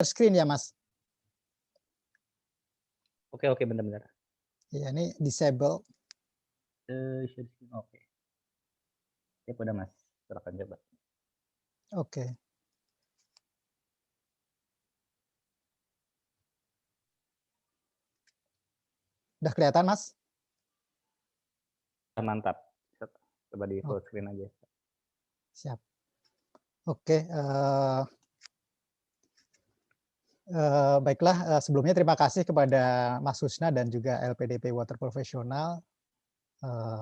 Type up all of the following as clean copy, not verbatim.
screen ya, Mas? Oke, oke, benar-benar. Iya, ini disable. Share screen, oke. Siap udah, Mas. Silakan coba. Oke. Udah kelihatan, Mas? Mantap. Coba di full Oh, screen aja. siap. Oke, baiklah, sebelumnya terima kasih kepada Mas Susna dan juga LPDP Water Professional,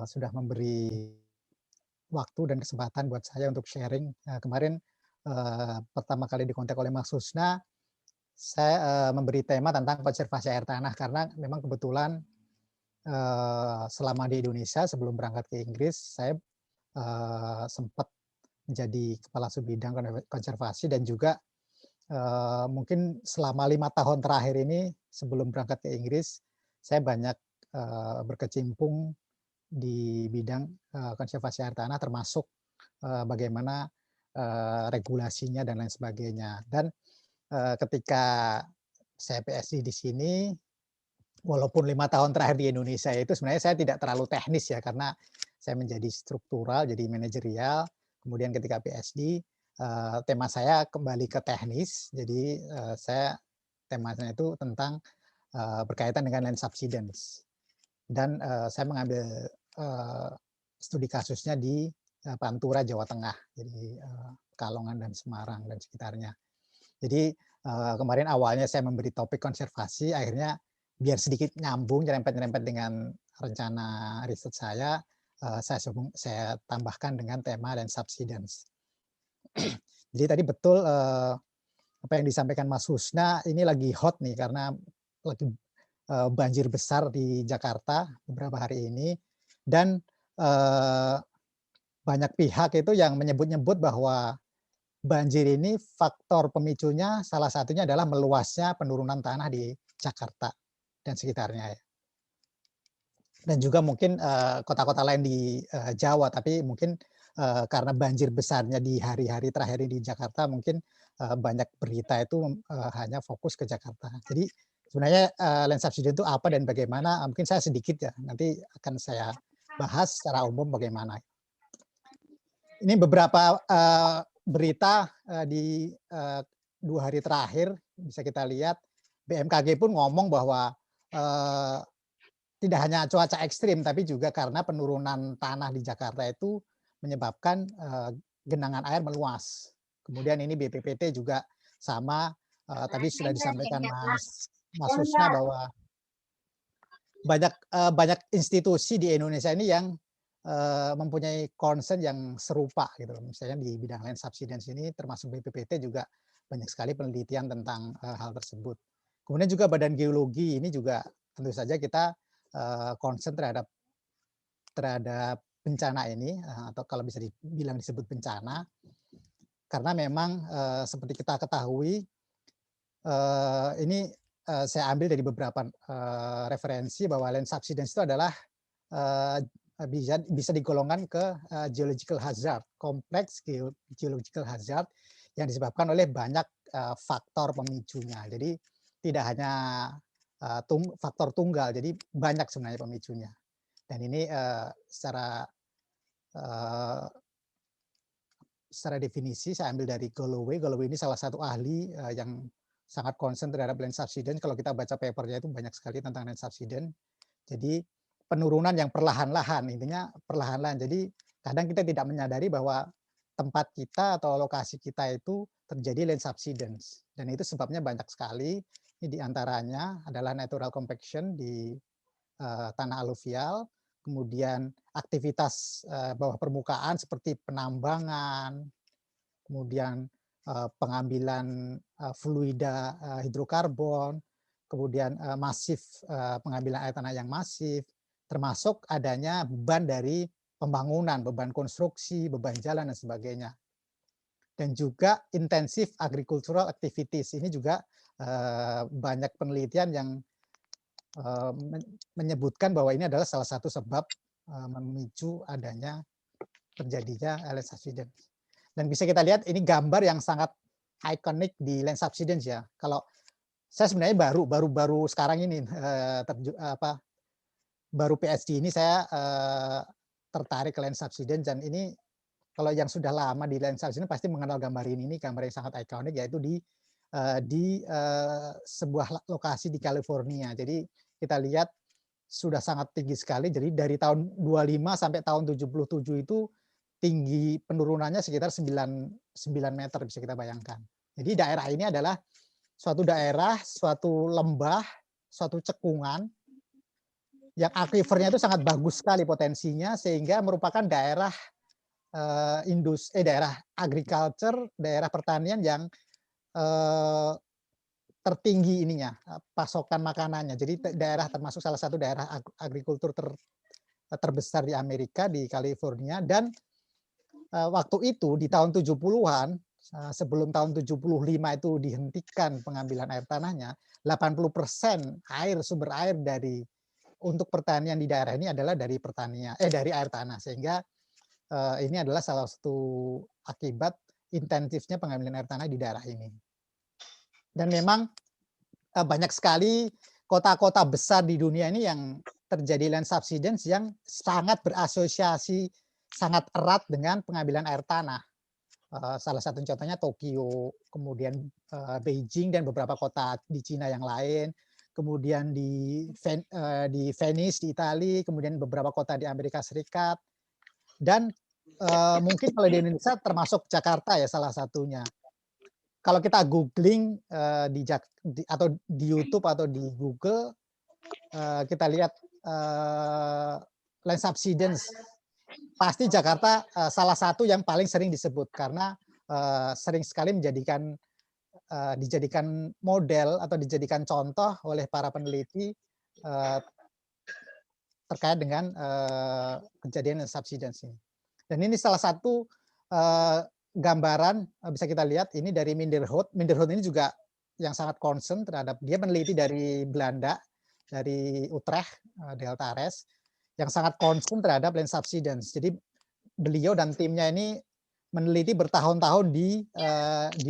sudah memberi waktu dan kesempatan buat saya untuk sharing. Kemarin, pertama kali dikontak oleh Mas Susna, saya, memberi tema tentang konservasi air tanah karena memang kebetulan, selama di Indonesia sebelum berangkat ke Inggris, saya, sempat menjadi kepala subbidang konservasi dan juga, mungkin selama 5 tahun terakhir ini sebelum berangkat ke Inggris, saya banyak, berkecimpung di bidang, konservasi air tanah termasuk, bagaimana, regulasinya dan lain sebagainya. Dan, ketika saya PhD di sini, walaupun 5 tahun terakhir di Indonesia itu sebenarnya saya tidak terlalu teknis ya, karena saya menjadi struktural, jadi manajerial. Kemudian ketika PhD, tema saya kembali ke teknis, jadi, saya temanya itu tentang, berkaitan dengan land subsidence. Dan, saya mengambil, eee, studi kasusnya di, Pantura, Jawa Tengah, jadi, Pekalongan dan Semarang dan sekitarnya. Jadi, kemarin awalnya saya memberi topik konservasi, akhirnya biar sedikit nyambung, nyerempet-nyerempet dengan rencana riset saya, saya tambahkan dengan tema land subsidence. Jadi tadi betul, apa yang disampaikan Mas Husna, ini lagi hot nih karena lagi, banjir besar di Jakarta beberapa hari ini dan, eee, banyak pihak itu yang menyebut-nyebut bahwa banjir ini faktor pemicunya salah satunya adalah meluasnya penurunan tanah di Jakarta dan sekitarnya ya. Dan juga mungkin, kota-kota lain di, Jawa, tapi mungkin, karena banjir besarnya di hari-hari terakhir ini di Jakarta mungkin, banyak berita itu, hanya fokus ke Jakarta. Jadi sebenarnya, land subsidence itu apa dan bagaimana, mungkin saya sedikit ya, nanti akan saya bahas secara umum bagaimana. Ini beberapa, berita, di, 2 hari terakhir bisa kita lihat BMKG pun ngomong bahwa, eee, tidak hanya cuaca ekstrim, tapi juga karena penurunan tanah di Jakarta itu menyebabkan, genangan air meluas. Kemudian ini BPPT juga sama, tadi sudah disampaikan Mas Husna bahwa banyak institusi di Indonesia ini yang, mempunyai concern yang serupa gitu loh. Misalnya di bidang land subsidence ini termasuk BPPT juga banyak sekali penelitian tentang, hal tersebut. Kemudian juga Badan Geologi ini juga tentu saja kita, concern terhadap terhadap bencana ini, atau kalau bisa dibilang disebut bencana, karena memang, seperti kita ketahui, ini, saya ambil dari beberapa, referensi bahwa land subsidence itu adalah, eee, bisa bisa digolongkan ke, geological hazard, kompleks geological hazard yang disebabkan oleh banyak, faktor pemicunya. Jadi tidak hanya, faktor tunggal, jadi banyak sebenarnya pemicunya. Dan ini, eee, secara definisi saya ambil dari Galloway. Galloway ini salah satu ahli, yang sangat concern terhadap land subsidence. Kalau kita baca papernya itu banyak sekali tentang land subsidence. Jadi penurunan yang perlahan-lahan, intinya perlahan-lahan. Jadi kadang kita tidak menyadari bahwa tempat kita atau lokasi kita itu terjadi land subsidence. Dan itu sebabnya banyak sekali. Ini diantaranya adalah natural compaction di, tanah aluvial, kemudian aktivitas, bawah permukaan seperti penambangan, kemudian, pengambilan, fluida, hidrokarbon, kemudian, masif, pengambilan air tanah yang masif, termasuk adanya beban dari pembangunan, beban konstruksi, beban jalan dan sebagainya. Dan juga intensif agricultural activities, ini juga, banyak penelitian yang, menyebutkan bahwa ini adalah salah satu sebab, memicu adanya terjadinya land subsidence. Dan bisa kita lihat ini gambar yang sangat ikonik di land subsidence ya. Kalau saya sebenarnya baru sekarang ini baru PhD ini saya tertarik ke land subsidence, dan ini kalau yang sudah lama di land subsidence pasti mengenal gambar ini gambar yang sangat ikonik, yaitu di sebuah lokasi di California. Jadi kita lihat sudah sangat tinggi sekali. Jadi dari tahun 25 sampai tahun 77 itu tinggi penurunannya sekitar 9 meter, bisa kita bayangkan. Jadi daerah ini adalah suatu daerah, suatu lembah, suatu cekungan yang aquifernya itu sangat bagus sekali potensinya, sehingga merupakan daerah daerah agriculture, daerah pertanian yang tertinggi ininya, pasokan makanannya. Jadi daerah termasuk salah satu daerah agrikultur terbesar di Amerika, di California. Dan waktu itu di tahun 70-an, sebelum tahun 75 itu dihentikan pengambilan air tanahnya, 80% sumber air untuk pertanian di daerah ini adalah dari dari air tanah. Sehingga ini adalah salah satu akibat intensifnya pengambilan air tanah di daerah ini. Dan memang banyak sekali kota-kota besar di dunia ini yang terjadi land subsidence yang sangat berasosiasi sangat erat dengan pengambilan air tanah. Salah satu contohnya Tokyo, kemudian Beijing dan beberapa kota di Cina yang lain, kemudian di Venice di Italia, kemudian beberapa kota di Amerika Serikat, dan mungkin kalau di Indonesia termasuk Jakarta ya salah satunya. Kalau kita googling atau di YouTube atau di Google, kita lihat land subsidence, pasti Jakarta salah satu yang paling sering disebut, karena sering sekali dijadikan model atau dijadikan contoh oleh para peneliti terkait dengan kejadian land subsidence ini. Dan ini salah satu gambaran bisa kita lihat ini dari Minderhout. Minderhout ini juga yang sangat concern terhadap, dia peneliti dari Belanda, dari Utrecht, Delta Res, yang sangat concern terhadap land subsidence. Jadi beliau dan timnya ini meneliti bertahun-tahun di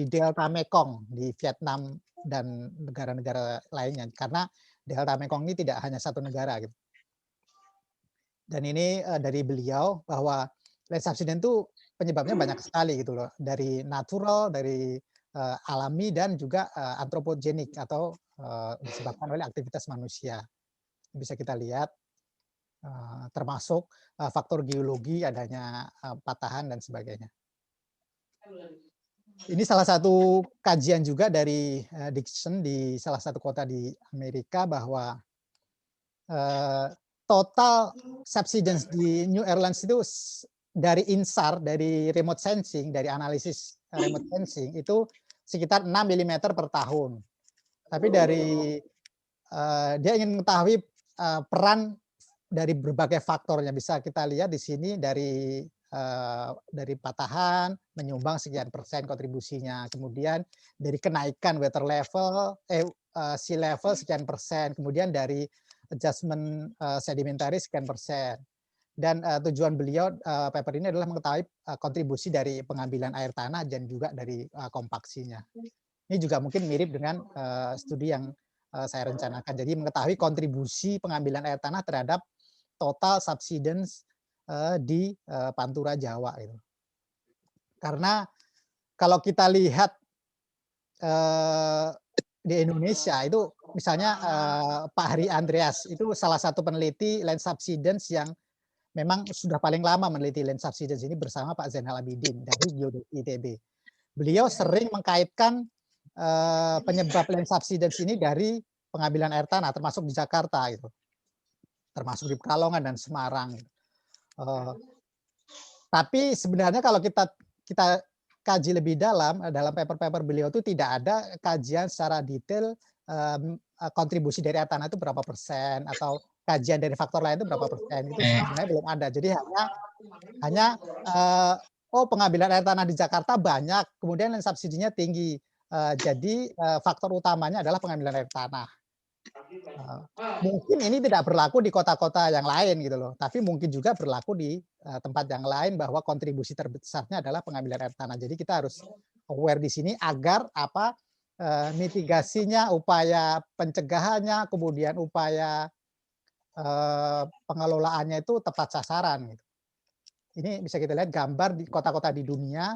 Delta Mekong di Vietnam dan negara-negara lainnya, karena Delta Mekong ini tidak hanya satu negara gitu. Dan ini dari beliau bahwa land subsidence itu penyebabnya banyak sekali gitu loh, dari natural, dari alami, dan juga antropogenik atau disebabkan oleh aktivitas manusia. Bisa kita lihat termasuk faktor geologi, adanya patahan dan sebagainya. Ini salah satu kajian juga dari Dixon di salah satu kota di Amerika, bahwa total subsidence di New Orleans itu dari INSAR, dari remote sensing, dari analisis remote sensing itu sekitar 6 mm per tahun. Tapi dia ingin mengetahui peran dari berbagai faktornya. Bisa kita lihat di sini dari patahan menyumbang sekian persen kontribusinya, kemudian dari kenaikan water level, sea level sekian persen, kemudian dari adjustment sedimentary sekian persen. Dan tujuan beliau paper ini adalah mengetahui kontribusi dari pengambilan air tanah dan juga dari kompaksinya. Ini juga mungkin mirip dengan studi yang saya rencanakan. Jadi mengetahui kontribusi pengambilan air tanah terhadap total subsidence di Pantura Jawa itu. Karena kalau kita lihat di Indonesia itu misalnya Pak Hari Andreas itu salah satu peneliti land subsidence yang memang sudah paling lama meneliti land subsidence ini bersama Pak Zainal Abidin dari Geodesi ITB. Beliau sering mengkaitkan penyebab land subsidence ini dari pengambilan air tanah, termasuk di Jakarta gitu, termasuk di Pekalongan dan Semarang. Tapi sebenarnya kalau kita kaji lebih dalam paper-paper beliau itu tidak ada kajian secara detail kontribusi dari air tanah itu berapa persen, atau kajian dari faktor lain itu berapa persen, itu sebenarnya belum ada. Jadi hanya pengambilan air tanah di Jakarta banyak, kemudian subsidinya tinggi. Jadi faktor utamanya adalah pengambilan air tanah. Mungkin ini tidak berlaku di kota-kota yang lain gitu loh, tapi mungkin juga berlaku di tempat yang lain, bahwa kontribusi terbesarnya adalah pengambilan air tanah. Jadi kita harus aware di sini agar apa, mitigasinya, upaya pencegahannya, kemudian upaya, pengelolaannya itu tepat sasaran gitu. Ini bisa kita lihat gambar di kota-kota di dunia,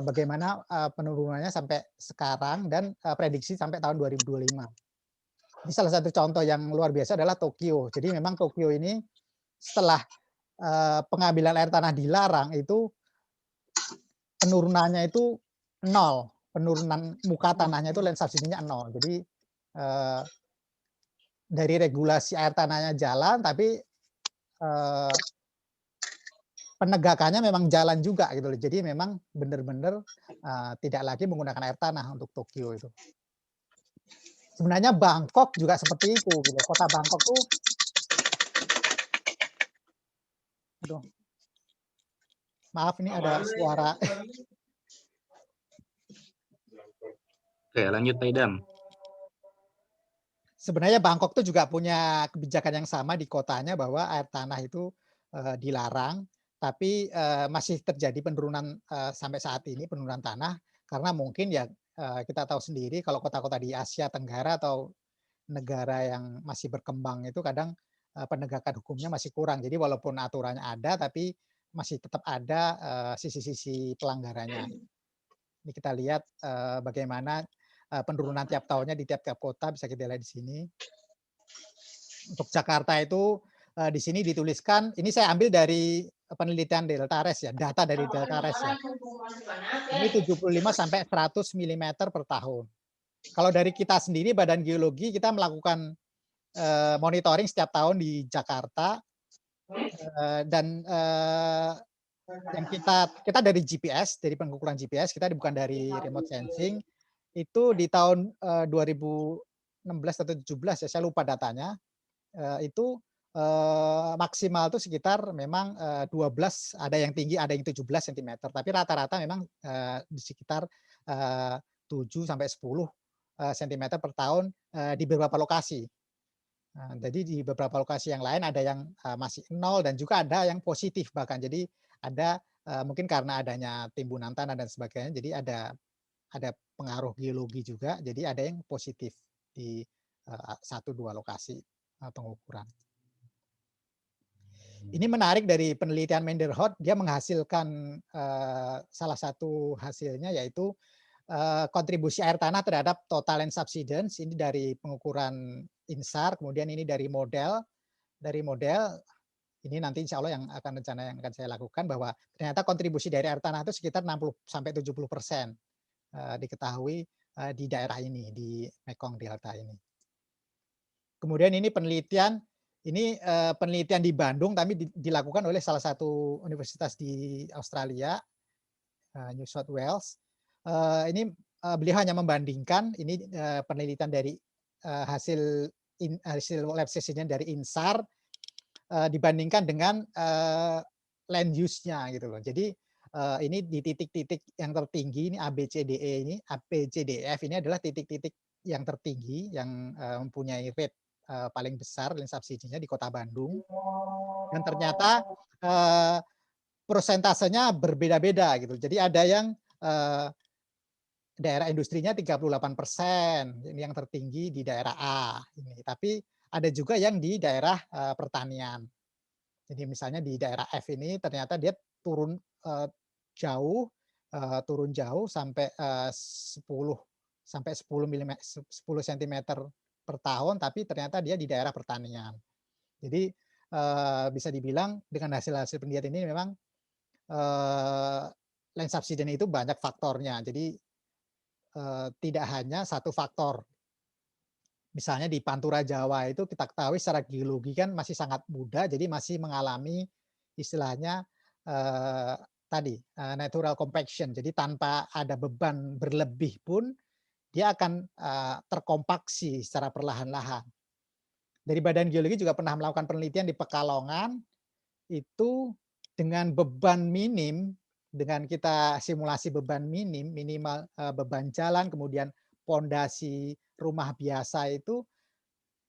bagaimana, penurunannya sampai sekarang dan, prediksi sampai tahun 2025. Ini salah satu contoh yang luar biasa adalah Tokyo. Jadi memang Tokyo ini setelah, pengambilan air tanah dilarang itu penurunannya itu nol, penurunan muka tanahnya itu land subsiden-nya nol. Jadi, eee, dari regulasi air tanahnya jalan, tapi, eee, penegakannya memang jalan juga gitu loh. Jadi memang benar-benar, tidak lagi menggunakan air tanah untuk Tokyo itu. Sebenarnya Bangkok juga seperti itu gitu. Kota Bangkok tuh aduh, maaf ini ada suara. Oke, lanjut Pak Idam. Sebenarnya Bangkok tuh juga punya kebijakan yang sama di kotanya bahwa air tanah itu, dilarang, tapi, masih terjadi penurunan, sampai saat ini penurunan tanah karena mungkin ya, kita tahu sendiri kalau kota-kota di Asia Tenggara atau negara yang masih berkembang itu kadang, penegakan hukumnya masih kurang. Jadi walaupun aturannya ada, tapi masih tetap ada, sisi-sisi pelanggarannya. Ini kita lihat, bagaimana, penurunan tiap tahunnya di tiap-tiap kota bisa kita lihat di sini. Untuk Jakarta itu, di sini dituliskan ini saya ambil dari penelitian Deltares ya, data dari Deltares ya. Ini 75 sampai 100 milimeter per tahun. Kalau dari kita sendiri Badan Geologi kita melakukan, monitoring setiap tahun di Jakarta, dan, yang kita dari GPS, dari pengukuran GPS, kita bukan dari remote sensing, itu di tahun, 2016 atau 17 ya, saya lupa datanya, itu, maksimal tuh sekitar memang, 12, ada yang tinggi, ada yang 17 sentimeter, tapi rata-rata memang, di sekitar, 7 sampai 10, sentimeter per tahun, di beberapa lokasi. Nah, jadi di beberapa lokasi yang lain ada yang, masih nol dan juga ada yang positif bahkan. Jadi ada, mungkin karena adanya timbunan tanah dan sebagainya, jadi ada pengaruh geologi juga, jadi ada yang positif di, 1, 2 lokasi, pengukuran. Ini menarik dari penelitian Menderhout, dia menghasilkan, salah satu hasilnya yaitu, kontribusi air tanah terhadap total land subsidence, ini dari pengukuran INSAR, kemudian ini dari model ini nanti insya Allah rencana yang akan saya lakukan bahwa ternyata kontribusi dari air tanah itu sekitar 60 sampai 70%, diketahui, di daerah ini, di Mekong Delta ini. Kemudian ini penelitian di Bandung tapi dilakukan oleh salah satu universitas di Australia, New South Wales. Ini, beliau hanya membandingkan ini, penelitian dari, hasil lab session-nya dari INSAR, dibandingkan dengan, land use-nya gitu loh. Jadi, ini di titik-titik yang tertinggi ini ABCDEF ini adalah titik-titik yang tertinggi yang, mempunyai rate, paling besar land subsidi-nya di Kota Bandung dan ternyata, eee, persentasenya berbeda-beda gitu. Jadi ada yang, daerah industrinya 38%, ini yang tertinggi di daerah A ini, tapi ada juga yang di daerah, pertanian. Jadi misalnya di daerah F ini ternyata dia turun, jauh, turun jauh sampai, 10 sampai 10 sentimeter per tahun, tapi ternyata dia di daerah pertanian. Jadi, bisa dibilang dengan hasil-hasil penelitian ini memang, eee, land subsidence itu banyak faktornya. Jadi, tidak hanya satu faktor. Misalnya di Pantura Jawa itu kita ketahui secara geologi kan masih sangat muda, jadi masih mengalami istilahnya, eee, tadi, natural compaction. Jadi tanpa ada beban berlebih pun dia akan, terkompaksi secara perlahan-lahan. Dari Badan Geologi juga pernah melakukan penelitian di Pekalongan, itu dengan beban minim, dengan kita simulasi beban minim, minimal, beban jalan, kemudian pondasi rumah biasa itu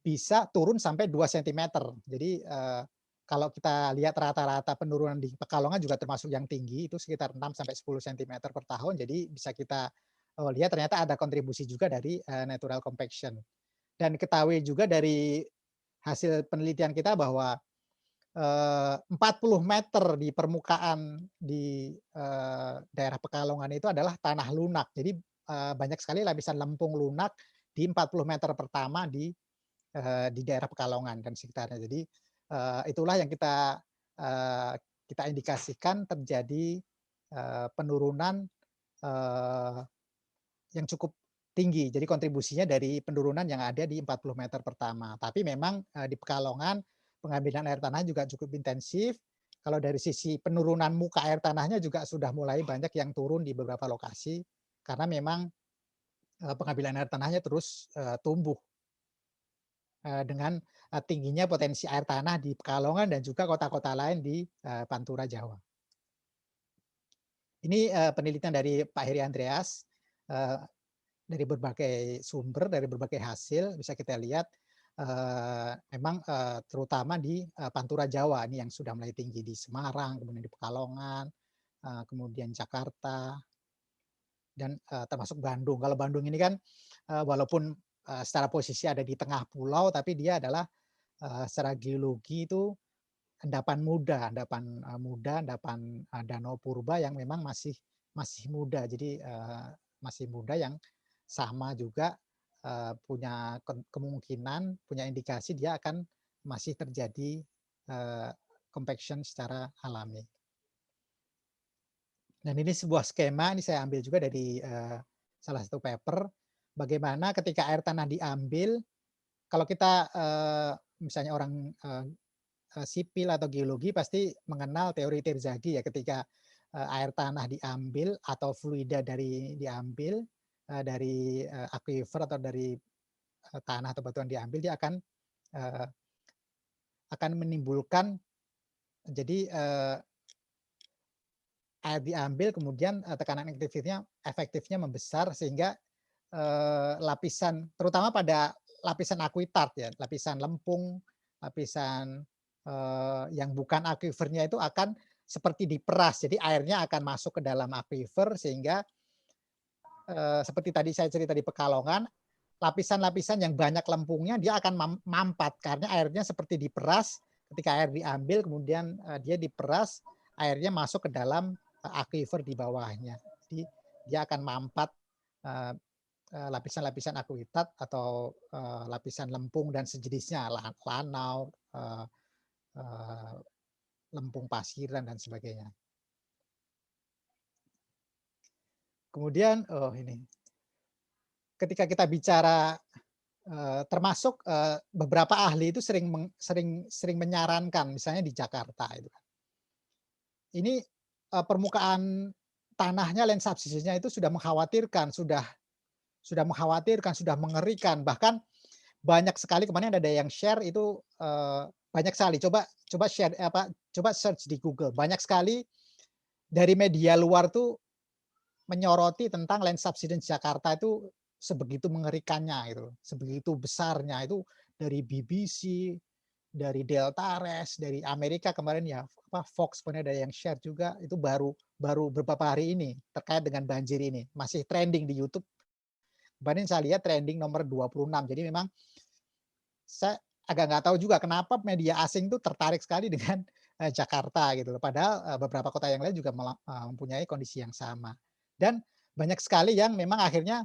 bisa turun sampai 2 sentimeter. Jadi, kalau kita lihat rata-rata penurunan di Pekalongan juga termasuk yang tinggi, itu sekitar 6 sampai 10 sentimeter per tahun. Jadi bisa kita, lihat ternyata ada kontribusi juga dari, natural compaction. Dan ketahui juga dari hasil penelitian kita bahwa, 40 meter di permukaan di, daerah Pekalongan itu adalah tanah lunak. Jadi, banyak sekali lapisan lempung lunak di 40 meter pertama di daerah Pekalongan dan sekitarnya. Jadi, itulah yang kita indikasikan terjadi, penurunan, eee, yang cukup tinggi. Jadi kontribusinya dari penurunan yang ada di 40 meter pertama. Tapi memang, di Pekalongan pengambilan air tanah juga cukup intensif. Kalau dari sisi penurunan muka air tanahnya juga sudah mulai banyak yang turun di beberapa lokasi, karena memang, pengambilan air tanahnya terus, tumbuh. Dengan, tingginya potensi air tanah di Pekalongan dan juga kota-kota lain di, Pantura Jawa. Ini, penelitian dari Pak Heri Andreas, eee, dari berbagai sumber, dari berbagai hasil bisa kita lihat, memang, terutama di, Pantura Jawa ini yang sudah mulai tinggi di Semarang, kemudian di Pekalongan, kemudian Jakarta, dan, termasuk Bandung. Kalau Bandung ini kan, walaupun, secara posisi ada di tengah pulau, tapi dia adalah secara geologi itu endapan, danau purba yang memang masih masih muda. Jadi, masih muda yang sama juga, punya kemungkinan, punya indikasi dia akan masih terjadi, compaction secara alami. Dan ini sebuah skema, ini saya ambil juga dari, salah satu paper, bagaimana ketika air tanah diambil, kalau kita, misalnya orang, sipil atau geologi pasti mengenal teori Terzaghi ya ketika, air tanah diambil atau fluida diambil, dari, aquifer atau dari, tanah atau batuan diambil dia eee, akan menimbulkan jadi, air diambil kemudian, tekanan efektifnya membesar sehingga, lapisan terutama pada lapisan akuitart ya, lapisan lempung, lapisan, yang bukan akuifernya itu akan seperti diperas. Jadi airnya akan masuk ke dalam akuifer sehingga, seperti tadi saya cerita di Pekalongan, lapisan-lapisan yang banyak lempungnya dia akan mampat karena airnya seperti diperas, ketika air diambil kemudian, dia diperas, airnya masuk ke dalam, akuifer di bawahnya. Jadi dia akan mampat, eee lapisan-lapisan akuitat atau, lapisan lempung dan sejenisnya, lanau, eee eee, lempung pasiran dan sebagainya. Kemudian, oh ini, ketika kita bicara, termasuk, beberapa ahli itu sering sering menyarankan misalnya di Jakarta itu kan. Ini, permukaan tanahnya land subsidence-nya itu sudah mengkhawatirkan, sudah mengerikan, bahkan banyak sekali kemarin ada yang share itu, banyak sekali, coba coba share coba search di Google, banyak sekali dari media luar tuh menyoroti tentang land subsidence Jakarta itu sebegitu mengerikannya gitu, sebegitu besarnya, itu dari BBC, dari Delta Res, dari Amerika kemarin ya, Fox kemudian ada yang share juga, itu baru baru beberapa hari ini terkait dengan banjir ini, masih trending di YouTube. Kemarin saya lihat trending nomor 26. Jadi memang saya agak nggak tahu juga kenapa media asing tuh tertarik sekali dengan, Jakarta gitu loh. Padahal, beberapa kota yang lain juga mempunyai kondisi yang sama. Dan banyak sekali yang memang akhirnya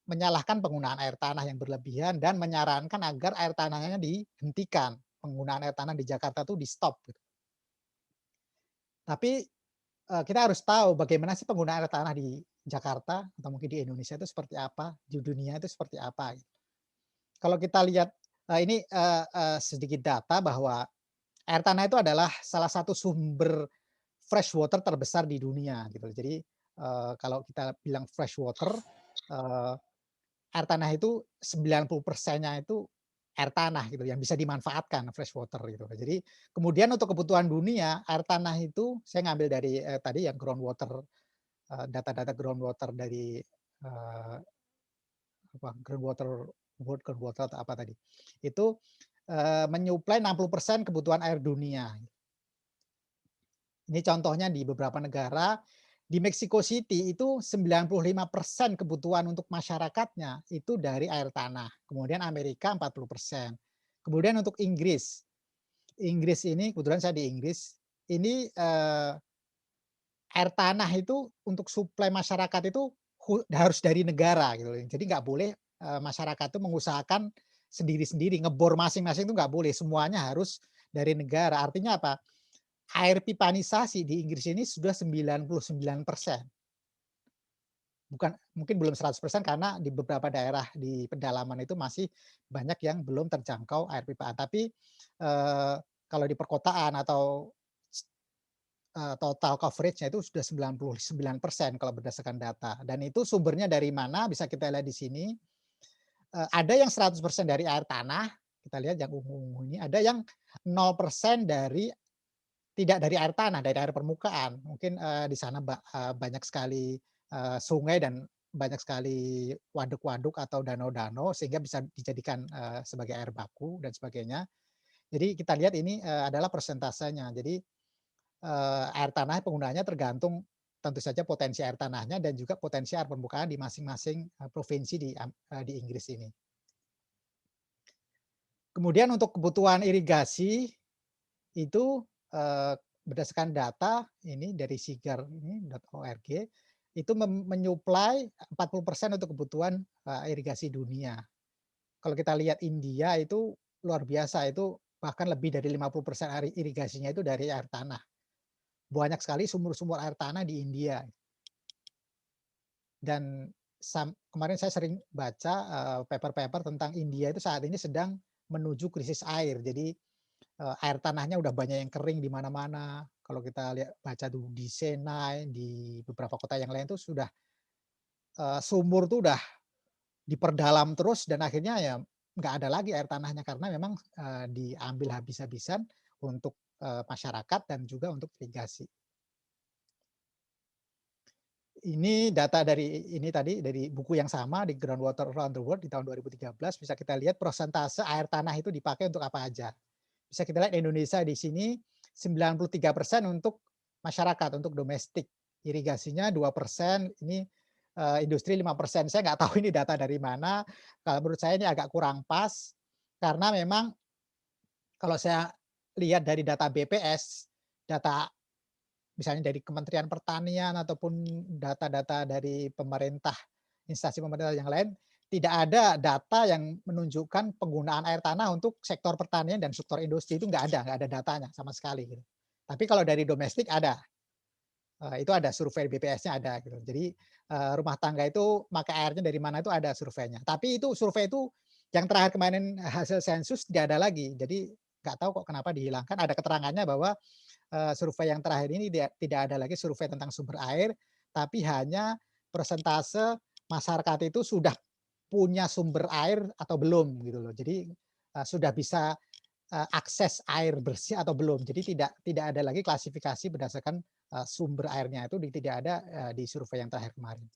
menyalahkan penggunaan air tanah yang berlebihan dan menyarankan agar air tanahnya dihentikan, penggunaan air tanah di Jakarta tuh di-stop gitu. Tapi, kita harus tahu bagaimana sih penggunaan air tanah di Jakarta atau mungkin di Indonesia itu seperti apa, di dunia itu seperti apa gitu. Kalau kita lihat, ini, sedikit data bahwa air tanah itu adalah salah satu sumber fresh water terbesar di dunia gitu. Jadi, kalau kita bilang fresh water, eee, air tanah itu 90%-nya itu air tanah gitu yang bisa dimanfaatkan fresh water gitu. Jadi kemudian untuk kebutuhan dunia, air tanah itu saya ngambil dari, tadi yang groundwater, data-data groundwater dari, groundwater World Groundwater atau apa tadi, itu, menyuplai 60% kebutuhan air dunia. Ini contohnya di beberapa negara, di Mexico City itu 95% kebutuhan untuk masyarakatnya itu dari air tanah, kemudian Amerika 40%. Kemudian untuk Inggris, Inggris ini kebetulan saya di Inggris, ini, air tanah itu untuk suplai masyarakat itu harus dari negara gitu loh. Jadi nggak boleh, masyarakat itu mengusahakan sendiri-sendiri, ngebor masing-masing itu nggak boleh, semuanya harus dari negara. Artinya apa? Air pipanisasi di Inggris ini sudah 99%. Bukan mungkin belum 100% karena di beberapa daerah di pedalaman itu masih banyak yang belum terjangkau air pipaan. Tapi, kalau di perkotaan atau total coverage-nya itu sudah 99% kalau berdasarkan data. Dan itu sumbernya dari mana bisa kita lihat di sini, ada yang 100% dari air tanah, kita lihat yang ungu-ungu ini, ada yang 0% dari tidak dari air tanah, dari air permukaan. Mungkin, di sana banyak sekali, sungai dan banyak sekali waduk-waduk atau danau-danau sehingga bisa dijadikan, sebagai air baku dan sebagainya. Jadi kita lihat ini, adalah persentasenya. Jadi, air tanah penggunaannya tergantung tentu saja potensi air tanahnya dan juga potensi air permukaan di masing-masing, provinsi di Inggris ini. Kemudian untuk kebutuhan irigasi itu, berdasarkan data ini dari Sigar ini .org, itu menyuplai 40% untuk kebutuhan, irigasi dunia. Kalau kita lihat India itu luar biasa, itu bahkan lebih dari 50% air irigasinya itu dari air tanah. Banyak sekali sumur-sumur air tanah di India. Dan kemarin saya sering baca, paper-paper tentang India itu saat ini sedang menuju krisis air. Jadi, air tanahnya udah banyak yang kering di mana-mana. Kalau kita lihat baca tuh di Chennai, di beberapa kota yang lain tuh sudah, sumur tuh udah diperdalam terus dan akhirnya ya nggak ada lagi air tanahnya karena memang, diambil habis-habisan untuk, masyarakat dan juga untuk irigasi. Ini data dari ini tadi, dari buku yang sama di Groundwater Around the World di tahun 2013 bisa kita lihat persentase air tanah itu dipakai untuk apa aja. Bisa kita lihat Indonesia di sini 93% untuk masyarakat, untuk domestik. Irigasinya 2%, ini, industri 5%. Saya nggak tahu ini data dari mana, kalau menurut saya ini agak kurang pas, karena memang kalau saya lihat dari data BPS, data misalnya dari Kementerian Pertanian ataupun data-data dari pemerintah, instansi pemerintah yang lain, tidak ada data yang menunjukkan penggunaan air tanah untuk sektor pertanian dan sektor industri itu nggak ada datanya sama sekali gitu. Tapi kalau dari domestik ada, itu ada survei BPS-nya ada gitu. Jadi, rumah tangga itu pakai airnya dari mana itu ada surveinya. Tapi itu survei itu yang terakhir kemarin hasil sensus tidak ada lagi. Jadi nggak tahu kok kenapa dihilangkan, ada keterangannya bahwa survei yang terakhir ini tidak ada lagi survei tentang sumber air, tapi hanya persentase masyarakat itu sudah punya sumber air atau belum gitu loh. Jadi, sudah bisa, akses air bersih atau belum. Jadi tidak tidak ada lagi klasifikasi berdasarkan, sumber airnya itu tidak ada, di survei yang terakhir kemarin.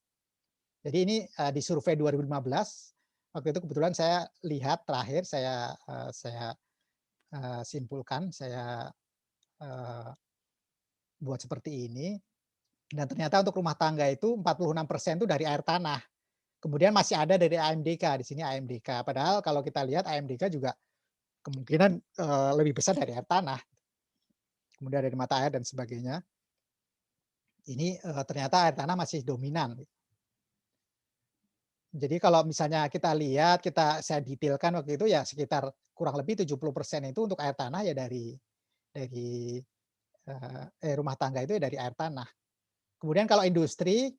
Jadi ini, di survei 2015, waktu itu kebetulan saya lihat terakhir saya, simpulkan, saya, eee buat seperti ini, dan ternyata untuk rumah tangga itu 46% itu dari air tanah. Kemudian masih ada dari AMDK, di sini AMDK. Padahal kalau kita lihat AMDK juga kemungkinan, lebih besar dari air tanah, kemudian dari mata air dan sebagainya. Ini, ternyata air tanah masih dominan. Jadi kalau misalnya kita lihat, saya detailkan waktu itu ya sekitar kurang lebih 70% itu untuk air tanah ya dari, rumah tangga itu ya dari air tanah. Kemudian kalau industri,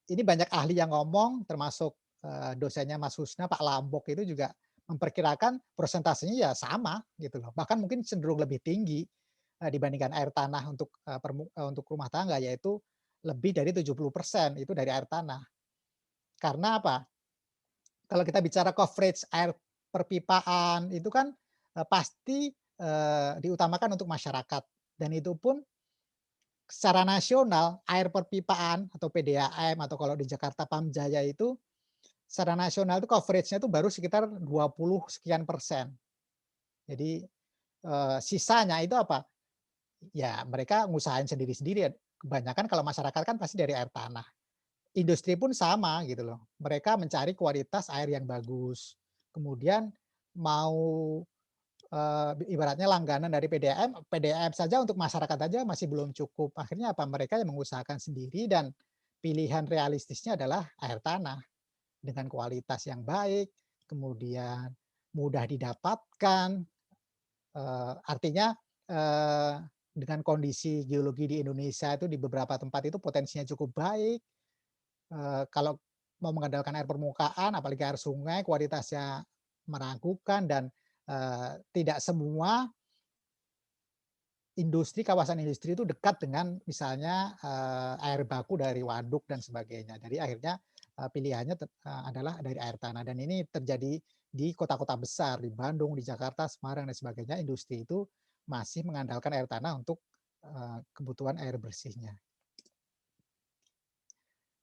ini banyak ahli yang ngomong termasuk, dosennya Mas Husna, Pak Lambok itu juga memperkirakan persentasenya ya sama gitu loh, bahkan mungkin cenderung lebih tinggi, dibandingkan air tanah untuk rumah tangga, yaitu lebih dari 70% itu dari air tanah. Karena apa? Kalau kita bicara coverage air perpipaan itu kan, pasti, diutamakan untuk masyarakat dan itu pun secara nasional air perpipaan atau PDAM atau kalau di Jakarta Pamjaya itu secara nasional itu coverage-nya itu baru sekitar 20 sekian persen. Jadi, sisanya itu apa? Ya mereka ngusahain sendiri-sendiri ya. Kebanyakan kalau masyarakat kan pasti dari air tanah. Industri pun sama gitu loh. Mereka mencari kualitas air yang bagus. Kemudian mau, ibaratnya langganan dari PDAM saja untuk masyarakat aja masih belum cukup. Akhirnya apa? Mereka yang mengusahakan sendiri dan pilihan realistisnya adalah air tanah dengan kualitas yang baik, kemudian mudah didapatkan, artinya, eee, dengan kondisi geologi di Indonesia itu di beberapa tempat itu potensinya cukup baik, kalau mau mengandalkan air permukaan apalagi air sungai kualitasnya meragukan dan, tidak semua kawasan industri itu dekat dengan misalnya, air baku dari waduk dan sebagainya. Jadi akhirnya, pilihannya adalah dari air tanah dan ini terjadi di kota-kota besar, di Bandung, di Jakarta, Semarang, dan sebagainya, industri itu masih mengandalkan air tanah untuk, kebutuhan air bersihnya.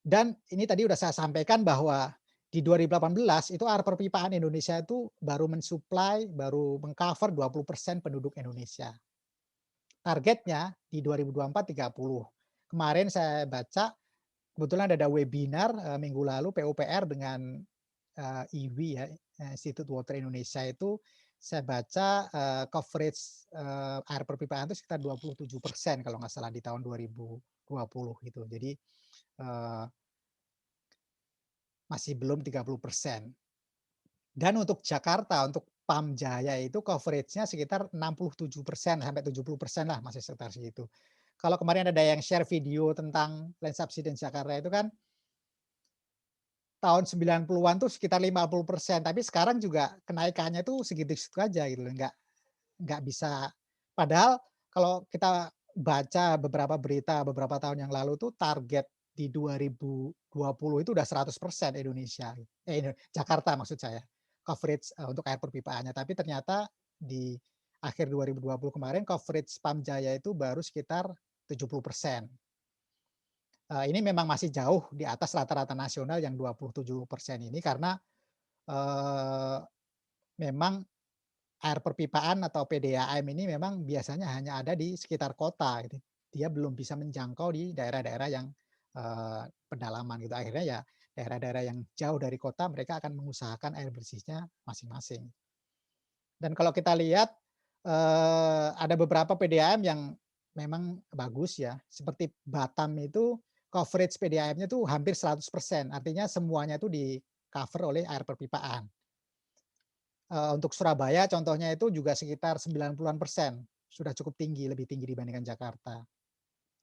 Dan ini tadi udah saya sampaikan bahwa di 2018 itu air perpipaan Indonesia itu baru baru meng-cover 20% penduduk Indonesia. Targetnya di 2024 30. Kemarin saya baca, kebetulan ada webinar, minggu lalu PUPR dengan, IWI ya, Institut Water Indonesia itu saya baca, coverage, air perpipaan itu sekitar 27% kalau nggak salah di tahun 2020 gitu. Jadi, eee, masih belum 30%. Dan untuk Jakarta, untuk Pam Jaya itu coverage-nya sekitar 67% sampai 70% lah, masih sekitar segitu. Kalau kemarin ada yang share video tentang Land Subsidence Jakarta itu kan tahun 90-an tuh sekitar 50%, tapi sekarang juga kenaikannya tuh segitu-segitu aja gitu loh, nggak bisa padahal kalau kita baca beberapa berita beberapa tahun yang lalu tuh target di 2020 itu udah 100% Indonesia, Jakarta maksud saya, coverage, untuk air perpipaannya. Tapi ternyata di akhir 2020 kemarin coverage Pamjaya itu baru sekitar 70%. Ini memang masih jauh di atas rata-rata nasional yang 27% ini karena, eee, memang air perpipaan atau PDAM ini memang biasanya hanya ada di sekitar kota gitu. Dia belum bisa menjangkau di daerah-daerah yang, pedalaman gitu. Akhirnya ya daerah-daerah yang jauh dari kota mereka akan mengusahakan air bersihnya masing-masing. Dan kalau kita lihat, ada beberapa PDAM yang memang bagus ya, seperti Batam itu coverage PDAM-nya tuh hampir 100%, artinya semuanya itu di-cover oleh air perpipaan. Untuk Surabaya contohnya itu juga sekitar 90-an persen, sudah cukup tinggi, lebih tinggi dibandingkan Jakarta.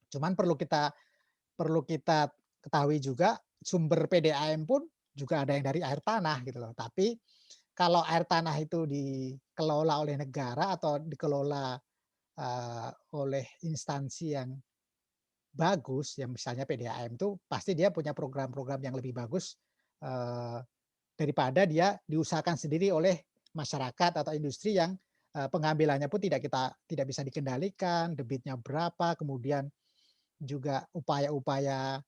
Cuman perlu kita ketahui juga sumber PDAM pun juga ada yang dari air tanah gitu loh. Tapi kalau air tanah itu dikelola oleh negara atau dikelola, oleh instansi yang bagus, yang misalnya PDAM itu pasti dia punya program-program yang lebih bagus, eee, daripada dia diusahakan sendiri oleh masyarakat atau industri yang, pengambilannya pun tidak bisa dikendalikan, debitnya berapa, kemudian juga upaya-upaya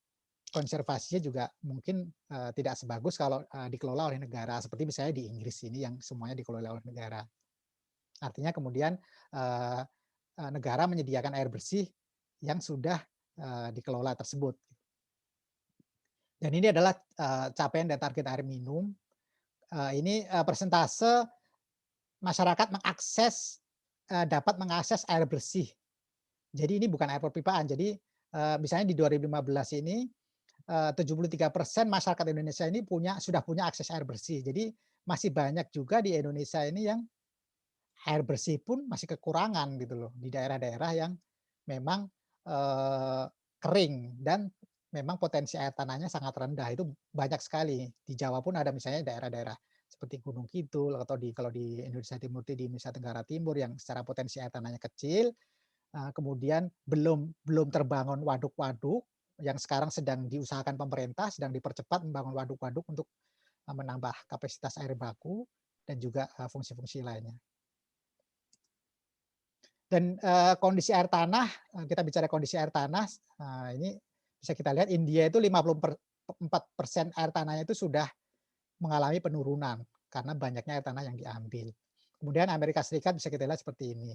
konservasinya juga mungkin, tidak sebagus kalau, dikelola oleh negara, seperti misalnya di Inggris ini yang semuanya dikelola oleh negara. Artinya kemudian, eee eee, negara menyediakan air bersih yang sudah, dikelola tersebut. Dan ini adalah, capaian dan target air minum, ini, persentase masyarakat dapat mengakses air bersih. Jadi ini bukan air perpipaan. Jadi, misalnya di 2015 ini, 73% masyarakat Indonesia ini sudah punya akses air bersih. Jadi masih banyak juga di Indonesia ini yang air bersih pun masih kekurangan gitu loh, di daerah-daerah yang memang, eee, kering dan memang potensi air tanahnya sangat rendah, itu banyak sekali. Di Jawa pun ada misalnya daerah-daerah seperti Gunung Kidul atau kalau di Indonesia Timur di Indonesia Tenggara Timur yang secara potensi air tanahnya kecil, kemudian belum belum terbangun waduk-waduk yang sekarang sedang diusahakan pemerintah, sedang dipercepat membangun waduk-waduk untuk, menambah kapasitas air baku dan juga, fungsi-fungsi lainnya. Dan, kondisi air tanah, kita bicara kondisi air tanah, ini bisa kita lihat India itu 54% air tanahnya itu sudah mengalami penurunan karena banyaknya air tanah yang diambil. Kemudian Amerika Serikat bisa kita lihat seperti ini.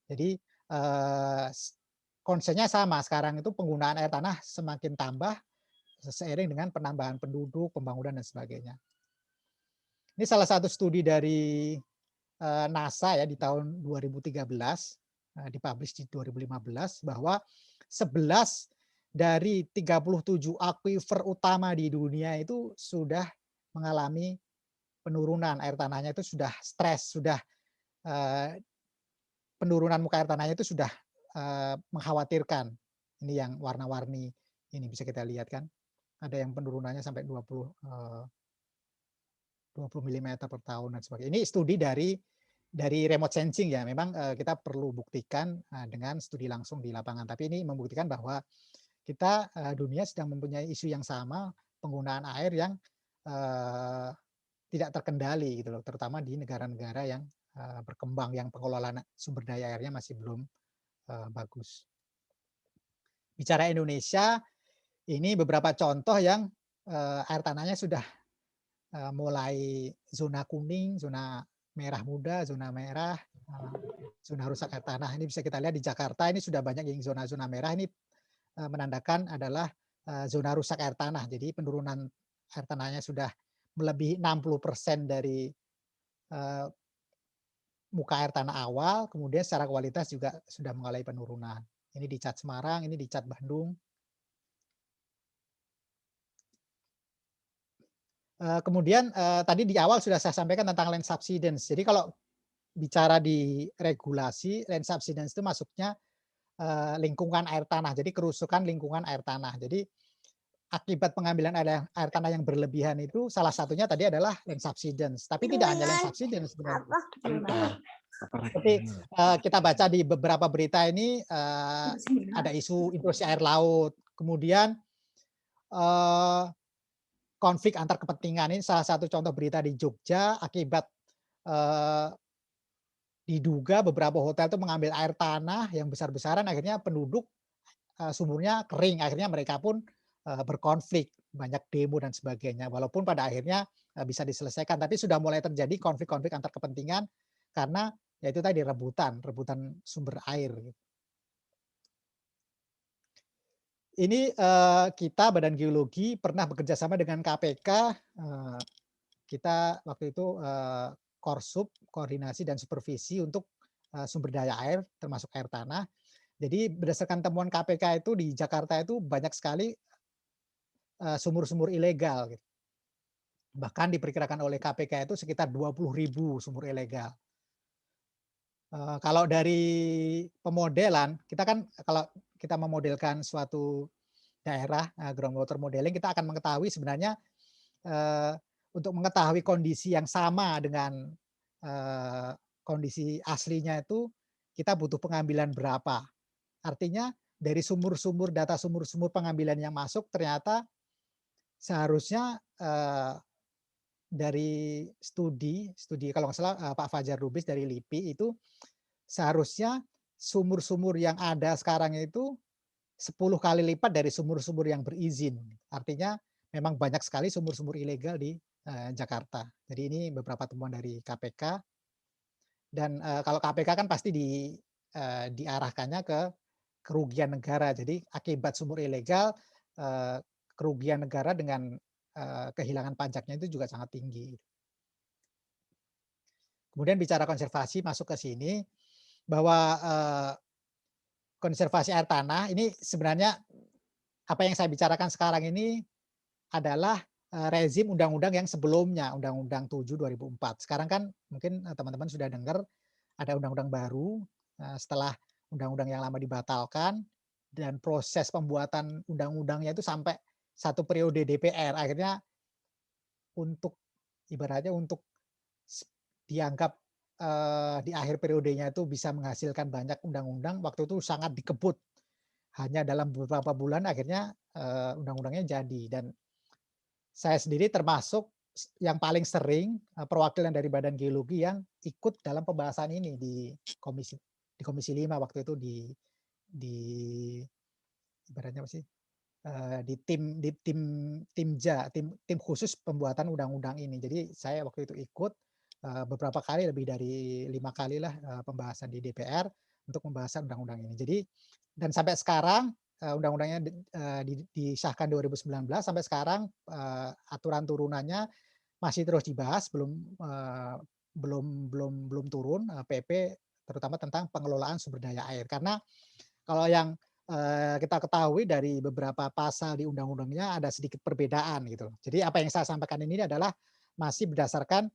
Jadi, eee, konsepnya sama, sekarang itu penggunaan air tanah semakin tambah seiring dengan penambahan penduduk, pembangunan dan sebagainya. Ini salah satu studi dari, NASA ya di tahun 2013, di-publish di 2015 bahwa 11 dari 37 akuifer utama di dunia itu sudah mengalami penurunan air tanahnya itu sudah stres, sudah, eee, penurunan muka air tanahnya itu sudah, mengkhawatirkan. Ini yang warna-warni ini bisa kita lihat kan, ada yang penurunannya sampai 20 milimeter per tahun dan sebagainya. Ini studi dari remote sensing ya, memang, kita perlu buktikan, dengan studi langsung di lapangan. Tapi ini membuktikan bahwa kita, dunia sedang mempunyai isu yang sama, penggunaan air yang, eee, tidak terkendali gitu loh, terutama di negara-negara yang, berkembang, yang pengelolaan sumber daya airnya masih belum, bagus. Bicara Indonesia, ini beberapa contoh yang, air tanahnya sudah mulai zona kuning, zona merah muda, zona merah, zona rusak air tanah. Ini bisa kita lihat di Jakarta ini sudah banyak yang zona-zona merah ini, menandakan adalah, zona rusak air tanah. Jadi penurunan air tanahnya sudah melebihi 60% dari, eee, muka air tanah awal, kemudian secara kualitas juga sudah mengalami penurunan. Ini di Cat Semarang, ini di Cat Bandung. Kemudian, tadi di awal sudah saya sampaikan tentang land subsidence. Jadi kalau bicara di regulasi, land subsidence itu masuknya, lingkungan air tanah, jadi kerusakan lingkungan air tanah. Jadi akibat pengambilan air tanah yang berlebihan itu salah satunya tadi adalah land subsidence, tapi tidak hanya land subsidence sebenarnya. Seperti, kita baca di beberapa berita ini, ada isu intrusi air laut, kemudian, eee, konflik antar kepentingan. Ini salah satu contoh berita di Jogja akibat, eee diduga beberapa hotel itu mengambil air tanah yang besar-besaran, akhirnya penduduk, sumurnya kering, akhirnya mereka pun, berkonflik, banyak demo dan sebagainya. Walaupun pada akhirnya, bisa diselesaikan, tapi sudah mulai terjadi konflik-konflik antar kepentingan karena ya itu tadi rebutan rebutan sumber air. Ini, kita Badan Geologi pernah bekerja sama dengan KPK, kita waktu itu, Korsub, koordinasi dan supervisi untuk, sumber daya air termasuk air tanah. Jadi berdasarkan temuan KPK itu di Jakarta itu banyak sekali, sumur-sumur ilegal gitu. Bahkan diperkirakan oleh KPK itu sekitar 20.000 sumur ilegal. Kalau dari pemodelan, kita kan kalau kita memodelkan suatu daerah, groundwater modeling, kita akan mengetahui sebenarnya, eee, untuk mengetahui kondisi yang sama dengan, kondisi aslinya itu, kita butuh pengambilan berapa. Artinya dari sumur-sumur data sumur-sumur pengambilan yang masuk ternyata seharusnya, dari studi kalau nggak salah, Pak Fajar Lubis dari LIPI itu seharusnya sumur-sumur yang ada sekarang itu 10 kali lipat dari sumur-sumur yang berizin. Artinya memang banyak sekali sumur-sumur ilegal di, Jakarta. Jadi ini beberapa temuan dari KPK dan, kalau KPK kan pasti diarahkannya ke kerugian negara. Jadi akibat sumur ilegal, eee, kerugian negara dengan, kehilangan pajaknya itu juga sangat tinggi. Kemudian bicara konservasi masuk ke sini, bahwa, konservasi air tanah ini sebenarnya apa yang saya bicarakan sekarang ini adalah, rezim undang-undang yang sebelumnya, Undang-Undang 7 2004. Sekarang kan mungkin, teman-teman sudah dengar ada undang-undang baru, setelah undang-undang yang lama dibatalkan dan proses pembuatan undang-undangnya itu sampai satu periode DPR. Akhirnya untuk ibaratnya untuk s dianggap, di akhir periodenya itu bisa menghasilkan banyak undang-undang, waktu itu sangat dikebut. Hanya dalam beberapa bulan akhirnya, undang-undangnya jadi dan saya sendiri termasuk yang paling sering, perwakilan dari Badan Geologi yang ikut dalam pembahasan ini komisi Komisi 5 waktu itu di ibaratnya apa sih, di tim khusus pembuatan undang-undang ini. Jadi saya waktu itu ikut beberapa kali, lebih dari 5 kalilah pembahasan di DPR untuk membahas undang-undang ini. Jadi dan sampai sekarang undang-undangnya disahkan 2019 sampai sekarang aturan turunannya masih terus dibahas, belum turun PP terutama tentang pengelolaan sumber daya air. Karena kalau yang kita ketahui dari beberapa pasal di undang-undangnya ada sedikit perbedaan gitu. Jadi apa yang saya sampaikan ini adalah masih berdasarkan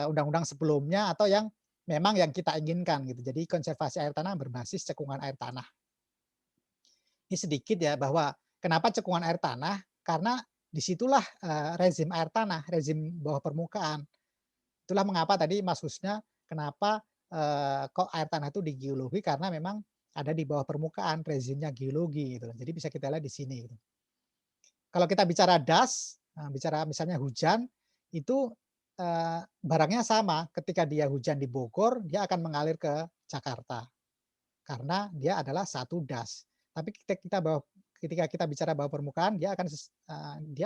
undang-undang sebelumnya atau yang memang yang kita inginkan gitu. Jadi konservasi air tanah berbasis cekungan air tanah. Ini sedikit ya bahwa kenapa cekungan air tanah, karena disitulah rezim air tanah, rezim bawah permukaan. Itulah mengapa tadi Mas Husna, kenapa kok air tanah itu di geologi, karena memang ada di bawah permukaan, rezimnya geologi gitu. Jadi bisa kita lihat di sini gitu. Kalau kita bicara das, bicara misalnya hujan, itu barangnya sama, ketika dia hujan di Bogor, dia akan mengalir ke Jakarta. Karena dia adalah satu das. Tapi ketika kita bicara bawah permukaan, dia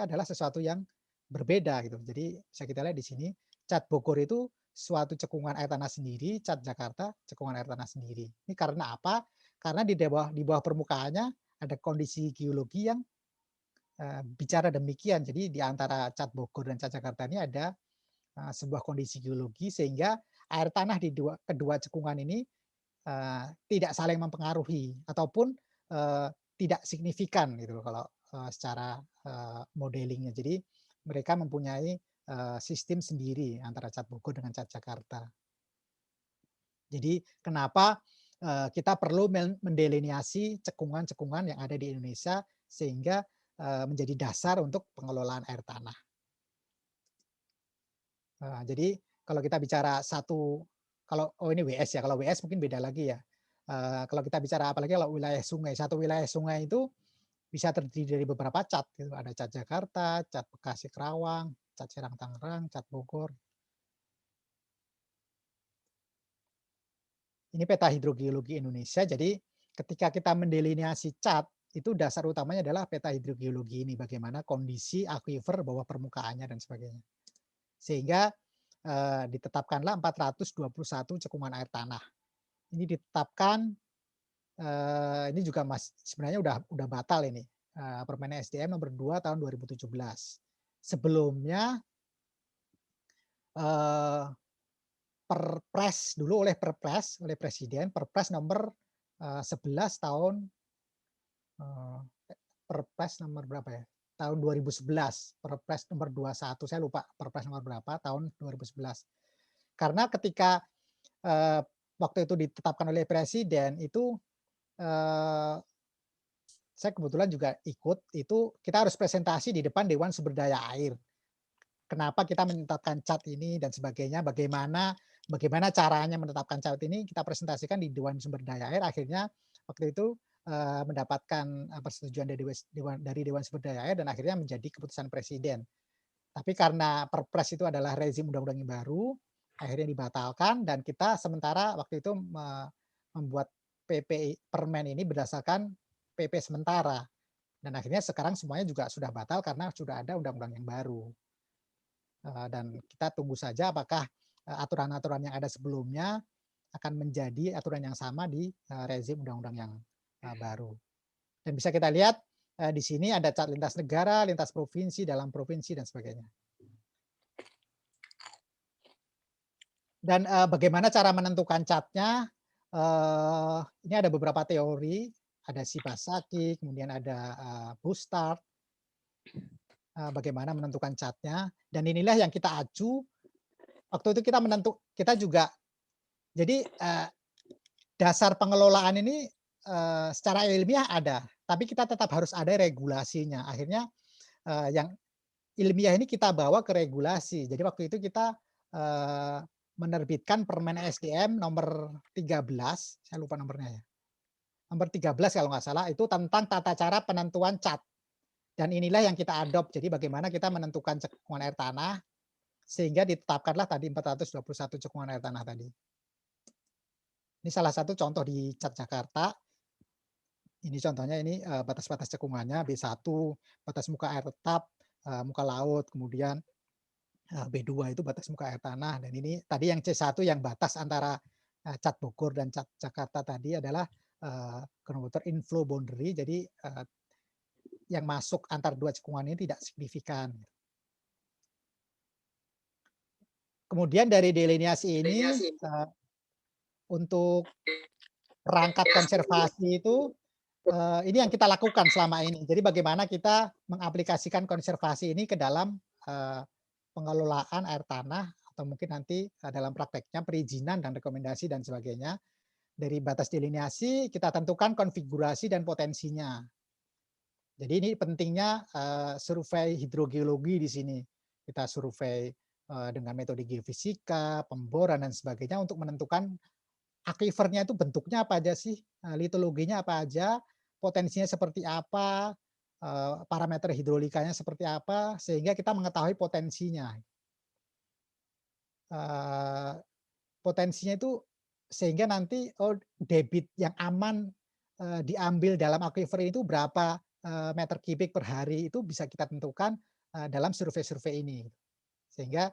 adalah sesuatu yang berbeda gitu. Jadi bisa kita lihat di sini, Cat Bogor itu suatu cekungan air tanah sendiri, Cat Jakarta cekungan air tanah sendiri. Ini karena apa? Karena di bawah permukaannya ada kondisi geologi yang bicara demikian. Jadi di antara Cat Bogor dan Cat Jakarta ini ada sebuah kondisi geologi sehingga air tanah di kedua cekungan ini tidak saling mempengaruhi ataupun tidak signifikan gitu kalau secara modelingnya. Jadi mereka mempunyai sistem sendiri antara Cat Bogor dengan Cat Jakarta. Jadi kenapa kita perlu mendelineasi cekungan-cekungan yang ada di Indonesia sehingga menjadi dasar untuk pengelolaan air tanah. Jadi kalau kita bicara ini WS ya, kalau WS mungkin beda lagi ya. Kalau kita bicara apalagi kalau wilayah sungai, satu wilayah sungai itu bisa terdiri dari beberapa cat gitu, ada Cat Jakarta, Cat Bekasi Kerawang, Cat Serang Tangerang, Cat Bogor. Ini peta hidrogeologi Indonesia, jadi ketika kita mendelineasi cat, itu dasar utamanya adalah peta hidrogeologi ini, bagaimana kondisi akuifer bawah permukaannya dan sebagainya. Sehingga ditetapkanlah 421 cekungan air tanah. Ini ditetapkan, ini juga sebenarnya udah batal ini, Permen SDM nomor 2 tahun 2017. Sebelumnya Perpres dulu oleh Presiden, Perpres nomor 11 tahun Perpres nomor berapa ya? Tahun 2011, Perpres nomor 21, saya lupa Perpres nomor berapa, tahun 2011. Karena ketika waktu itu ditetapkan oleh Presiden itu saya kebetulan juga ikut, itu kita harus presentasi di depan Dewan Sumber Daya Air. Kenapa kita menetapkan cat ini dan sebagainya, bagaimana caranya menetapkan cat ini, kita presentasikan di Dewan Sumber Daya Air. Akhirnya waktu itu mendapatkan persetujuan dari Dewan Sumber Daya Air dan akhirnya menjadi keputusan Presiden. Tapi karena Perpres itu adalah rezim undang-undang yang baru, akhirnya dibatalkan dan kita sementara waktu itu membuat Permen ini berdasarkan PP sementara. Dan akhirnya sekarang semuanya juga sudah batal karena sudah ada undang-undang yang baru. Dan kita tunggu saja apakah aturan-aturan yang ada sebelumnya akan menjadi aturan yang sama di rezim undang-undang yang baru. Dan bisa kita lihat di sini ada cat lintas negara, lintas provinsi, dalam provinsi dan sebagainya. Dan bagaimana cara menentukan catnya? Ini ada beberapa teori, ada Shibasaki, kemudian ada Bustard. Bagaimana menentukan catnya? Dan inilah yang kita acu. Waktu itu kita juga. Jadi dasar pengelolaan ini secara ilmiah ada, tapi kita tetap harus ada regulasinya. Akhirnya yang ilmiah ini kita bawa ke regulasi. Jadi waktu itu kita menerbitkan Permen SDM nomor 13, saya lupa nomornya ya. Nomor 13 kalau nggak salah, itu tentang tata cara penentuan cat. Dan inilah yang kita adopt. Jadi bagaimana kita menentukan cekungan air tanah sehingga ditetapkanlah tadi 421 cekungan air tanah tadi. Ini salah satu contoh di Cat Jakarta. Ini contohnya ini, batas-batas cekungannya B1, batas muka air tetap, muka laut, kemudian, B2 itu batas muka air tanah, dan ini tadi yang C1 yang batas antara, Cat Bogor dan Cat Jakarta tadi adalah, groundwater inflow boundary, jadi, yang masuk antar 2 cekungan ini tidak signifikan. Kemudian dari delineasi ini, untuk perangkat konservasi itu, ini yang kita lakukan selama ini. Jadi bagaimana kita mengaplikasikan konservasi ini ke dalam, pengelolaan air tanah atau mungkin nanti, dalam prakteknya perizinan dan rekomendasi dan sebagainya. Dari batas delineasi kita tentukan konfigurasi dan potensinya. Jadi ini pentingnya, survei hidrogeologi di sini. Kita survei, dengan metode geofisika, pemboran dan sebagainya untuk menentukan aquifernya itu bentuknya apa aja sih, litologinya apa aja, potensinya seperti apa, parameter hidrolikanya seperti apa, sehingga kita mengetahui potensinya. Eee, Potensinya itu sehingga nanti, oh, debit yang aman, diambil dalam aquifer itu berapa, meter kubik per hari itu bisa kita tentukan, dalam survei-survei ini. Sehingga,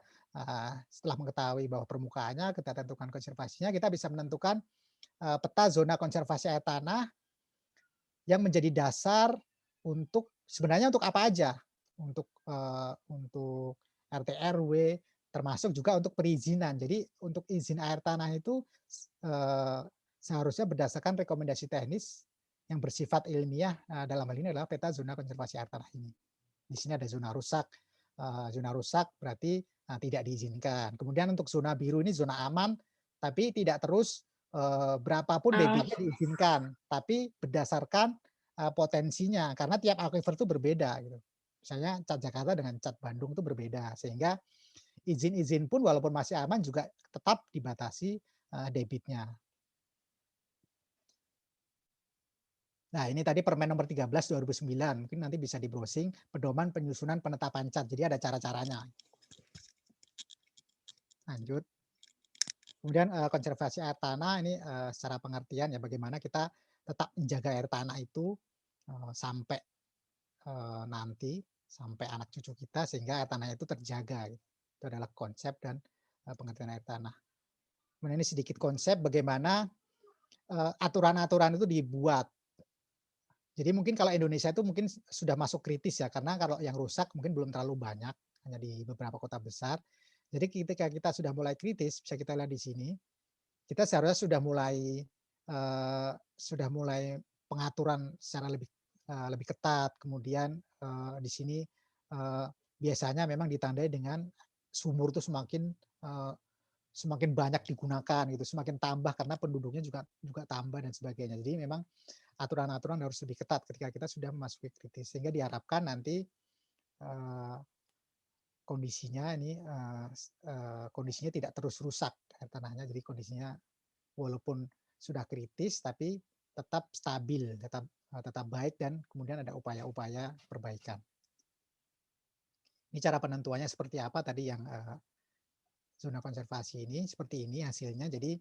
setelah mengetahui bahwa permukaannya, kita tentukan konservasinya, kita bisa menentukan, peta zona konservasi air tanah yang menjadi dasar untuk sebenarnya untuk apa aja, untuk RT RW, termasuk juga untuk perizinan. Jadi untuk izin air tanah itu seharusnya berdasarkan rekomendasi teknis yang bersifat ilmiah, dalam hal ini adalah peta zona konservasi air tanah ini. Di sini ada zona rusak berarti, tidak diizinkan. Kemudian untuk zona biru ini zona aman, tapi tidak terus, berapa pun debitnya diizinkan, tapi berdasarkan, potensinya, karena tiap aquifer itu berbeda gitu. Misalnya Cat Jakarta dengan Cat Bandung itu berbeda, sehingga izin-izin pun walaupun masih aman juga tetap dibatasi, debitnya. Nah, ini tadi Permen nomor 13 2009, mungkin nanti bisa di-browsing, pedoman penyusunan penetapan cat, jadi ada cara-caranya. Lanjut. Kemudian, konservasi air tanah ini, secara pengertian ya bagaimana kita tetap menjaga air tanah itu, sampai, nanti, sampai anak cucu kita sehingga air tanahnya itu terjaga gitu. Itu adalah konsep dan, pengertian air tanah. Kemudian ini sedikit konsep bagaimana, aturan-aturan itu dibuat. Jadi mungkin kalau Indonesia itu mungkin sudah masuk kritis ya, karena kalau yang rusak mungkin belum terlalu banyak, hanya di beberapa kota besar. Jadi ketika kita sudah mulai kritis, bisa kita lihat di sini, kita seharusnya sudah mulai pengaturan secara lebih ketat. Kemudian, di sini, biasanya memang ditandai dengan sumur itu eee, semakin banyak digunakan gitu, semakin tambah karena penduduknya juga juga tambah dan sebagainya. Jadi memang aturan-aturan harus lebih ketat ketika kita sudah memasuki kritis, sehingga diharapkan nanti, eee, kondisinya ini, kondisinya tidak terus rusak air tanahnya, jadi kondisinya walaupun sudah kritis tapi tetap stabil, tetap baik dan kemudian ada upaya-upaya perbaikan. Ini cara penentuannya seperti apa tadi yang, zona konservasi ini, seperti ini hasilnya. Jadi,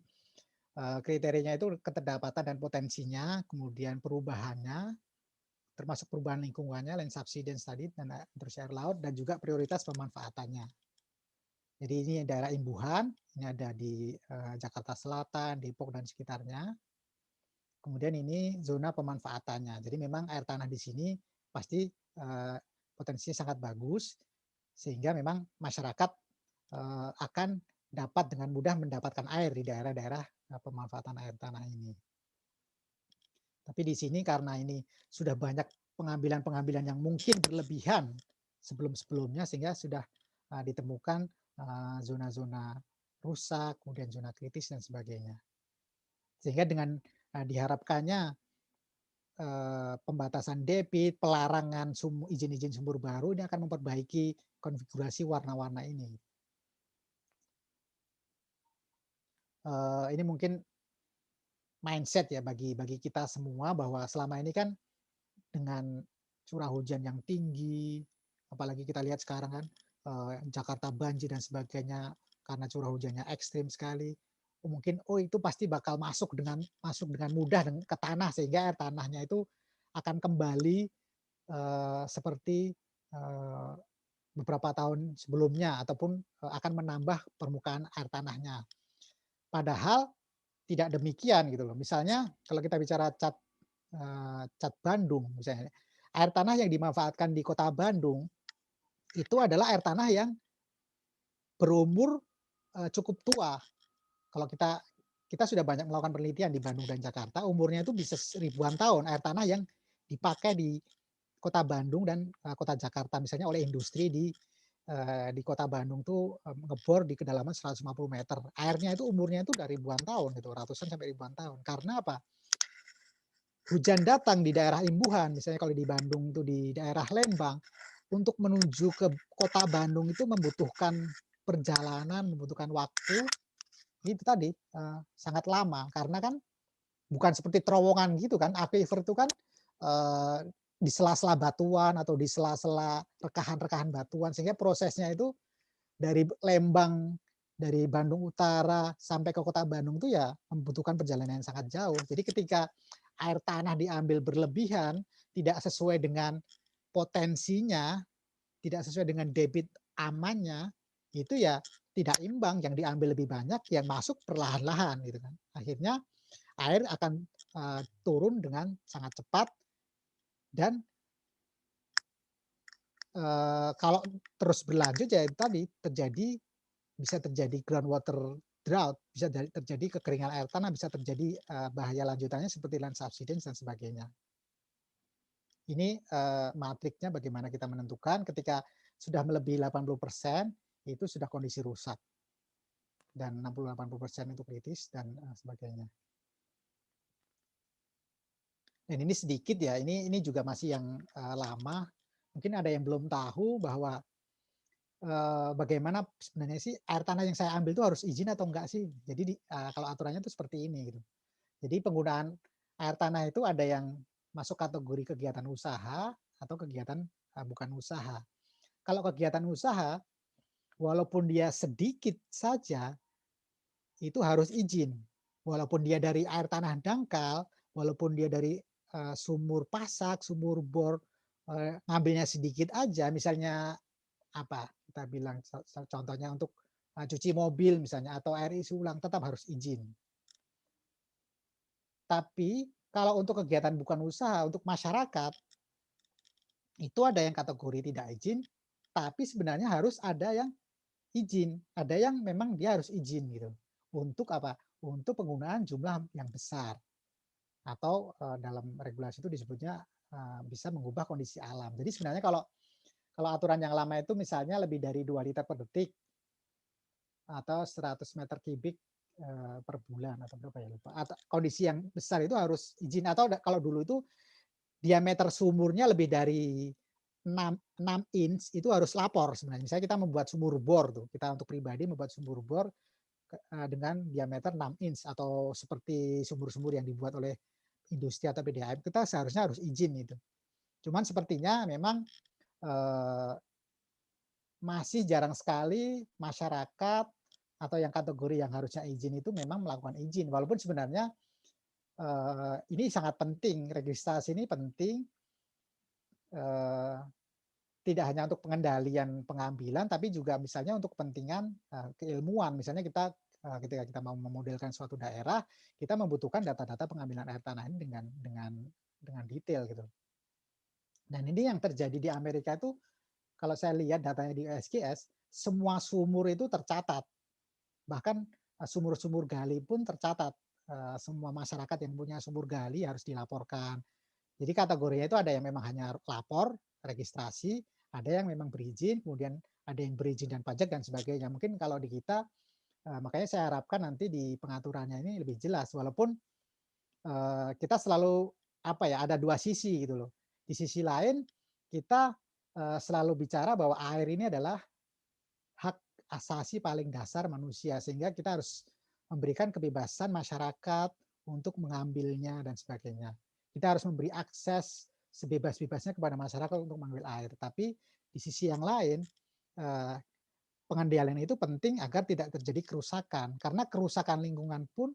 kriterianya itu keterdapatan dan potensinya, kemudian perubahannya, termasuk perubahan lingkungannya, land subsidence tadi, dan intrusi air laut, dan juga prioritas pemanfaatannya. Jadi ini daerah imbuhan, ini ada di Jakarta Selatan, Depok, dan sekitarnya. Kemudian ini zona pemanfaatannya. Jadi memang air tanah di sini pasti potensinya sangat bagus, sehingga memang masyarakat akan dapat dengan mudah mendapatkan air di daerah-daerah pemanfaatan air tanah ini. Tapi di sini karena ini sudah banyak pengambilan-pengambilan yang mungkin berlebihan sebelum-sebelumnya, sehingga sudah ditemukan zona-zona rusak, kemudian zona kritis dan sebagainya. Sehingga dengan diharapkannya pembatasan debit, pelarangan izin-izin sumur baru ini akan memperbaiki konfigurasi warna-warna ini. Ini mungkin mindset ya bagi kita semua bahwa selama ini kan dengan curah hujan yang tinggi, apalagi kita lihat sekarang kan, Jakarta banjir dan sebagainya karena curah hujannya ekstrim sekali. mungkin itu pasti bakal masuk dengan mudah ke tanah, sehingga air tanahnya itu akan kembali seperti eh, beberapa tahun sebelumnya, ataupun akan menambah permukaan air tanahnya. Padahal tidak demikian gitu loh. Misalnya kalau kita bicara cat Bandung misalnya, air tanah yang dimanfaatkan di Kota Bandung itu adalah air tanah yang berumur cukup tua. Kalau kita sudah banyak melakukan penelitian di Bandung dan Jakarta, umurnya itu bisa ribuan tahun air tanah yang dipakai di Kota Bandung dan Kota Jakarta, misalnya oleh industri di Kota Bandung tuh ngebor di kedalaman 150 meter. Airnya itu umurnya itu dari ribuan tahun gitu, ratusan sampai ribuan tahun. Karena apa? Hujan datang di daerah imbuhan, misalnya kalau di Bandung itu di daerah Lembang, untuk menuju ke Kota Bandung itu membutuhkan perjalanan, membutuhkan waktu itu tadi sangat lama, karena kan bukan seperti terowongan gitu kan, aquifer itu kan di sela-sela batuan atau di sela-sela rekahan-rekahan batuan, sehingga prosesnya itu dari Lembang, dari Bandung Utara sampai ke Kota Bandung itu ya membutuhkan perjalanan yang sangat jauh. Jadi ketika air tanah diambil berlebihan, tidak sesuai dengan potensinya, tidak sesuai dengan debit amannya, itu ya tidak imbang, yang diambil lebih banyak, yang masuk perlahan-lahan gitu kan. Akhirnya air akan turun dengan sangat cepat, dan kalau terus berlanjut ya itu tadi bisa terjadi groundwater drought, bisa terjadi kekeringan air tanah, bisa terjadi bahaya lanjutannya seperti land subsidence dan sebagainya. Ini matriknya bagaimana kita menentukan ketika sudah melebihi 80% itu sudah kondisi rusak, dan 60-80% itu kritis dan sebagainya. Dan ini sedikit ya, ini juga masih yang lama. Mungkin ada yang belum tahu bahwa bagaimana sebenarnya sih air tanah yang saya ambil itu harus izin atau enggak sih. Jadi kalau aturannya itu seperti ini gitu. Jadi penggunaan air tanah itu ada yang masuk kategori kegiatan usaha atau kegiatan bukan usaha. Kalau kegiatan usaha, walaupun dia sedikit saja, itu harus izin. Walaupun dia dari air tanah dangkal, walaupun dia dari sumur pasak, sumur bor, ngambilnya sedikit aja, misalnya apa kita bilang contohnya untuk cuci mobil misalnya atau air isi ulang, tetap harus izin. Tapi kalau untuk kegiatan bukan usaha, untuk masyarakat, itu ada yang kategori tidak izin, tapi sebenarnya harus ada yang izin, ada yang memang dia harus izin gitu. Untuk apa? Untuk penggunaan jumlah yang besar, atau dalam regulasi itu disebutnya bisa mengubah kondisi alam. Jadi sebenarnya kalau aturan yang lama itu misalnya lebih dari 2 liter per detik atau 100 meter kubik per bulan atau berapa ya lupa. Atau kondisi yang besar itu harus izin, atau kalau dulu itu diameter sumurnya lebih dari 6 inch itu harus lapor sebenarnya. Misalnya kita membuat sumur bor tuh, kita untuk pribadi membuat sumur bor dengan diameter 6 inch atau seperti sumur-sumur yang dibuat oleh industri atau PDAM, kita seharusnya harus izin itu. Cuman sepertinya memang masih jarang sekali masyarakat atau yang kategori yang harusnya izin itu memang melakukan izin. Walaupun sebenarnya ini sangat penting, registrasi ini penting, tidak hanya untuk pengendalian pengambilan, tapi juga misalnya untuk kepentingan keilmuan. Misalnya kita ketika kita mau memodelkan suatu daerah, kita membutuhkan data-data pengambilan air tanah ini dengan detail gitu. Dan ini yang terjadi di Amerika itu, kalau saya lihat datanya di USGS, semua sumur itu tercatat. Bahkan sumur-sumur gali pun tercatat. Semua masyarakat yang punya sumur gali harus dilaporkan. Jadi kategorinya itu ada yang memang hanya lapor, registrasi, ada yang memang berizin, kemudian ada yang berizin dan pajak dan sebagainya. Mungkin kalau di kita, makanya saya harapkan nanti di pengaturannya ini lebih jelas. Walaupun kita selalu ada dua sisi gitu loh. Di sisi lain kita selalu bicara bahwa air ini adalah hak asasi paling dasar manusia, sehingga kita harus memberikan kebebasan masyarakat untuk mengambilnya dan sebagainya. Kita harus memberi akses sebebas-bebasnya kepada masyarakat untuk mengambil air. Tapi di sisi yang lain, pengendalian itu penting agar tidak terjadi kerusakan, karena kerusakan lingkungan pun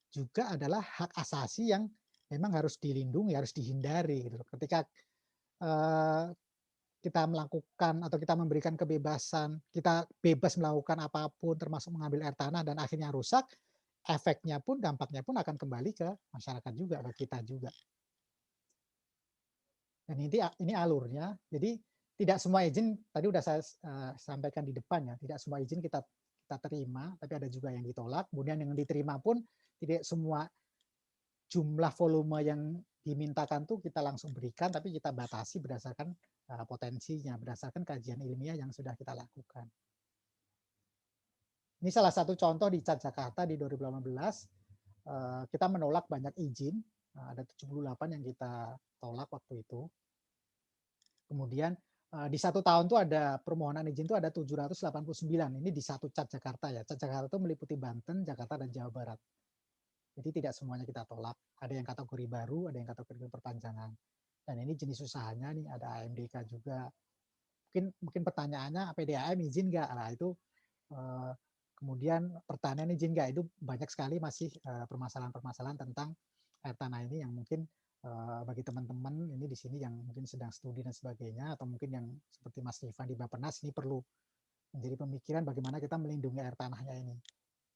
juga adalah hak asasi yang memang harus dilindungi, harus dihindari gitu loh. Ketika, eee, kita melakukan atau kita memberikan kebebasan, kita bebas melakukan apapun termasuk mengambil air tanah dan akhirnya rusak, efeknya pun, dampaknya pun akan kembali ke masyarakat juga, ke kita juga. Dan ini alurnya, jadi tidak semua izin tadi udah saya sampaikan di depan ya, tidak semua izin kita kita terima, tapi ada juga yang ditolak, kemudian yang diterima pun tidak semua jumlah volume yang dimintakan tuh kita langsung berikan, tapi kita batasi berdasarkan, potensinya, berdasarkan kajian ilmiah yang sudah kita lakukan. Ini salah satu contoh di CAT Jakarta di 2018, kita menolak banyak izin, ada 78 yang kita tolak waktu itu. Kemudian, di 1 tahun tuh ada permohonan izin tuh ada 789, ini di satu CAT Jakarta ya. CAT Jakarta itu meliputi Banten, Jakarta, dan Jawa Barat. Jadi tidak semuanya kita tolak, ada yang kategori baru, ada yang kategori perpanjangan. Dan ini jenis usahanya nih, ada AMDK juga. Mungkin mungkin pertanyaannya PDAM izin nggak? Nah itu, kemudian pertanian izin nggak? Itu banyak sekali masih, permasalahan-permasalahan tentang air tanah ini yang mungkin, bagi teman-teman ini di sini yang mungkin sedang studi dan sebagainya, atau mungkin yang seperti Mas Rifan di Bappenas ini perlu menjadi pemikiran bagaimana kita melindungi air tanahnya ini.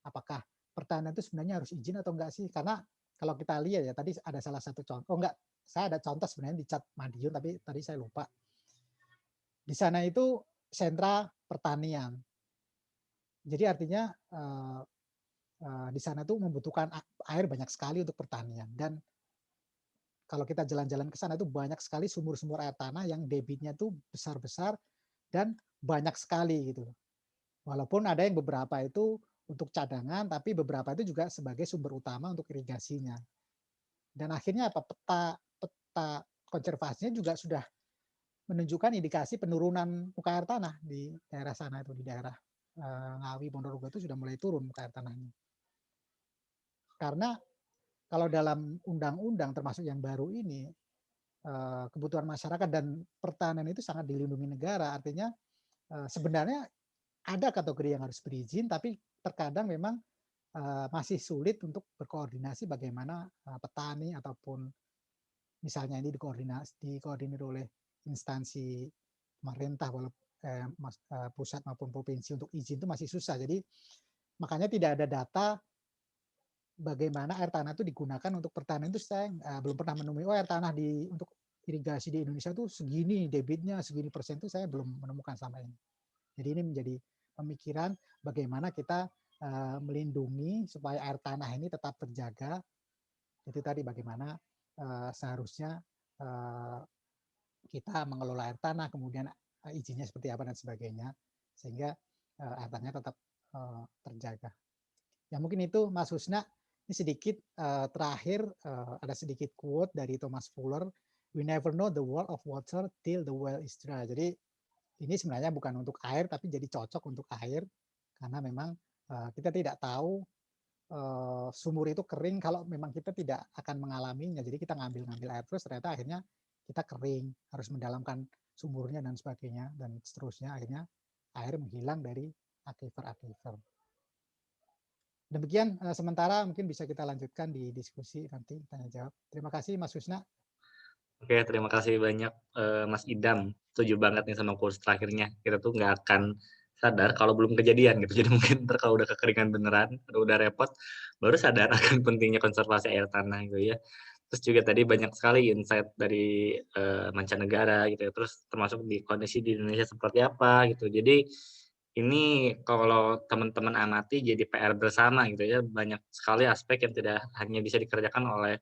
Apakah pertanian itu sebenarnya harus izin atau enggak sih? Karena kalau kita lihat ya tadi ada salah satu contoh, oh enggak, saya ada contoh sebenarnya di CAT Madiun tapi tadi saya lupa. Di sana itu sentra pertanian. Jadi artinya di sana tuh membutuhkan air banyak sekali untuk pertanian, dan kalau kita jalan-jalan ke sana itu banyak sekali sumur-sumur air tanah yang debitnya tuh besar-besar dan banyak sekali gitu. Walaupun ada yang beberapa itu untuk cadangan, tapi beberapa itu juga sebagai sumber utama untuk irigasinya. Dan akhirnya apa, peta peta konservasinya juga sudah menunjukkan indikasi penurunan muka air tanah di daerah sana itu, di daerah, Ngawi, Ponorogo itu sudah mulai turun muka air tanahnya. Karena kalau dalam undang-undang termasuk yang baru ini, kebutuhan masyarakat dan pertanian itu sangat dilindungi negara. Artinya, sebenarnya ada kategori yang harus berizin, tapi terkadang memang, masih sulit untuk berkoordinasi bagaimana, petani ataupun misalnya ini dikoordinir oleh instansi pemerintah pusat maupun provinsi untuk izin itu masih susah. Jadi makanya tidak ada data bagaimana air tanah itu digunakan untuk pertanian itu saya, belum pernah menemui, oh air tanah untuk irigasi di Indonesia tuh segini debitnya, segini persen itu saya belum menemukan sama ini. Jadi ini menjadi pemikiran bagaimana kita, melindungi supaya air tanah ini tetap terjaga. Itu tadi bagaimana, seharusnya, kita mengelola air tanah, kemudian, izinnya seperti apa dan sebagainya, sehingga, air tanahnya tetap, terjaga. Ya mungkin itu Mas Husna, ini sedikit, terakhir, ada sedikit quote dari Thomas Fuller, "We never know the worth of water till the well is dry." Jadi ini sebenarnya bukan untuk air, tapi jadi cocok untuk air, karena memang, kita tidak tahu, sumur itu kering kalau memang kita tidak akan mengalaminya. Jadi kita ngambil air terus ternyata akhirnya kita kering, harus mendalamkan sumurnya dan sebagainya, dan seterusnya akhirnya air menghilang dari aquifer-aquifer. Demikian, sementara mungkin bisa kita lanjutkan di diskusi nanti tanya jawab. Terima kasih Mas Husna. Oke, terima kasih banyak, Mas Idam. Setuju banget nih sama quotes terakhirnya. Kita tuh nggak akan sadar kalau belum kejadian gitu. Jadi mungkin entar kalau udah kekeringan beneran, udah repot, baru sadar akan pentingnya konservasi air tanah gitu ya. Terus juga tadi banyak sekali insight dari, mancanegara gitu ya, terus termasuk di kondisi di Indonesia seperti apa gitu. Jadi ini kalau teman-teman amati jadi PR bersama gitu ya, banyak sekali aspek yang tidak hanya bisa dikerjakan oleh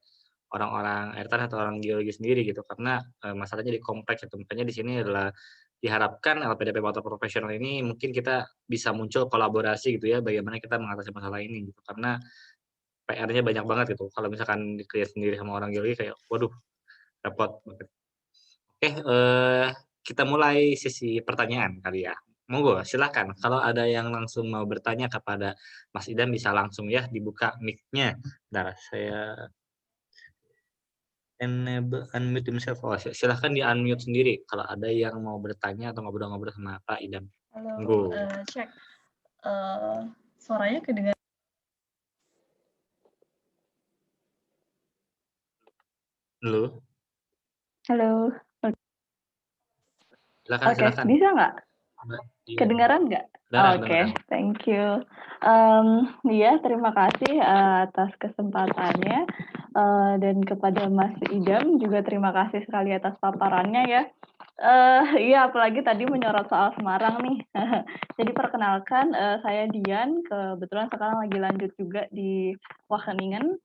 orang-orang air tanah atau orang geologi sendiri gitu, karena, masalahnya jadi kompleks gitu. Makanya di sini adalah diharapkan LPDP Water Professional ini mungkin kita bisa muncul kolaborasi gitu ya, bagaimana kita mengatasi masalah ini gitu. Karena PR-nya banyak banget gitu, kalau misalkan di-create sendiri sama orang geologi kayak, waduh repot banget. Oke, kita mulai sesi pertanyaan kali ya. Monggo silahkan, kalau ada yang langsung mau bertanya kepada Mas Idam bisa langsung ya dibuka mic-nya. Bentar saya enable unmute himself. Oh, silahkan di-unmute sendiri kalau ada yang mau bertanya atau ngobrol-ngobrol sama Pak Idam. Halo, Go. cek. Suaranya kedengaran. Lu. Halo. Silakan, Oke, silakan. bisa nggak? Iya. Kedengaran nggak? Kedengaran, Oke, kedengaran. thank you. Ya, terima kasih atas kesempatannya. Dan kepada Mas Idam juga terima kasih sekali atas paparannya ya. Iya, apalagi tadi menyorot soal Semarang nih. Jadi perkenalkan, saya Dian, kebetulan sekarang lagi lanjut juga di Wageningen.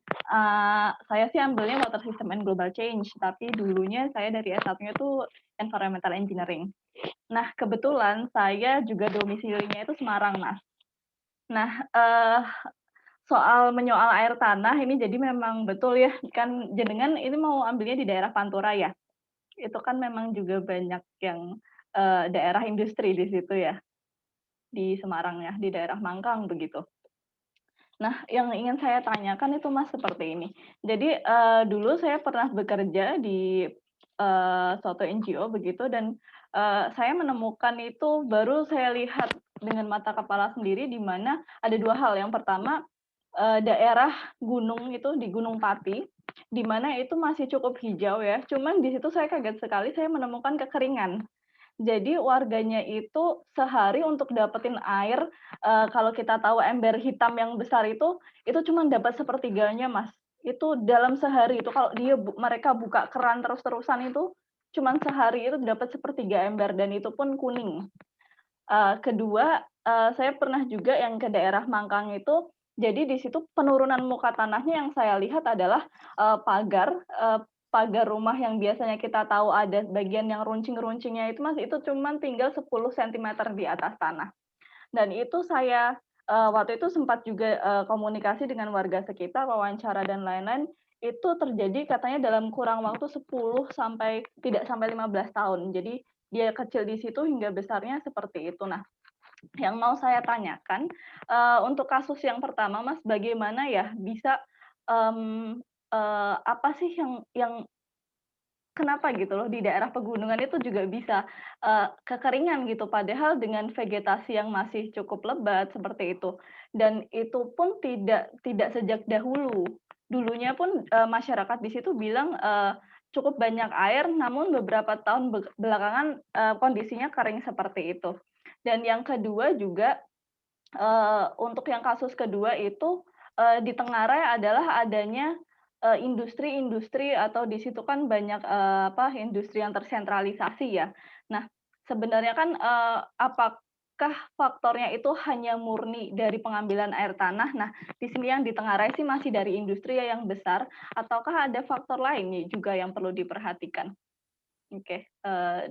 Saya sih ambilnya Water System and Global Change, tapi dulunya saya dari S1-nya tuh Environmental Engineering. Nah, kebetulan saya juga domisilinya itu Semarang, Mas. Nah, soal menyoal air tanah ini jadi memang betul ya, kan jenengan ini mau ambilnya di daerah Pantura ya? Itu kan memang juga banyak yang daerah industri di situ ya, di Semarang ya, di daerah Mangkang begitu. Nah, yang ingin saya tanyakan itu Mas seperti ini. Jadi dulu saya pernah bekerja di suatu NGO begitu dan saya menemukan itu baru saya lihat dengan mata kepala sendiri di mana ada dua hal. Yang pertama daerah gunung itu di Gunung Pati, di mana itu masih cukup hijau ya. Cuman di situ saya kaget sekali saya menemukan kekeringan. Jadi warganya itu sehari untuk dapetin air, kalau kita tahu ember hitam yang besar itu cuma dapat sepertiganya, Mas. Itu dalam sehari itu kalau mereka buka keran terus-terusan itu, cuman sehari itu dapat sepertiga ember dan itu pun kuning. Kedua, saya pernah juga yang ke daerah Mangkang itu, jadi di situ penurunan muka tanahnya yang saya lihat adalah pagar rumah yang biasanya kita tahu ada bagian yang runcing-runcingnya itu Mas, itu cuman tinggal 10 sentimeter di atas tanah. Dan itu saya waktu itu sempat juga komunikasi dengan warga sekitar, wawancara dan lain-lain, itu terjadi katanya dalam kurang waktu 10 sampai tidak sampai 15 tahun. Jadi dia kecil di situ hingga besarnya seperti itu. Nah, yang mau saya tanyakan untuk kasus yang pertama, Mas, bagaimana ya bisa apa sih yang kenapa gitu loh di daerah pegunungan itu juga bisa kekeringan gitu, padahal dengan vegetasi yang masih cukup lebat seperti itu. Dan itu pun tidak sejak dahulu. Dulunya pun masyarakat di situ bilang cukup banyak air, namun beberapa tahun belakangan kondisinya kering seperti itu. Dan yang kedua juga untuk yang kasus kedua itu di Tenggarai adalah adanya industri-industri atau di situ kan banyak industri yang tersentralisasi ya. Nah, sebenarnya kan apakah faktornya itu hanya murni dari pengambilan air tanah? Nah, di sini yang di Tenggarai sih masih dari industri yang besar, ataukah ada faktor lainnya juga yang perlu diperhatikan? Oke,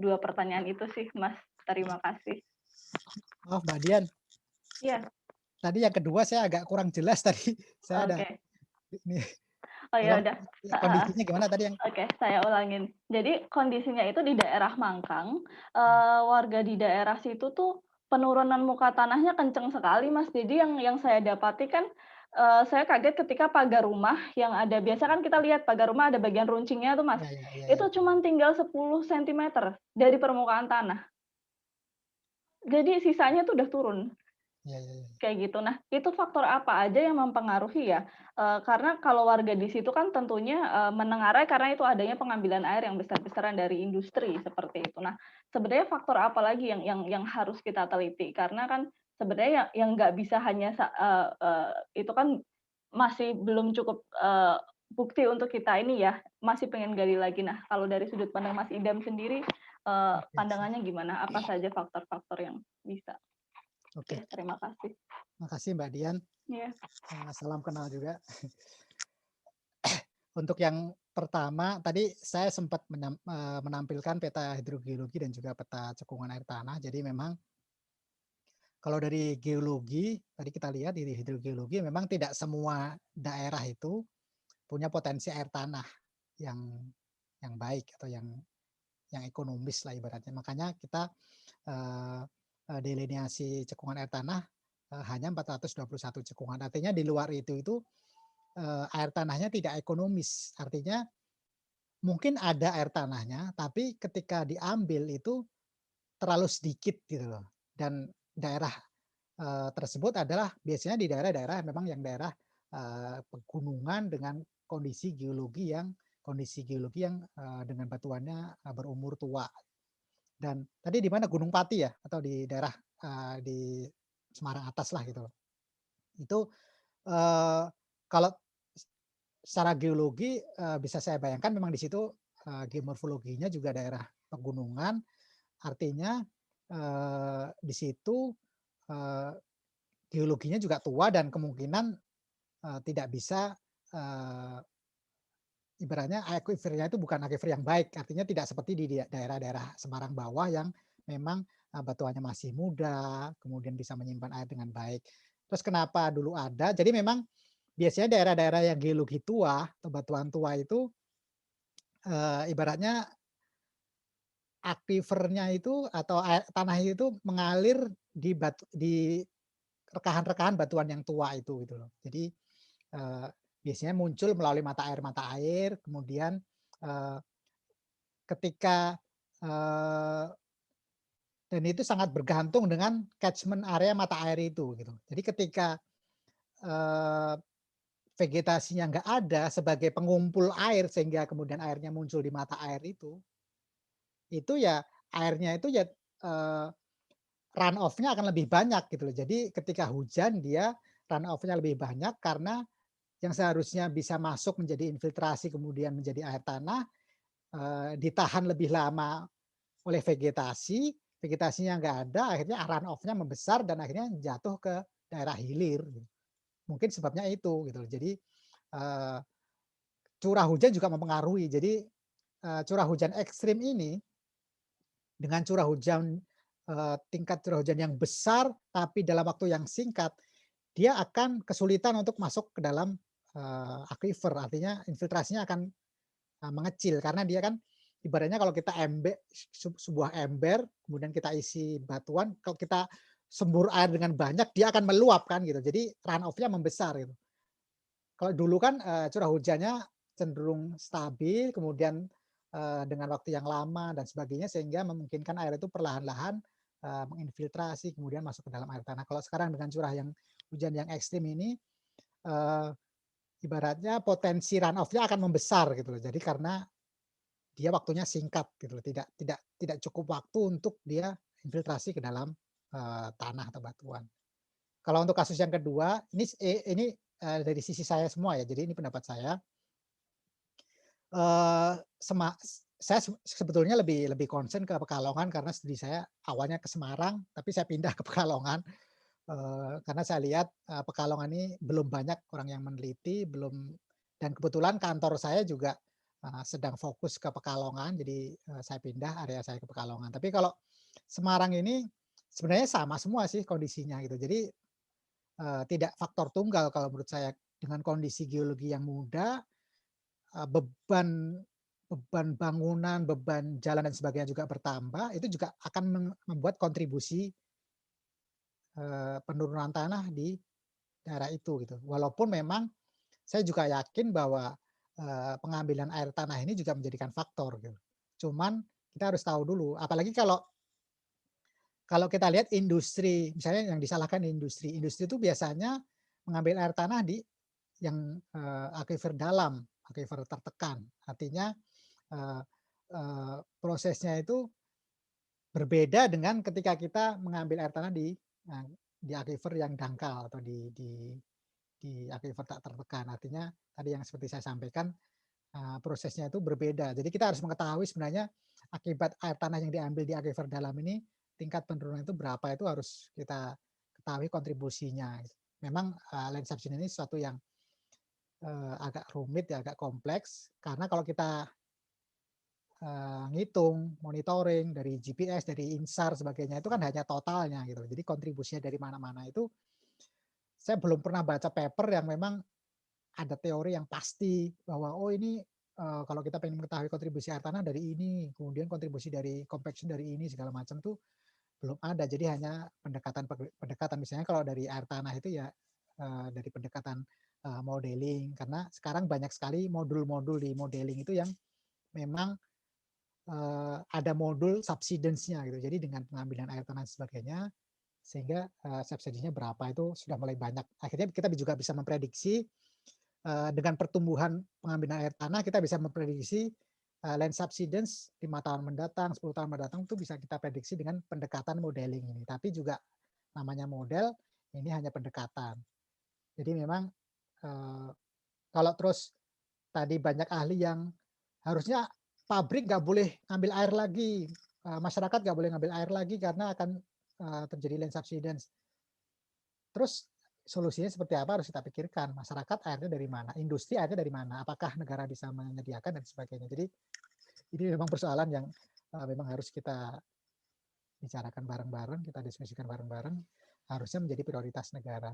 dua pertanyaan itu sih, Mas. Terima kasih. Oh, Mbak Dian. Iya. Tadi yang kedua saya agak kurang jelas tadi. Saya ada ini. Oh ya udah. Kondisinya gimana tadi yang? Oke, saya ulangin. Jadi kondisinya itu di daerah Mangkang, warga di daerah situ tuh penurunan muka tanahnya kenceng sekali, Mas. Jadi yang saya dapati kan saya kaget ketika pagar rumah yang ada biasa kan kita lihat pagar rumah ada bagian runcingnya tuh, Mas. Itu cuma tinggal 10 cm dari permukaan tanah. Jadi sisanya tuh udah turun. Kayak gitu. Nah, itu faktor apa aja yang mempengaruhi ya? Karena kalau warga di situ kan tentunya menengarai karena itu adanya pengambilan air yang besar-besaran dari industri seperti itu. Nah, sebenarnya faktor apa lagi yang harus kita teliti? Karena kan sebenarnya yang nggak bisa hanya itu kan masih belum cukup bukti untuk kita ini ya, masih pengen gali lagi. Nah, kalau dari sudut pandang Mas Idam sendiri, pandangannya gimana? Apa saja faktor-faktor yang bisa? Oke, terima kasih. Makasih Mbak Dian. Iya. Salam kenal juga. Untuk yang pertama, tadi saya sempat menampilkan peta hidrogeologi dan juga peta cekungan air tanah. Jadi memang kalau dari geologi, tadi kita lihat di hidrogeologi memang tidak semua daerah itu punya potensi air tanah yang baik atau yang ekonomis lah ibaratnya. Makanya kita delineasi cekungan air tanah hanya 421 cekungan. Artinya di luar itu air tanahnya tidak ekonomis. Artinya mungkin ada air tanahnya, tapi ketika diambil itu terlalu sedikit gitu loh. dan daerah tersebut adalah biasanya di daerah-daerah memang yang daerah pegunungan dengan kondisi geologi yang dengan batuannya berumur tua. Dan tadi di mana Gunung Pati ya atau di daerah di Semarang atas lah gitu. Itu kalau secara geologi bisa saya bayangkan memang di situ geomorfologinya juga daerah pegunungan, artinya di situ geologinya juga tua dan kemungkinan tidak bisa ibaratnya aquifernya itu bukan aquifer yang baik, artinya tidak seperti di daerah-daerah Semarang bawah yang memang batuannya masih muda, kemudian bisa menyimpan air dengan baik. Terus kenapa dulu ada? Jadi memang biasanya daerah-daerah yang geologi tua atau batuan tua itu ibaratnya aquifernya itu atau tanah itu mengalir di rekahan-rekahan batuan yang tua itu gitu loh. Jadi biasanya muncul melalui mata air, kemudian ketika dan itu sangat bergantung dengan catchment area mata air itu gitu. Jadi ketika vegetasinya nggak ada sebagai pengumpul air sehingga kemudian airnya muncul di mata air itu ya airnya itu ya run off-nya akan lebih banyak gitu loh. Jadi ketika hujan dia run off-nya lebih banyak karena yang seharusnya bisa masuk menjadi infiltrasi kemudian menjadi air tanah ditahan lebih lama oleh vegetasinya nggak ada, akhirnya run off-nya membesar dan akhirnya jatuh ke daerah hilir. Mungkin sebabnya itu gitu loh. Jadi curah hujan juga mempengaruhi. Jadi curah hujan ekstrim ini dengan tingkat curah hujan yang besar tapi dalam waktu yang singkat, dia akan kesulitan untuk masuk ke dalam aquifer, artinya infiltrasinya akan mengecil karena dia kan ibaratnya kalau kita sebuah ember kemudian kita isi batuan, kalau kita sembur air dengan banyak dia akan meluap kan gitu. Jadi run off-nya membesar gitu. Kalau dulu kan curah hujannya cenderung stabil, kemudian dengan waktu yang lama dan sebagainya sehingga memungkinkan air itu perlahan-lahan menginfiltrasi kemudian masuk ke dalam air tanah. Kalau sekarang dengan curah hujan yang ekstrim ini ibaratnya potensi run off-nya akan membesar gitu loh. Jadi karena dia waktunya singkat gitu loh, tidak cukup waktu untuk dia infiltrasi ke dalam tanah atau batuan. Kalau untuk kasus yang kedua, ini dari sisi saya semua ya. Jadi ini pendapat saya. Saya sebetulnya lebih concern ke Pekalongan karena studi saya awalnya ke Semarang, tapi saya pindah ke Pekalongan karena saya lihat Pekalongan ini belum banyak orang yang meneliti, dan kebetulan kantor saya juga sedang fokus ke Pekalongan, jadi saya pindah area saya ke Pekalongan. Tapi kalau Semarang ini sebenarnya sama semua sih kondisinya gitu. Jadi tidak faktor tunggal kalau menurut saya dengan kondisi geologi yang muda, beban bangunan, beban jalan dan sebagainya juga bertambah, itu juga akan membuat kontribusi penurunan tanah di daerah itu gitu. Walaupun memang saya juga yakin bahwa pengambilan air tanah ini juga menjadikan faktor gitu. Cuman kita harus tahu dulu, apalagi kalau kita lihat industri, misalnya yang disalahkan industri itu biasanya mengambil air tanah di yang aquifer dalam, aquifer tertekan. Artinya prosesnya itu berbeda dengan ketika kita mengambil air tanah di aquifer yang dangkal atau di aquifer tak tertekan. Artinya tadi yang seperti saya sampaikan prosesnya itu berbeda. Jadi kita harus mengetahui sebenarnya akibat air tanah yang diambil di aquifer dalam ini tingkat penurunan itu berapa, itu harus kita ketahui kontribusinya. Memang land subsidence ini sesuatu yang agak rumit ya, agak kompleks karena kalau kita ngitung, monitoring dari GPS, dari INSAR sebagainya itu kan hanya totalnya gitu. Jadi kontribusinya dari mana-mana itu saya belum pernah baca paper yang memang ada teori yang pasti bahwa oh ini kalau kita pengen mengetahui kontribusi air tanah dari ini, kemudian kontribusi dari compaction dari ini segala macam tuh belum ada. Jadi hanya pendekatan misalnya kalau dari air tanah itu ya dari pendekatan modeling, karena sekarang banyak sekali modul-modul di modeling itu yang memang ada modul subsidence-nya gitu. Jadi dengan pengambilan air tanah dan sebagainya sehingga subsidinya berapa itu sudah mulai banyak. Akhirnya kita juga bisa memprediksi dengan pertumbuhan pengambilan air tanah, kita bisa memprediksi land subsidence 5 tahun mendatang, 10 tahun mendatang itu bisa kita prediksi dengan pendekatan modeling ini. Tapi juga namanya model, ini hanya pendekatan. Jadi memang kalau terus tadi banyak ahli yang harusnya pabrik nggak boleh ngambil air lagi, masyarakat nggak boleh ngambil air lagi karena akan terjadi land subsidence. Terus solusinya seperti apa harus kita pikirkan. Masyarakat airnya dari mana, industri airnya dari mana, apakah negara bisa menyediakan dan sebagainya. Jadi ini memang persoalan yang memang harus kita bicarakan bareng-bareng, kita diskusikan bareng-bareng, harusnya menjadi prioritas negara.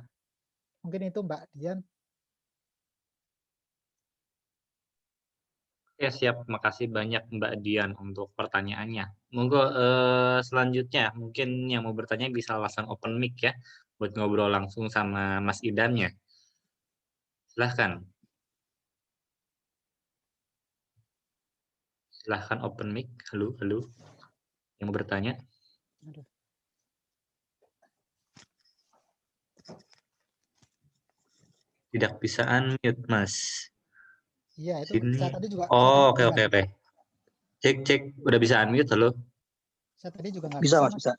Mungkin itu Mbak Dian. Ya siap, makasih banyak Mbak Dian untuk pertanyaannya. Monggo selanjutnya mungkin yang mau bertanya bisa langsung open mic ya, buat ngobrol langsung sama Mas Idamnya. Silahkan. Silahkan open mic. Halo, halo. Yang mau bertanya? Tidak bisa unmute, Mas. Iya, itu saya tadi juga. Oh, oke. Cek, udah bisa unmute, halo? Saya tadi juga nggak Bisa, bisa. Mas, bisa.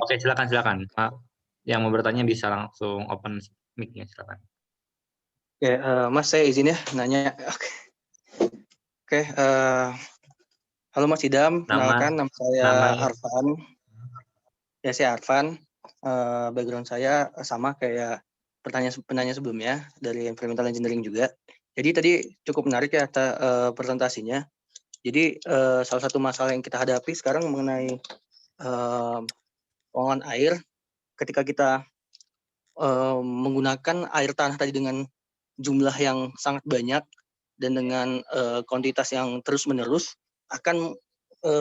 Oke, silakan. Yang mau bertanya bisa langsung open mic-nya, silakan. Oke, Mas, saya izin ya nanya. Oke, halo Mas Idam, kenalkan nama saya Arfan. Ya, saya Arfan. Background saya sama kayak penanya sebelumnya dari environmental engineering juga. Jadi tadi cukup menarik ya presentasinya. Jadi salah satu masalah yang kita hadapi sekarang mengenai pengolahan air ketika kita menggunakan air tanah tadi dengan jumlah yang sangat banyak dan dengan kuantitas yang terus-menerus akan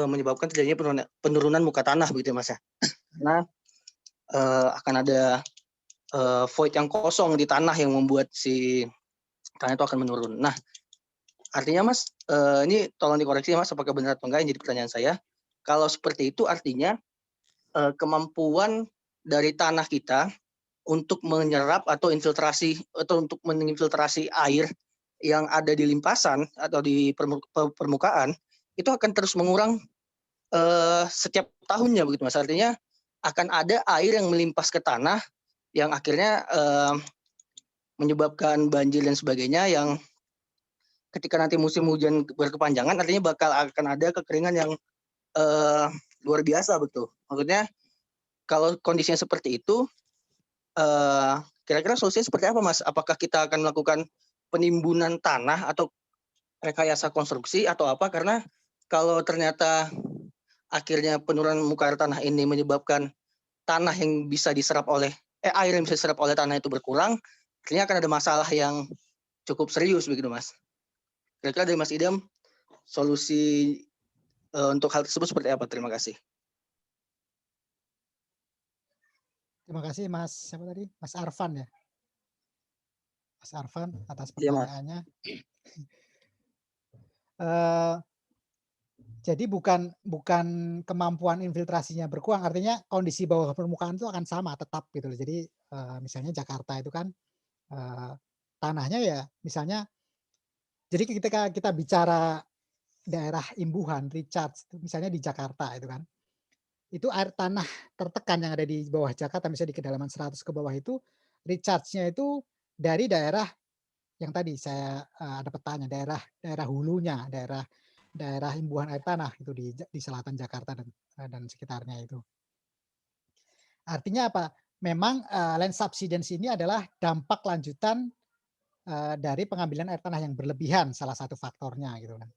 menyebabkan terjadinya penurunan muka tanah begitu ya Mas ya. Karena akan ada void yang kosong di tanah yang membuat si tanah itu akan menurun. Nah, artinya Mas, ini tolong dikoreksi ya Mas, apakah benar atau enggak, yang jadi pertanyaan saya. Kalau seperti itu artinya kemampuan dari tanah kita untuk menyerap atau infiltrasi atau untuk menginfiltrasi air yang ada di limpasan atau di permukaan itu akan terus mengurang setiap tahunnya begitu Mas. Artinya akan ada air yang melimpas ke tanah yang akhirnya menyebabkan banjir dan sebagainya, yang ketika nanti musim hujan berkepanjangan artinya akan ada kekeringan yang luar biasa betul. Maksudnya kalau kondisinya seperti itu, kira-kira solusinya seperti apa Mas? Apakah kita akan melakukan penimbunan tanah atau rekayasa konstruksi atau apa? Karena kalau ternyata akhirnya penurunan muka air tanah ini menyebabkan tanah yang bisa diserap oleh air yang bisa diserap oleh tanah itu berkurang, artinya akan ada masalah yang cukup serius begitu Mas. Kira-kira dari Mas Idam solusi untuk hal tersebut seperti apa? Terima kasih. Terima kasih Mas, siapa tadi? Mas Arfan ya? Mas Arfan atas Iya, Mas. pertanyaannya. Jadi bukan kemampuan infiltrasinya berkurang, artinya kondisi bawah permukaan itu akan sama tetap gitu loh. Jadi misalnya Jakarta itu kan tanahnya ya misalnya, jadi ketika kita bicara daerah imbuhan recharge misalnya di Jakarta itu kan, itu air tanah tertekan yang ada di bawah Jakarta misalnya di kedalaman 100 ke bawah itu recharge-nya itu dari daerah yang tadi saya ada petanya, daerah hulunya, daerah imbuhan air tanah itu di selatan Jakarta dan sekitarnya itu. Artinya apa? Memang land subsidence ini adalah dampak lanjutan dari pengambilan air tanah yang berlebihan, salah satu faktornya gitu kan.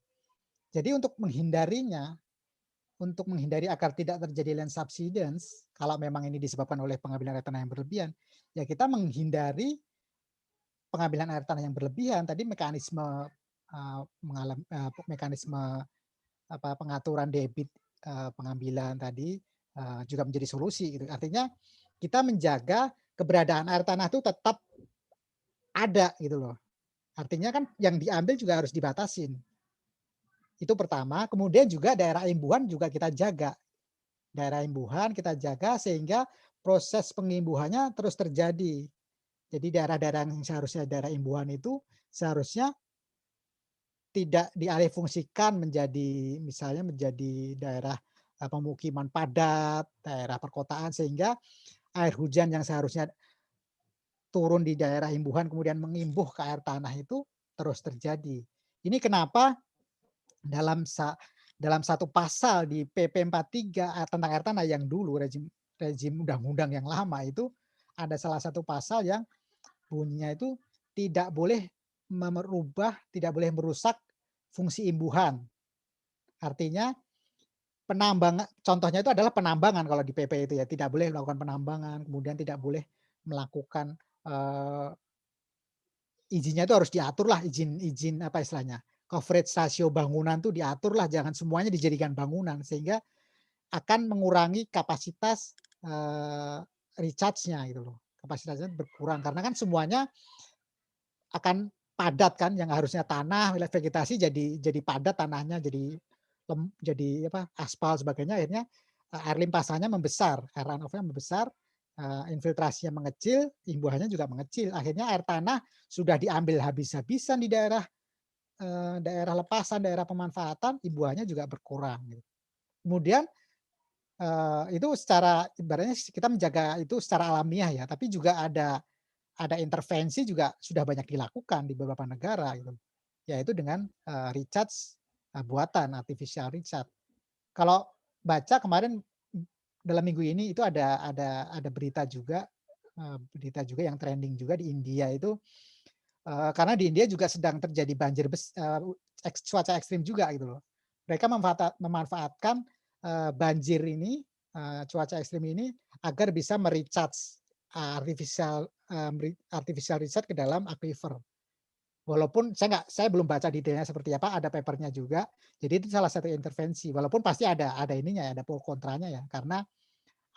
Jadi untuk menghindari agar tidak terjadi land subsidence, kalau memang ini disebabkan oleh pengambilan air tanah yang berlebihan, ya kita menghindari pengambilan air tanah yang berlebihan. Tadi mekanisme pengaturan debit pengambilan tadi juga menjadi solusi gitu. Artinya kita menjaga keberadaan air tanah itu tetap ada gitu loh. Artinya kan yang diambil juga harus dibatasin. Itu pertama. Kemudian juga daerah imbuhan juga kita jaga. Daerah imbuhan kita jaga sehingga proses pengimbuhannya terus terjadi. Jadi daerah-daerah yang seharusnya daerah imbuhan itu seharusnya tidak dialihfungsikan menjadi misalnya menjadi daerah pemukiman padat, daerah perkotaan, sehingga air hujan yang seharusnya turun di daerah imbuhan kemudian mengimbuh ke air tanah itu terus terjadi. Ini kenapa dalam satu pasal di PP 43 tentang air tanah yang dulu rezim undang-undang yang lama itu ada salah satu pasal yang bunyinya itu tidak boleh merubah, tidak boleh merusak fungsi imbuhan. Artinya penambangan, contohnya itu adalah penambangan kalau di PP itu ya, tidak boleh melakukan penambangan, kemudian tidak boleh melakukan izinnya itu harus diatur lah, izin apa istilahnya, coverage rasio bangunan tuh diatur lah, jangan semuanya dijadikan bangunan sehingga akan mengurangi kapasitas recharge-nya gitu loh, kapasitasnya berkurang karena kan semuanya akan padat kan, yang harusnya tanah wilayah vegetasi jadi padat tanahnya, jadi apa aspal sebagainya, akhirnya air limpasannya membesar, air runoff-nya membesar, infiltrasinya mengecil, imbuhannya juga mengecil, akhirnya air tanah sudah diambil habis-habisan di daerah lepasan, daerah pemanfaatan, imbuhannya juga berkurang. Gitu. Kemudian itu secara ibaratnya kita menjaga itu secara alamiah ya, tapi juga ada intervensi juga sudah banyak dilakukan di beberapa negara gitu, yaitu dengan recharge buatan, artificial recharge. Kalau baca kemarin dalam minggu ini itu ada berita juga yang trending juga di India itu, karena di India juga sedang terjadi banjir cuaca ekstrim juga gitu loh. Mereka memanfaatkan banjir ini, cuaca ekstrim ini agar bisa merecharge artificial recharge ke dalam aquifer. Walaupun saya belum baca detailnya seperti apa, ada papernya juga. Jadi itu salah satu intervensi. Walaupun pasti ada ininya ya, ada pro kontranya ya, karena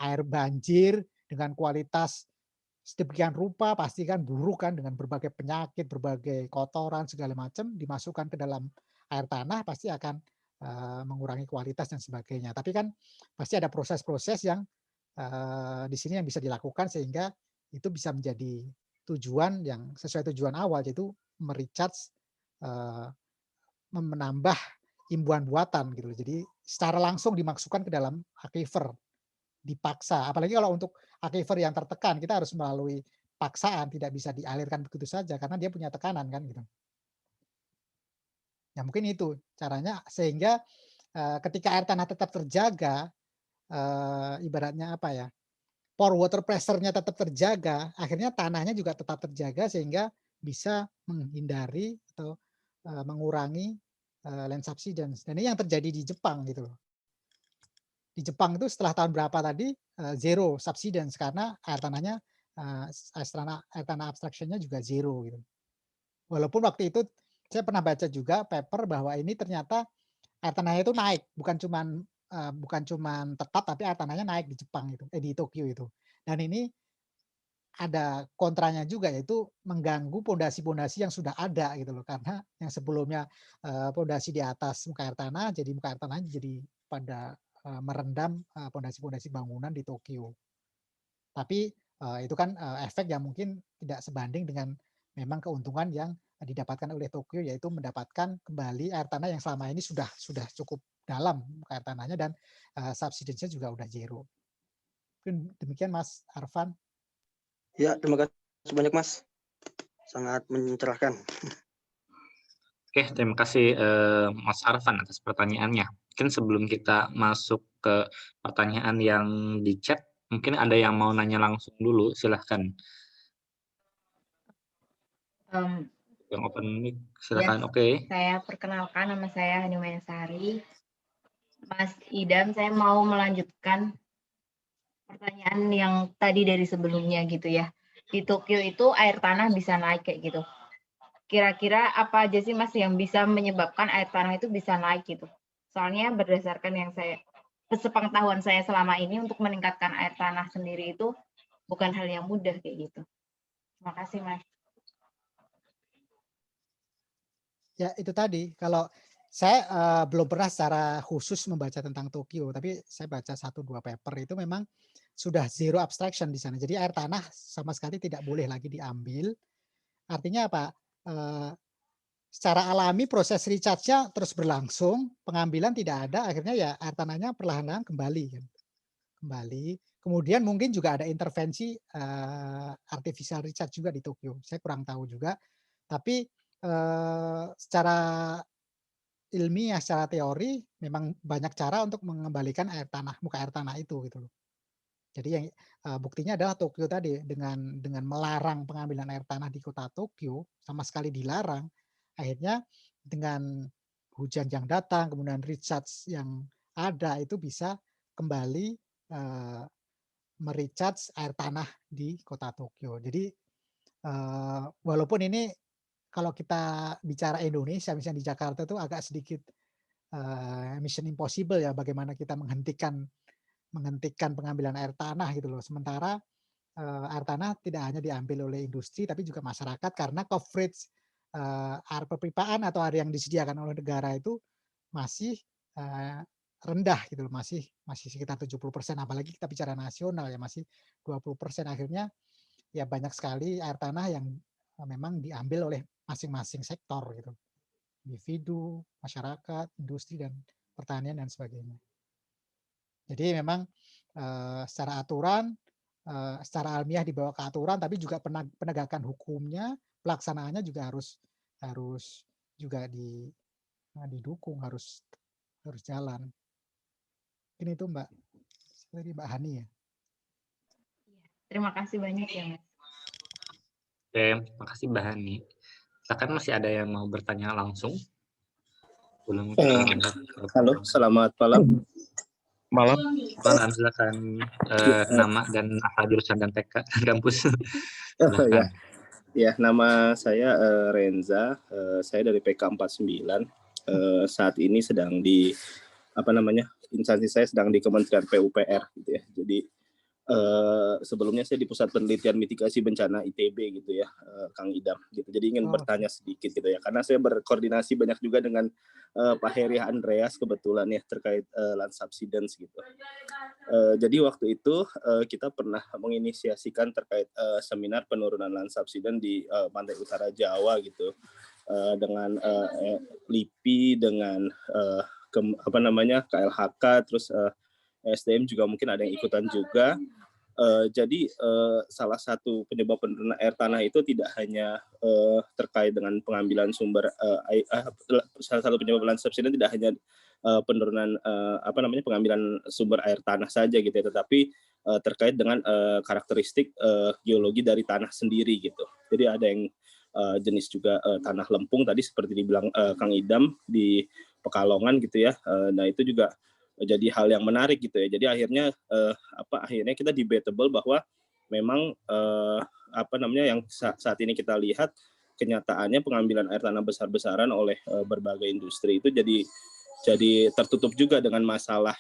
air banjir dengan kualitas sedemikian rupa pasti kan buruk kan, dengan berbagai penyakit, berbagai kotoran segala macam dimasukkan ke dalam air tanah pasti akan mengurangi kualitas dan sebagainya. Tapi kan pasti ada proses-proses yang di sini yang bisa dilakukan sehingga itu bisa menjadi tujuan yang sesuai tujuan awal, yaitu merecharge, menambah imbuhan buatan gitu. Jadi secara langsung dimasukkan ke dalam aquifer, dipaksa. Apalagi kalau untuk aquifer yang tertekan, kita harus melalui paksaan, tidak bisa dialirkan begitu saja karena dia punya tekanan kan gitu. Ya mungkin itu caranya sehingga ketika air tanah tetap terjaga, ibaratnya apa ya, pore water pressure-nya tetap terjaga, akhirnya tanahnya juga tetap terjaga sehingga bisa menghindari atau mengurangi land subsidence. Dan ini yang terjadi di Jepang gitu loh. Di Jepang itu setelah tahun berapa tadi zero subsidence karena air tanahnya air tanah abstraction-nya juga zero gitu. Walaupun waktu itu saya pernah baca juga paper bahwa ini ternyata air tanahnya itu naik, bukan cuman tetap tapi air tanahnya naik di Jepang itu, di Tokyo itu. Dan ini ada kontranya juga, yaitu mengganggu pondasi-pondasi yang sudah ada gitu loh, karena yang sebelumnya pondasi di atas muka air tanah, jadi muka air tanahnya jadi pada merendam pondasi-pondasi bangunan di Tokyo. Tapi itu kan efek yang mungkin tidak sebanding dengan memang keuntungan yang didapatkan oleh Tokyo, yaitu mendapatkan kembali air tanah yang selama ini sudah cukup dalam muka air tanahnya dan subsidence-nya juga udah zero. Mungkin demikian Mas Arfan. Ya, terima kasih banyak Mas. Sangat mencerahkan. Oke, terima kasih Mas Arfan atas pertanyaannya. Mungkin sebelum kita masuk ke pertanyaan yang di chat, mungkin ada yang mau nanya langsung dulu, silahkan. Yang open mic, silahkan. Ya, Oke. Saya perkenalkan, nama saya Hanimaya Sari. Mas Idam, saya mau melanjutkan pertanyaan yang tadi dari sebelumnya gitu ya. Di Tokyo itu air tanah bisa naik kayak gitu. Kira-kira apa aja sih Mas yang bisa menyebabkan air tanah itu bisa naik gitu? Soalnya berdasarkan yang sepengetahuan saya selama ini, untuk meningkatkan air tanah sendiri itu bukan hal yang mudah kayak gitu. Terima kasih Mas. Ya itu tadi, kalau saya belum pernah secara khusus membaca tentang Tokyo, tapi saya baca 1-2 paper itu memang sudah zero abstraction di sana. Jadi air tanah sama sekali tidak boleh lagi diambil. Artinya apa? Secara alami proses recharge-nya terus berlangsung, pengambilan tidak ada, akhirnya ya air tanahnya perlahan-lahan kembali kan. Kembali. Kemudian mungkin juga ada intervensi artificial recharge juga di Tokyo. Saya kurang tahu juga. Tapi secara ilmiah, secara teori memang banyak cara untuk mengembalikan air tanah, muka air tanah itu gitu loh. Jadi yang buktinya adalah Tokyo tadi dengan melarang pengambilan air tanah di kota Tokyo, sama sekali dilarang, akhirnya dengan hujan yang datang, kemudian recharge yang ada itu bisa kembali merecharge air tanah di kota Tokyo. Jadi walaupun ini kalau kita bicara Indonesia, misalnya di Jakarta itu agak sedikit mission impossible ya, bagaimana kita menghentikan pengambilan air tanah gitu loh. Sementara air tanah tidak hanya diambil oleh industri, tapi juga masyarakat karena coverage air perpipaan atau air yang disediakan oleh negara itu masih rendah gitu loh, masih sekitar 70%, apalagi kita bicara nasional ya masih 20%. Akhirnya ya banyak sekali air tanah yang memang diambil oleh masing-masing sektor gitu, individu, masyarakat, industri dan pertanian dan sebagainya. Jadi memang secara aturan, secara almiah dibawa ke aturan, tapi juga penegakan hukumnya, pelaksanaannya juga harus juga didukung, harus jalan. Ini itu Mbak, dari Mbak Hani ya. Terima kasih banyak ya Mas. Oke, makasih Mbak Hani. Silakan masih ada yang mau bertanya langsung? Belum Halo, selamat malam. Malam, silakan nama dan asal jurusan dan TK kampus. Ya. Ya, nama saya Renza. Saya dari PK 49. Saat ini sedang di instansi saya sedang di Kementerian PUPR gitu ya. Jadi sebelumnya saya di Pusat Penelitian Mitigasi Bencana ITB gitu ya, Kang Idam gitu. Jadi ingin bertanya sedikit gitu ya, karena saya berkoordinasi banyak juga dengan Pak Heri Andreas kebetulan ya terkait land subsidence gitu. Jadi waktu itu kita pernah menginisiasikan terkait seminar penurunan land subsidence di pantai utara Jawa gitu, dengan LIPI, dengan KLHK, terus SDM juga mungkin ada yang ikutan juga. Jadi salah satu penyebab penurunan air tanah itu tidak hanya terkait dengan pengambilan sumber salah satu penyebab land subsidence tidak hanya penurunan pengambilan sumber air tanah saja gitu ya, tetapi terkait dengan karakteristik geologi dari tanah sendiri gitu. Jadi ada yang jenis juga tanah lempung tadi seperti dibilang Kang Idam di Pekalongan gitu ya. Nah itu juga jadi hal yang menarik gitu ya. Jadi akhirnya akhirnya kita debatable bahwa memang yang saat ini kita lihat kenyataannya pengambilan air tanah besar-besaran oleh berbagai industri itu jadi tertutup juga dengan masalah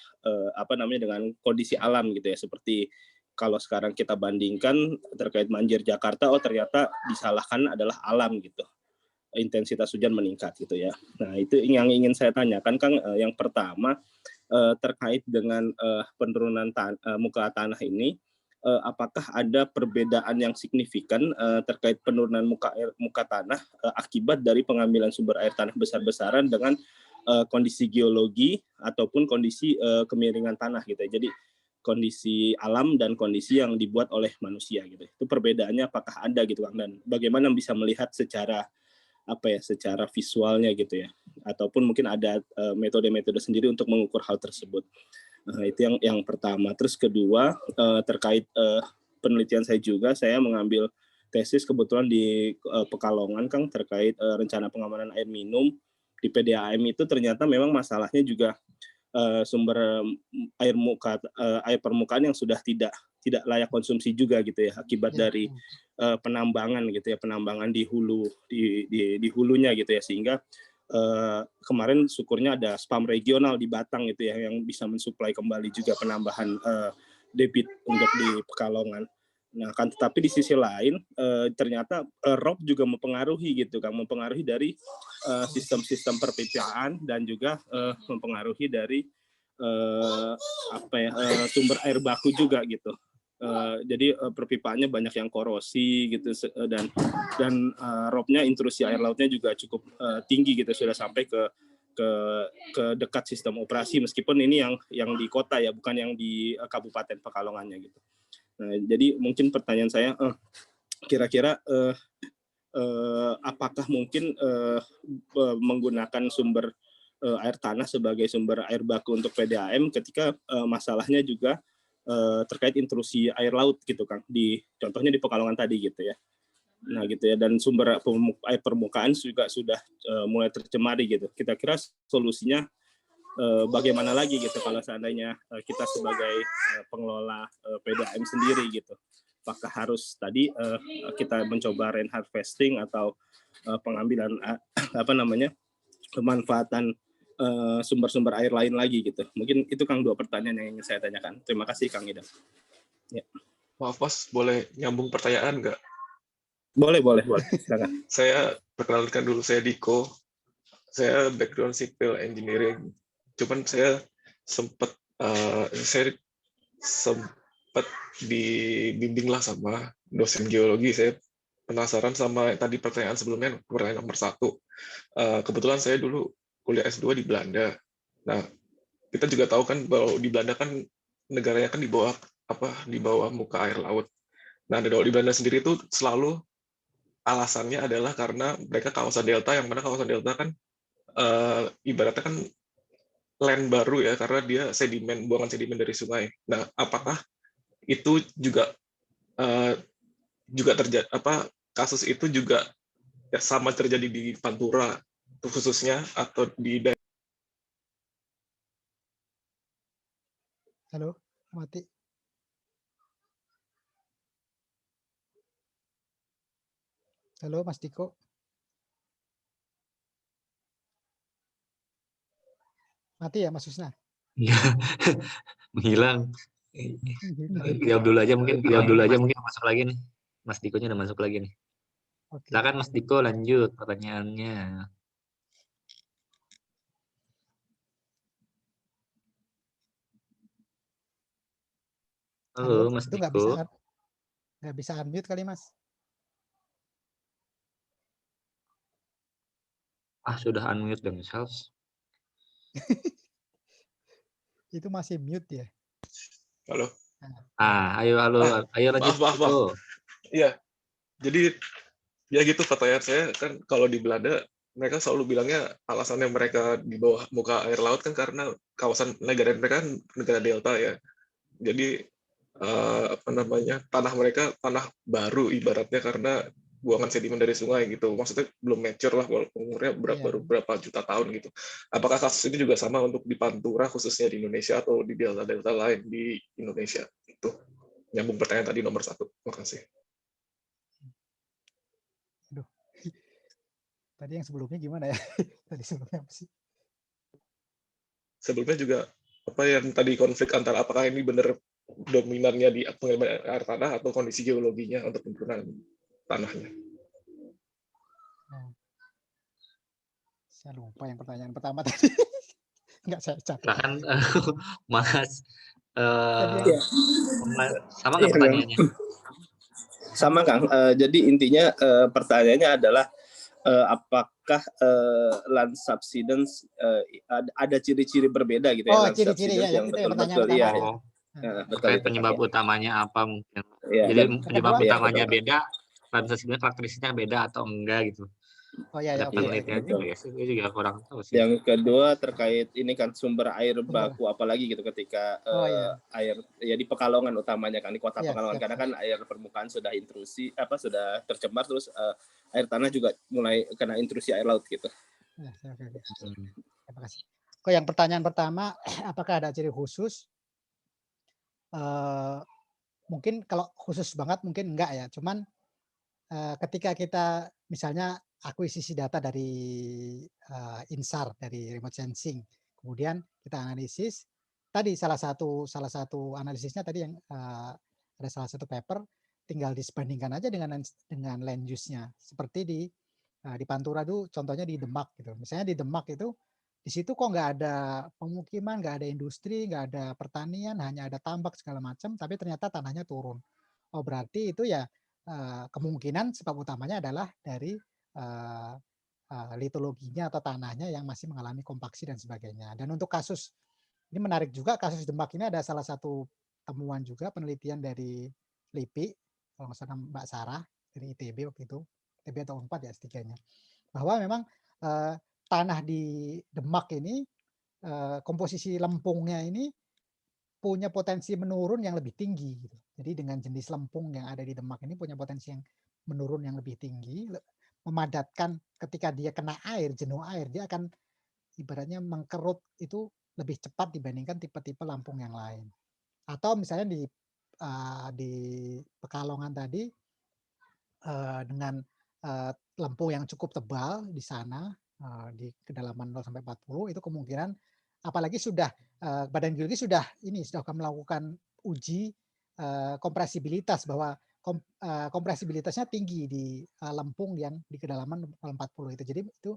dengan kondisi alam gitu ya. Seperti kalau sekarang kita bandingkan terkait banjir Jakarta, ternyata disalahkan adalah alam gitu. Intensitas hujan meningkat gitu ya. Nah itu yang ingin saya tanyakan Kang. Yang pertama terkait dengan penurunan muka tanah ini, apakah ada perbedaan yang signifikan terkait penurunan muka tanah akibat dari pengambilan sumber air tanah besar-besaran dengan kondisi geologi ataupun kondisi kemiringan tanah gitu ya. Jadi kondisi alam dan kondisi yang dibuat oleh manusia gitu. Itu perbedaannya apakah ada gitu Kang, dan bagaimana bisa melihat secara secara visualnya gitu ya, ataupun mungkin ada metode-metode sendiri untuk mengukur hal tersebut. Itu yang pertama. Terus kedua terkait penelitian saya juga, saya mengambil tesis kebetulan di Pekalongan Kang terkait rencana pengamanan air minum di PDAM. Itu ternyata memang masalahnya juga sumber air permukaan yang sudah tidak layak konsumsi juga gitu ya, akibat dari penambangan gitu ya, penambangan di hulunya gitu ya, sehingga kemarin syukurnya ada spam regional di Batang gitu ya yang bisa mensuplai kembali juga penambahan debit untuk di Pekalongan. Nah kan tetapi di sisi lain ternyata rob juga mempengaruhi gitu kan, mempengaruhi dari sistem-sistem perpipaan dan juga mempengaruhi dari sumber air baku juga gitu. Jadi perpipaannya banyak yang korosi gitu, dan robnya intrusi air lautnya juga cukup tinggi gitu, sudah sampai ke dekat sistem operasi, meskipun ini yang di kota ya, bukan yang di Kabupaten Pekalongannya gitu. Nah, jadi mungkin pertanyaan saya, kira-kira apakah mungkin menggunakan sumber air tanah sebagai sumber air baku untuk PDAM ketika masalahnya juga terkait intrusi air laut gitu, Kang, contohnya di Pekalongan tadi gitu ya. Nah gitu ya, dan sumber air permukaan juga sudah mulai tercemari gitu. Kira-kira solusinya bagaimana lagi gitu kalau seandainya kita sebagai pengelola PDAM sendiri gitu. Apakah harus tadi kita mencoba rain harvesting atau pengambilan pemanfaatan sumber-sumber air lain lagi gitu. Mungkin itu, Kang, 2 pertanyaan yang ingin saya tanyakan. Terima kasih, Kang Idam. Ya. Maaf Mas, boleh nyambung pertanyaan nggak? Boleh. Silakan. Saya perkenalkan dulu, saya Diko. Saya background civil engineering. Cuman saya sempat dibimbing lah sama dosen geologi. Saya penasaran sama tadi pertanyaan sebelumnya, pertanyaan nomor 1. Kebetulan saya dulu kuliah S2 di Belanda. Nah, kita juga tahu kan bahwa di Belanda kan negaranya kan di bawah muka air laut. Nah, di Belanda sendiri itu selalu alasannya adalah karena mereka kawasan delta, yang mana kawasan delta kan ibaratnya kan land baru ya, karena dia buangan sedimen dari sungai. Nah, apakah itu juga terjadi, kasus itu juga ya sama terjadi di Pantura khususnya, atau di daerah? Halo, mati. Halo, Mas Diko. Mati ya, Mas Husna? Iya, menghilang. Jawab dulu aja mungkin masuk lagi nih. Mas Dikonya udah masuk lagi nih. Oke. Silakan Mas Diko, lanjut pertanyaannya. Halo, Mas itu Diko. nggak bisa unmute kali, Mas? Sudah unmute themselves. Itu masih mute ya? Halo. Ayo lanjut. Maaf. Iya. Jadi ya gitu, pertanyaan saya kan, kalau di Belanda mereka selalu bilangnya alasannya mereka di bawah muka air laut kan karena kawasan negara mereka kan negara delta ya. Jadi tanah mereka tanah baru ibaratnya, karena buangan sedimen dari sungai gitu. Maksudnya belum mature lah, walaupun umurnya baru berapa juta tahun gitu. Apakah kasus ini juga sama untuk di Pantura khususnya di Indonesia, atau di delta-delta lain di Indonesia? Itu nyambung pertanyaan tadi nomor 1. Makasih. Aduh. Tadi yang sebelumnya gimana ya? Tadi sebelumnya apa sih? Sebelumnya juga apa yang tadi, konflik antara apakah ini benar dominannya di pengiriman air tanah atau kondisi geologinya untuk penurunan tanahnya. Saya lupa yang pertanyaan pertama tadi. Nggak saya catat. Silakan Mas. Sama nggak Iya, pertanyaannya? Sama, Kang. Jadi intinya pertanyaannya adalah apakah land subsidence ada ciri-ciri berbeda gitu ya? Land Ciri-ciri ya, yang itu ya pertanyaan betul-betul pertama. iya. Terkait penyebab utamanya apa mungkin? Ya, jadi penyebab utamanya betul. beda, land subsidence karakteristiknya beda atau enggak gitu? Iya, penelitian juga ya, saya juga kurang tahu sih. Yang kedua terkait ini kan sumber air baku apalagi gitu ketika air ya di Pekalongan utamanya kan, di kota Pekalongan, karena kan air permukaan sudah intrusi sudah tercemar, terus air tanah juga mulai kena intrusi air laut gitu. Terima kasih. Yang pertanyaan pertama, apakah ada ciri khusus? Mungkin kalau khusus banget mungkin enggak ya, cuman ketika kita misalnya akuisisi data dari INSAR, dari remote sensing, kemudian kita analisis. Tadi salah satu analisisnya tadi yang ada salah satu paper, tinggal disebandingkan aja dengan land use-nya. Seperti di Pantura itu contohnya di Demak gitu. Misalnya di Demak itu Di situ kok nggak ada pemukiman, nggak ada industri, nggak ada pertanian, hanya ada tambak segala macam, tapi ternyata tanahnya turun. Oh berarti itu ya kemungkinan sebab utamanya adalah dari litologinya atau tanahnya yang masih mengalami kompaksi dan sebagainya. Dan untuk kasus ini menarik juga, kasus Demak ini ada salah satu temuan juga penelitian dari LIPI, kalau nggak salah Mbak Sarah dari ITB waktu itu, ITB atau Unpad ya S3-nya, bahwa memang tanah di Demak ini komposisi lempungnya ini punya potensi menurun yang lebih tinggi. Gitu. Jadi dengan jenis lempung yang ada di Demak ini punya potensi yang menurun yang lebih tinggi, memadatkan ketika dia kena air, jenuh air, dia akan ibaratnya mengkerut itu lebih cepat dibandingkan tipe-tipe lampung yang lain. Atau misalnya di Pekalongan tadi dengan lempung yang cukup tebal di sana di kedalaman 0 sampai 40 itu kemungkinan apalagi sudah Badan Geologi sudah melakukan uji kompresibilitas bahwa kompresibilitasnya tinggi di lempung yang di kedalaman 40 itu. Jadi itu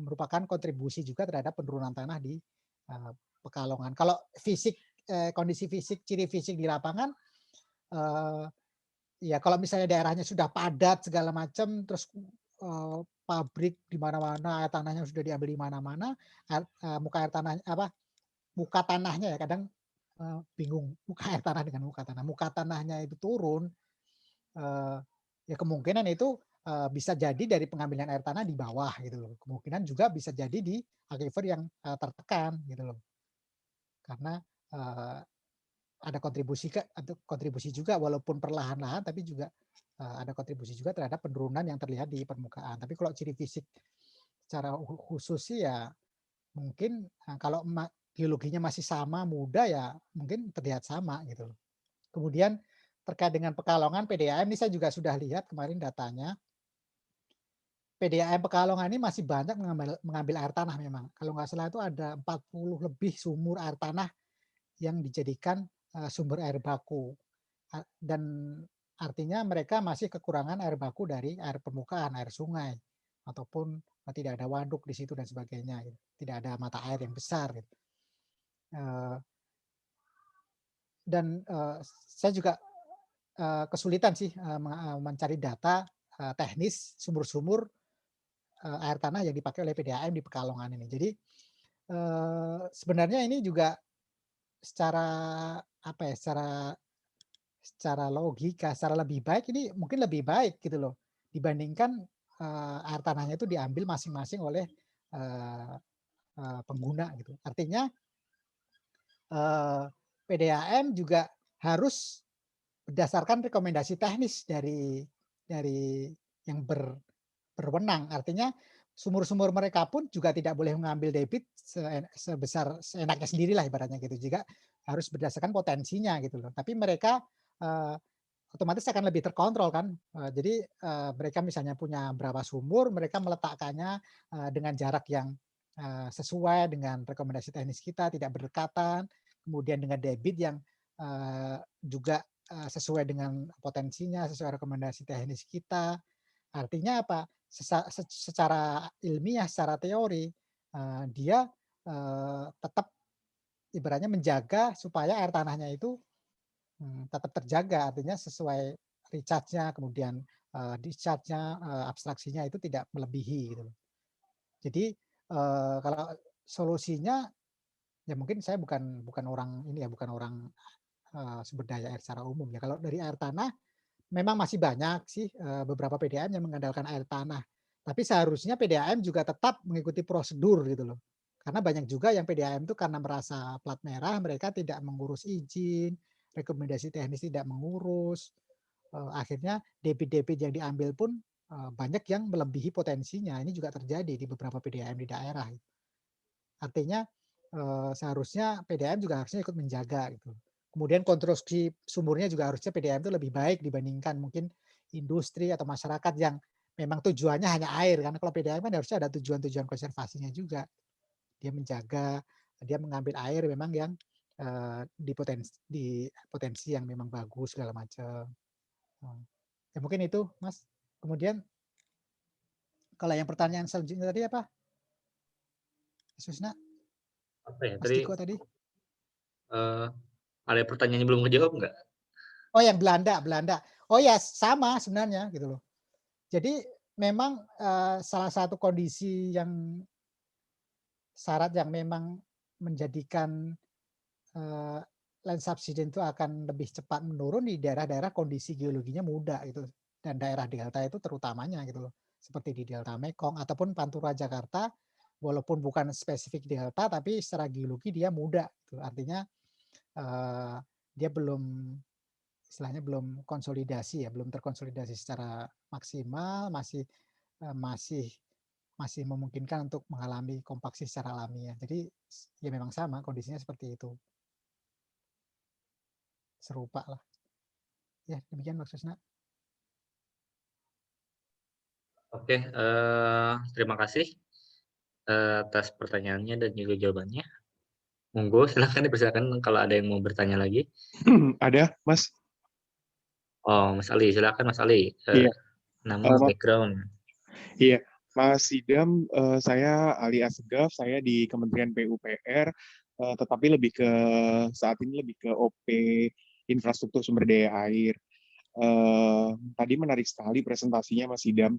merupakan kontribusi juga terhadap penurunan tanah di Pekalongan. Kalau kondisi fisik, ciri fisik di lapangan, ya kalau misalnya daerahnya sudah padat segala macam, terus pabrik di mana-mana, air tanahnya sudah diambil di mana-mana, muka tanahnya ya kadang bingung muka air tanah dengan muka tanah. Muka tanahnya itu turun, ya kemungkinan itu bisa jadi dari pengambilan air tanah di bawah gitu loh. Kemungkinan juga bisa jadi di aquifer yang tertekan gitu loh. Karena ada kontribusi juga walaupun perlahan-lahan tapi juga ada kontribusi juga terhadap penurunan yang terlihat di permukaan. Tapi kalau ciri fisik secara khusus sih ya mungkin kalau geologinya masih sama muda ya mungkin terlihat sama gitu loh. Kemudian terkait dengan Pekalongan PDAM ini saya juga sudah lihat kemarin datanya. PDAM Pekalongan ini masih banyak mengambil air tanah memang. Kalau nggak salah itu ada 40 lebih sumur air tanah yang dijadikan sumber air baku. Dan artinya mereka masih kekurangan air baku dari air permukaan, air sungai. Ataupun tidak ada waduk di situ dan sebagainya. Tidak ada mata air yang besar. Dan saya juga kesulitan sih mencari data teknis sumur-sumur air tanah yang dipakai oleh PDAM di Pekalongan ini. Jadi sebenarnya ini juga secara logika, secara lebih baik ini mungkin lebih baik gitu loh dibandingkan air tanahnya itu diambil masing-masing oleh pengguna gitu. Artinya PDAM juga harus berdasarkan rekomendasi teknis dari yang berwenang. Artinya sumur-sumur mereka pun juga tidak boleh mengambil debit sebesar seenaknya sendirilah ibaratnya gitu. Juga harus berdasarkan potensinya gitu loh. Tapi mereka otomatis akan lebih terkontrol kan. Jadi mereka misalnya punya berapa sumur, mereka meletakkannya dengan jarak yang sesuai dengan rekomendasi teknis kita, tidak berdekatan, kemudian dengan debit yang juga sesuai dengan potensinya, sesuai rekomendasi teknis kita. Artinya apa? Secara ilmiah, secara teori, dia tetap ibaratnya menjaga supaya air tanahnya itu tetap terjaga, artinya sesuai recharge-nya, kemudian discharge-nya, abstraksinya itu tidak melebihi gitu. Jadi kalau solusinya ya mungkin saya bukan orang ini ya, bukan orang sumber daya air secara umum ya. Kalau dari air tanah memang masih banyak sih beberapa PDAM yang mengandalkan air tanah. Tapi seharusnya PDAM juga tetap mengikuti prosedur gitu loh. Karena banyak juga yang PDAM itu karena merasa plat merah, mereka tidak mengurus izin, rekomendasi teknis tidak mengurus. Akhirnya debit-debit yang diambil pun banyak yang melebihi potensinya. Ini juga terjadi di beberapa PDAM di daerah. Artinya seharusnya PDAM juga harusnya ikut menjaga gitu. Kemudian konstruksi sumurnya juga harusnya PDAM itu lebih baik dibandingkan mungkin industri atau masyarakat yang memang tujuannya hanya air. Karena kalau PDAM kan harusnya ada tujuan-tujuan konservasinya juga. Dia menjaga, dia mengambil air memang yang di potensi yang memang bagus segala macam. Ya mungkin itu Mas. Kemudian kalau yang pertanyaan selanjutnya tadi apa? Mas Wisna, Apa ya Mas tadi, Diko tadi. ada pertanyaannya belum kejawab nggak? Oh, yang Belanda. Oh ya, sama sebenarnya gitu loh. Jadi memang salah satu kondisi yang syarat yang memang menjadikan land subsidence itu akan lebih cepat menurun di daerah-daerah kondisi geologinya muda gitu. Dan daerah delta itu terutamanya gitu loh. Seperti di delta Mekong ataupun Pantura Jakarta, walaupun bukan spesifik delta tapi secara geologi dia muda gitu. Artinya dia belum istilahnya belum konsolidasi ya, belum terkonsolidasi secara maksimal, masih memungkinkan untuk mengalami kompaksi secara alamiah. Jadi ya memang sama kondisinya seperti itu. Serupa lah. Ya, demikian Mas Wisna. Oke, terima kasih atas pertanyaannya dan juga jawabannya. Monggo silakan dipersilakan kalau ada yang mau bertanya lagi. Ada, Mas? Oh, Mas Ali, silakan Mas Ali. Iya. Nama, background. Iya, Mas Idam, saya Ali Asgaf, saya di Kementerian PUPR, tetapi saat ini lebih ke OP infrastruktur sumber daya air. Tadi menarik sekali presentasinya Mas Idam.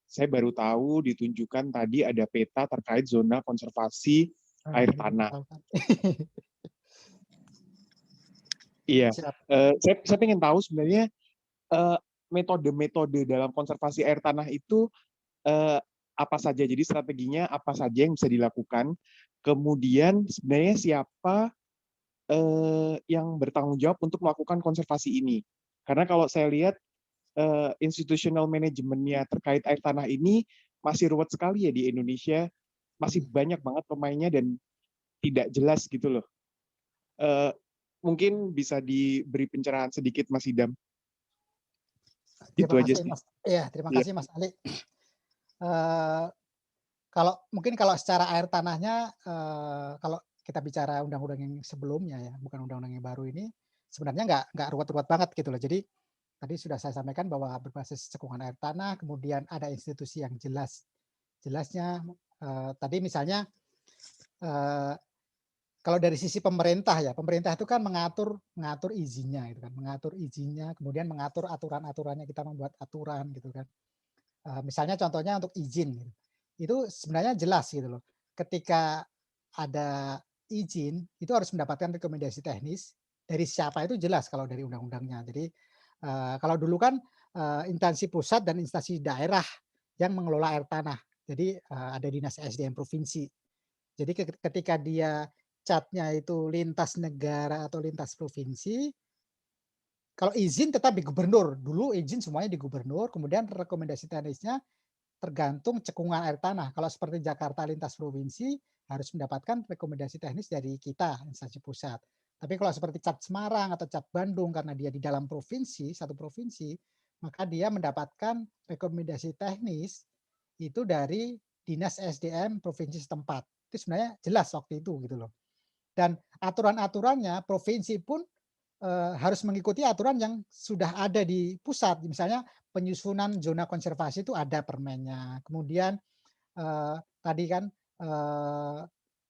Saya baru tahu ditunjukkan tadi ada peta terkait zona konservasi air tanah. Iya, saya ingin tahu sebenarnya metode-metode dalam konservasi air tanah itu apa saja, jadi strateginya apa saja yang bisa dilakukan, kemudian sebenarnya siapa yang bertanggung jawab untuk melakukan konservasi ini. Karena kalau saya lihat institutional manajemennya terkait air tanah ini masih ruwet sekali ya di Indonesia, masih banyak banget pemainnya dan tidak jelas gitu loh. Mungkin bisa diberi pencerahan sedikit Mas Idam. Terima kasih Mas. Iya, terima kasih Mas Ali. Kalau secara air tanahnya, kalau kita bicara undang-undang yang sebelumnya ya, bukan undang-undang yang baru ini, sebenarnya nggak ruwet-ruwet banget gitu loh. Jadi tadi sudah saya sampaikan bahwa berbasis cekungan air tanah, kemudian ada institusi yang jelasnya. Tadi misalnya kalau dari sisi pemerintah ya, pemerintah itu kan mengatur izinnya, gitu kan, mengatur izinnya, kemudian mengatur aturan-aturannya, kita membuat aturan gitu kan. Misalnya contohnya untuk izin, gitu. Itu sebenarnya jelas gitu loh. Ketika ada izin, itu harus mendapatkan rekomendasi teknis dari siapa itu jelas kalau dari undang-undangnya. Jadi kalau dulu kan instansi pusat dan instansi daerah yang mengelola air tanah. Jadi ada dinas SDM provinsi. Jadi ketika dia catnya itu lintas negara atau lintas provinsi, kalau izin tetap di gubernur. Dulu izin semuanya di gubernur, kemudian rekomendasi teknisnya tergantung cekungan air tanah. Kalau seperti Jakarta lintas provinsi harus mendapatkan rekomendasi teknis dari kita, instansi pusat. Tapi kalau seperti cat Semarang atau cat Bandung karena dia di dalam provinsi, satu provinsi, maka dia mendapatkan rekomendasi teknis itu dari Dinas SDM provinsi setempat. Itu sebenarnya jelas waktu itu gitu loh. Dan aturan-aturannya provinsi pun harus mengikuti aturan yang sudah ada di pusat. Misalnya penyusunan zona konservasi itu ada permennya. Kemudian tadi kan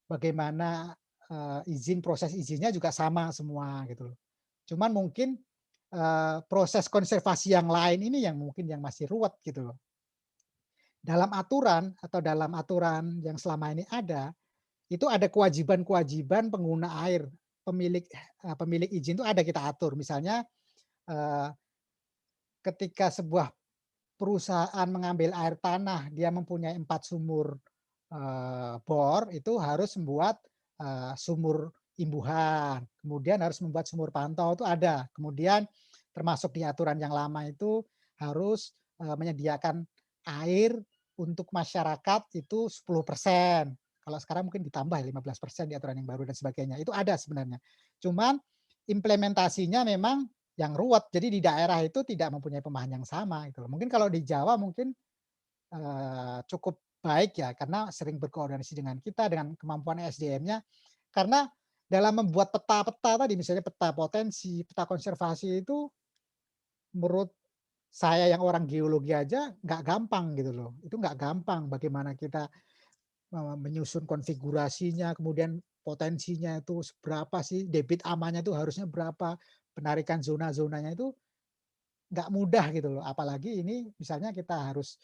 bagaimana proses izinnya juga sama semua gitu loh. Cuman mungkin proses konservasi yang lain ini yang mungkin yang masih ruwet gitu loh. Dalam aturan atau dalam aturan yang selama ini ada, itu ada kewajiban-kewajiban pengguna air. Pemilik izin itu ada kita atur. Misalnya ketika sebuah perusahaan mengambil air tanah, dia mempunyai 4 sumur bor, itu harus membuat sumur imbuhan. Kemudian harus membuat sumur pantau, itu ada. Kemudian termasuk di aturan yang lama itu harus menyediakan air untuk masyarakat itu 10%. Kalau sekarang mungkin ditambah 15% di aturan yang baru dan sebagainya. Itu ada sebenarnya. Cuman implementasinya memang yang ruwet. Jadi di daerah itu tidak mempunyai pemahaman yang sama. Gitu. Mungkin kalau di Jawa mungkin cukup baik ya, karena sering berkoordinasi dengan kita, dengan kemampuan SDM-nya. Karena dalam membuat peta-peta tadi, misalnya peta potensi, peta konservasi itu, menurut saya yang orang geologi aja nggak gampang gitu loh. Itu nggak gampang bagaimana kita menyusun konfigurasinya, kemudian potensinya itu seberapa sih, debit amannya itu harusnya berapa, penarikan zona-zonanya itu nggak mudah gitu loh. Apalagi ini misalnya kita harus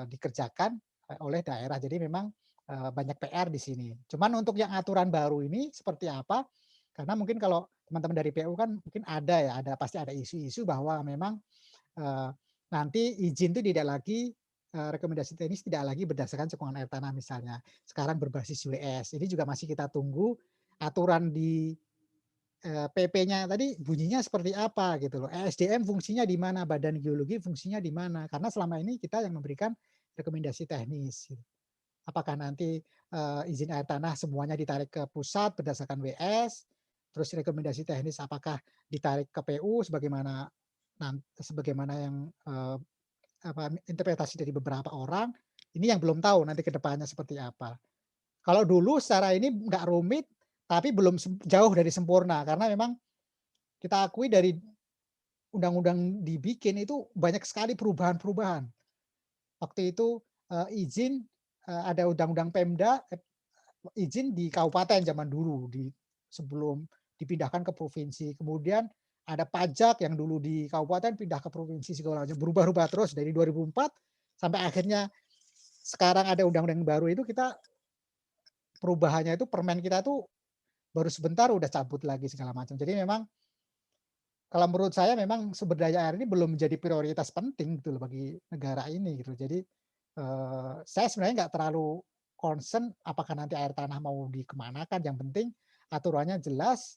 dikerjakan oleh daerah. Jadi memang banyak PR di sini. Cuman untuk yang aturan baru ini seperti apa? Karena mungkin kalau teman-teman dari PU kan mungkin ada pasti ada isu-isu bahwa memang nanti izin itu tidak lagi rekomendasi teknis tidak lagi berdasarkan cekungan air tanah misalnya. Sekarang berbasis WS. Ini juga masih kita tunggu aturan di PP-nya tadi bunyinya seperti apa gitu loh. ESDM fungsinya di mana, Badan Geologi fungsinya di mana? Karena selama ini kita yang memberikan rekomendasi teknis. Gitu. Apakah nanti izin air tanah semuanya ditarik ke pusat berdasarkan WS, terus rekomendasi teknis apakah ditarik ke PU sebagaimana yang interpretasi dari beberapa orang, ini yang belum tahu nanti ke depannya seperti apa. Kalau dulu secara ini nggak rumit, tapi belum jauh dari sempurna karena memang kita akui dari undang-undang dibikin itu banyak sekali perubahan-perubahan. Waktu itu izin ada undang-undang Pemda izin di kabupaten zaman dulu sebelum dipindahkan ke provinsi. Kemudian ada pajak yang dulu di kabupaten pindah ke provinsi segala macam berubah-ubah terus dari 2004 sampai akhirnya sekarang ada undang-undang baru itu kita perubahannya itu permen kita tuh baru sebentar udah cabut lagi segala macam. Jadi memang kalau menurut saya memang sumber daya air ini belum menjadi prioritas penting gitu loh bagi negara ini gitu. Jadi saya sebenarnya nggak terlalu concern apakah nanti air tanah mau dikemanakan. Yang penting aturannya jelas,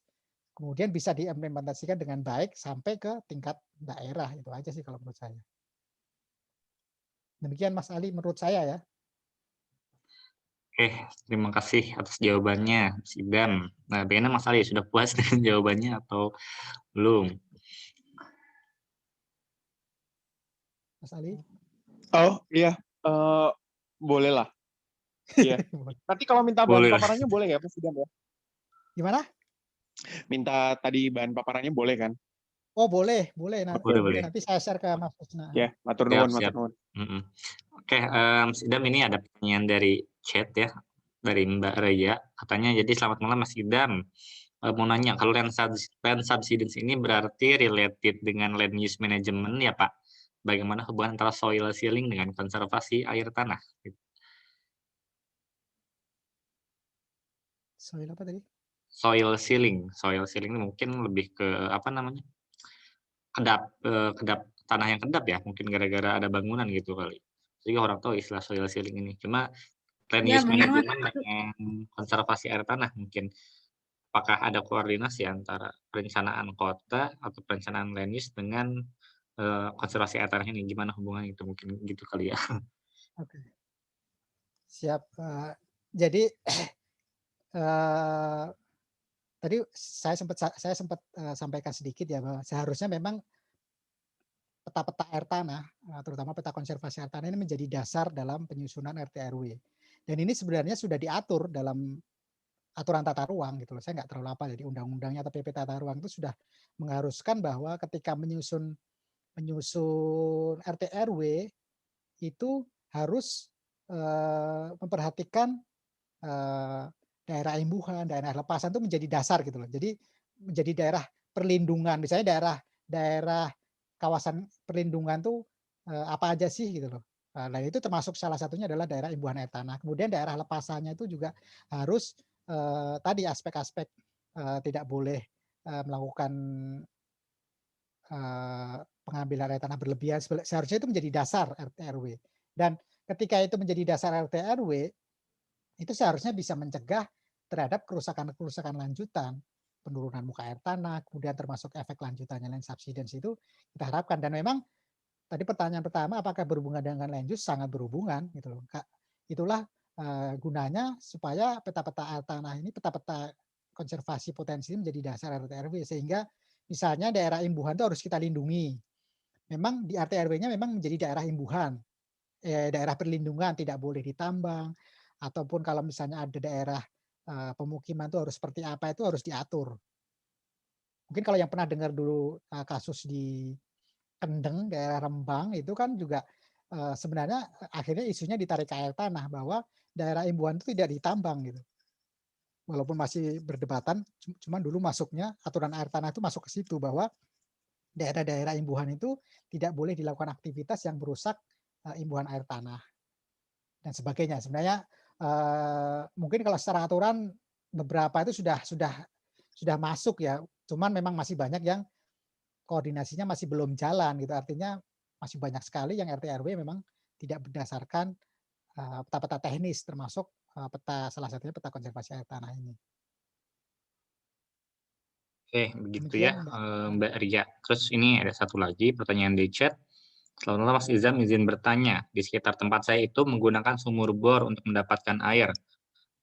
kemudian bisa diimplementasikan dengan baik sampai ke tingkat daerah. Itu aja sih kalau menurut saya. Demikian Mas Ali menurut saya ya. Oke, terima kasih atas jawabannya, Mas Idam. Nah, bagaimana Mas Ali, sudah puas dengan jawabannya atau belum? Mas Ali? Oh iya, boleh lah. Iya. Nanti kalau minta bahan paparannya boleh ya, Mas Idam ya? Gimana? Minta tadi bahan paparannya boleh kan? Oh boleh. Nanti saya share ke Mas Husna. Ya, matur nuwun, matur nuwun. Oke, Mas Idam, ini ada pertanyaan dari chat ya, dari Mbak Raya. Katanya, jadi selamat malam Mas Idam. Mau nanya, kalau land subsidence ini berarti related dengan land use management ya Pak? Bagaimana hubungan antara soil sealing dengan konservasi air tanah? Soil apa tadi? Soil sealing mungkin lebih ke apa namanya? Kedap tanah yang kedap ya, mungkin gara-gara ada bangunan gitu kali. Jadi orang tahu istilah soil sealing ini. Cuma land use management dengan konservasi air tanah mungkin. Apakah ada koordinasi antara perencanaan kota atau perencanaan land use dengan konservasi air tanah ini? Gimana hubungannya itu? Mungkin gitu kali ya. Oke. Siap. Jadi tadi saya sempat sampaikan sedikit ya bahwa seharusnya memang peta-peta air tanah, terutama peta konservasi air tanah ini menjadi dasar dalam penyusunan RT RW. Dan ini sebenarnya sudah diatur dalam aturan tata ruang gitu loh. Saya nggak terlalu apa jadi undang-undangnya atau PP tata ruang itu sudah mengharuskan bahwa ketika menyusun RT RW itu harus memperhatikan daerah imbuhan, daerah lepasan itu menjadi dasar gitu loh. Jadi menjadi daerah perlindungan. Misalnya daerah kawasan perlindungan tuh apa aja sih gitu loh. Nah itu termasuk salah satunya adalah daerah imbuhan air tanah. Kemudian daerah lepasannya itu juga harus tadi aspek-aspek tidak boleh melakukan pengambilan air tanah berlebihan. Seharusnya itu menjadi dasar RT RW. Dan ketika itu menjadi dasar RT RW, itu seharusnya bisa mencegah terhadap kerusakan-kerusakan lanjutan, penurunan muka air tanah, kemudian termasuk efek lanjutannya land subsidence itu kita harapkan. Dan memang tadi pertanyaan pertama apakah berhubungan dengan land use, sangat berhubungan gitu loh. Itulah gunanya supaya peta-peta air tanah ini, peta-peta konservasi potensi menjadi dasar RT RW sehingga misalnya daerah imbuhan itu harus kita lindungi. Memang di RT RW-nya memang menjadi daerah imbuhan, daerah perlindungan tidak boleh ditambang, ataupun kalau misalnya ada daerah pemukiman itu harus seperti apa itu harus diatur. Mungkin kalau yang pernah dengar dulu kasus di Kendeng, daerah Rembang itu kan juga sebenarnya akhirnya isunya ditarik ke air tanah bahwa daerah imbuhan itu tidak ditambang gitu. Walaupun masih berdebatan, cuman dulu masuknya aturan air tanah itu masuk ke situ bahwa daerah-daerah imbuhan itu tidak boleh dilakukan aktivitas yang merusak imbuhan air tanah dan sebagainya. Sebenarnya mungkin kalau secara aturan beberapa itu sudah masuk ya, cuman memang masih banyak yang koordinasinya masih belum jalan gitu. Artinya masih banyak sekali yang RT RW memang tidak berdasarkan peta-peta teknis, termasuk salah satunya peta konservasi air tanah ini. Oke, begitu ya, Demikian, Mbak. Mbak Ria. Terus ini ada satu lagi pertanyaan di chat. Selamat malam Mas Izam, izin bertanya. Di sekitar tempat saya itu menggunakan sumur bor untuk mendapatkan air.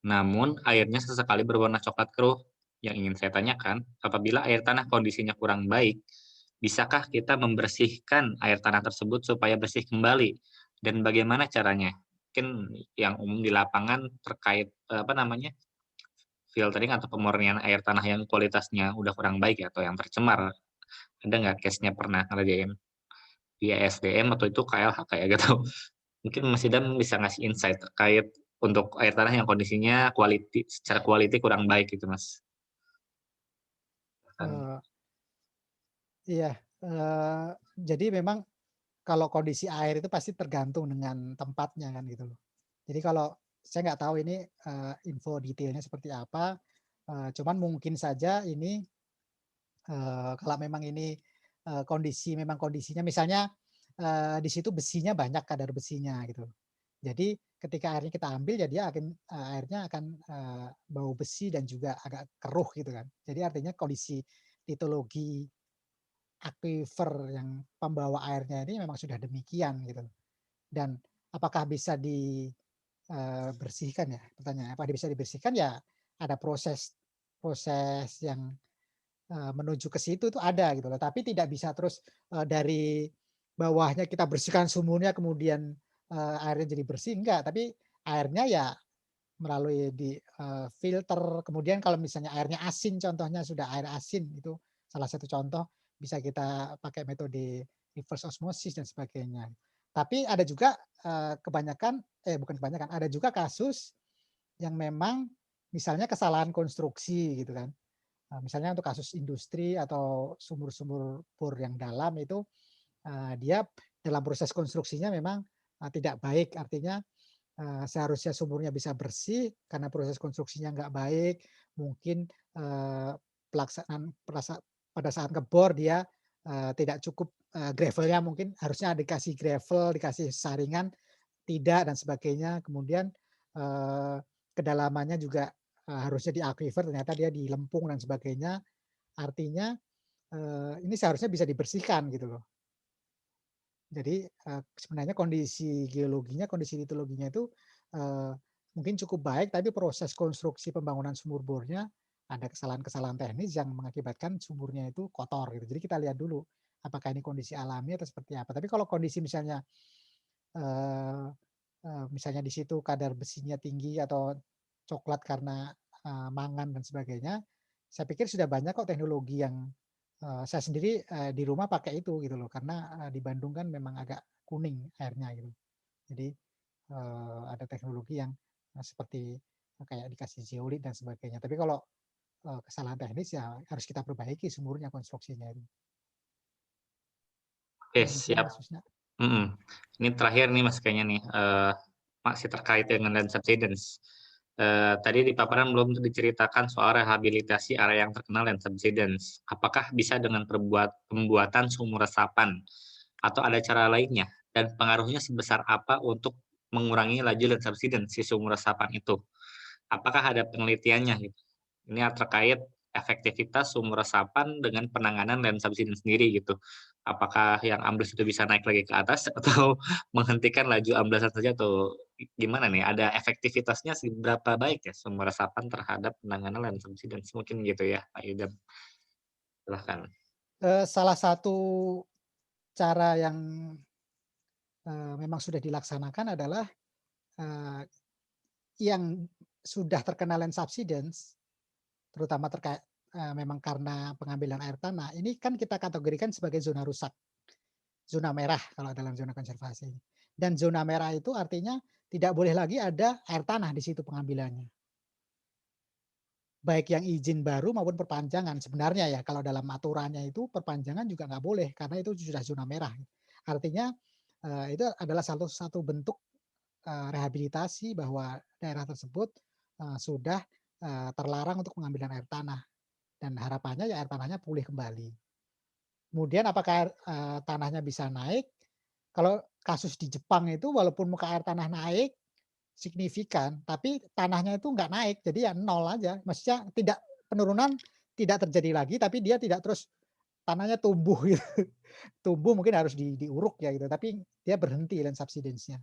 Namun airnya sesekali berwarna coklat keruh. Yang ingin saya tanyakan, apabila air tanah kondisinya kurang baik, bisakah kita membersihkan air tanah tersebut supaya bersih kembali? Dan bagaimana caranya? Mungkin yang umum di lapangan terkait filtering atau pemurnian air tanah yang kualitasnya udah kurang baik ya, atau yang tercemar. Ada nggak case-nya pernah ngerjain di SDM atau itu KLH kayak gitu? Mungkin Mas Idam bisa ngasih insight terkait untuk air tanah yang kondisinya secara quality kurang baik gitu, Mas. Iya, jadi memang kalau kondisi air itu pasti tergantung dengan tempatnya kan gitu loh. Jadi kalau saya nggak tahu ini info detailnya seperti apa, cuman mungkin saja ini kalau memang ini kondisinya misalnya di situ besinya banyak, kadar besinya gitu. Jadi ketika airnya kita ambil ya dia airnya akan bau besi dan juga agak keruh gitu kan. Jadi artinya kondisi litologi aquifer yang pembawa airnya ini memang sudah demikian gitu. Dan apakah bisa dibersihkan ya? Pertanyaannya, apakah bisa dibersihkan ya? Ada proses yang menuju ke situ itu ada gitu loh. Tapi tidak bisa terus dari bawahnya kita bersihkan sumurnya kemudian airnya jadi bersih, enggak. Tapi airnya ya melalui filter. Kemudian kalau misalnya airnya asin, contohnya sudah air asin, itu salah satu contoh, bisa kita pakai metode reverse osmosis dan sebagainya. Tapi ada juga bukan kebanyakan, ada juga kasus yang memang misalnya kesalahan konstruksi gitu kan. Misalnya untuk kasus industri atau sumur-sumur bor yang dalam itu dia dalam proses konstruksinya memang tidak baik, artinya seharusnya sumurnya bisa bersih karena proses konstruksinya nggak baik, mungkin pelaksanaan pada saat ngebor dia tidak cukup gravelnya, mungkin harusnya dikasih gravel, dikasih saringan, tidak dan sebagainya. Kemudian kedalamannya juga harusnya di aquifer, ternyata dia di lempung dan sebagainya. Artinya ini seharusnya bisa dibersihkan gitu loh. Jadi sebenarnya kondisi geologinya, kondisi litologinya itu mungkin cukup baik, tapi proses konstruksi pembangunan sumur bornya ada kesalahan-kesalahan teknis yang mengakibatkan sumurnya itu kotor gitu. Jadi kita lihat dulu apakah ini kondisi alami atau seperti apa. Tapi kalau kondisi misalnya misalnya di situ kadar besinya tinggi atau coklat karena mangan dan sebagainya, saya pikir sudah banyak kok teknologi yang saya sendiri di rumah pakai itu gitu loh, karena di Bandung kan memang agak kuning airnya gitu. Jadi ada teknologi yang seperti kayak dikasih zeolit dan sebagainya. Tapi kalau kesalahan teknis ya harus kita perbaiki sumurnya, konstruksinya itu. Oke, siap. Ini terakhir nih Mas kayaknya nih, masih terkait dengan land subsidence. Tadi di paparan belum diceritakan soal rehabilitasi area yang terkena land subsidence. Apakah bisa dengan pembuatan sumur resapan atau ada cara lainnya? Dan pengaruhnya sebesar apa untuk mengurangi laju land subsidence si sumur resapan itu? Apakah ada penelitiannya? Gitu? Ini terkait efektivitas sumur resapan dengan penanganan land subsidence sendiri gitu. Apakah yang ambles itu bisa naik lagi ke atas atau menghentikan laju amblesan saja atau gimana nih? Ada efektivitasnya seberapa baik ya sumur resapan terhadap penanganan land subsidence mungkin gitu ya, Pak Idam. Silahkan. Salah satu cara yang memang sudah dilaksanakan adalah yang sudah terkena land subsidence, terutama terkait memang karena pengambilan air tanah, ini kan kita kategorikan sebagai zona rusak. zona merah kalau dalam zona konservasi. Dan zona merah itu artinya tidak boleh lagi ada air tanah di situ pengambilannya. Baik yang izin baru maupun perpanjangan. Sebenarnya ya kalau dalam aturannya itu perpanjangan juga nggak boleh karena itu sudah zona merah. Artinya itu adalah satu bentuk rehabilitasi bahwa daerah tersebut sudah terlarang untuk pengambilan air tanah. Dan harapannya ya air tanahnya pulih kembali. Kemudian apakah tanahnya bisa naik? Kalau kasus di Jepang itu walaupun muka air tanah naik signifikan, tapi tanahnya itu nggak naik, jadi ya nol aja. Maksudnya penurunan tidak terjadi lagi, tapi dia tidak terus tanahnya tumbuh gitu. Tumbuh mungkin harus diuruk ya gitu, tapi dia berhenti land subsidence-nya.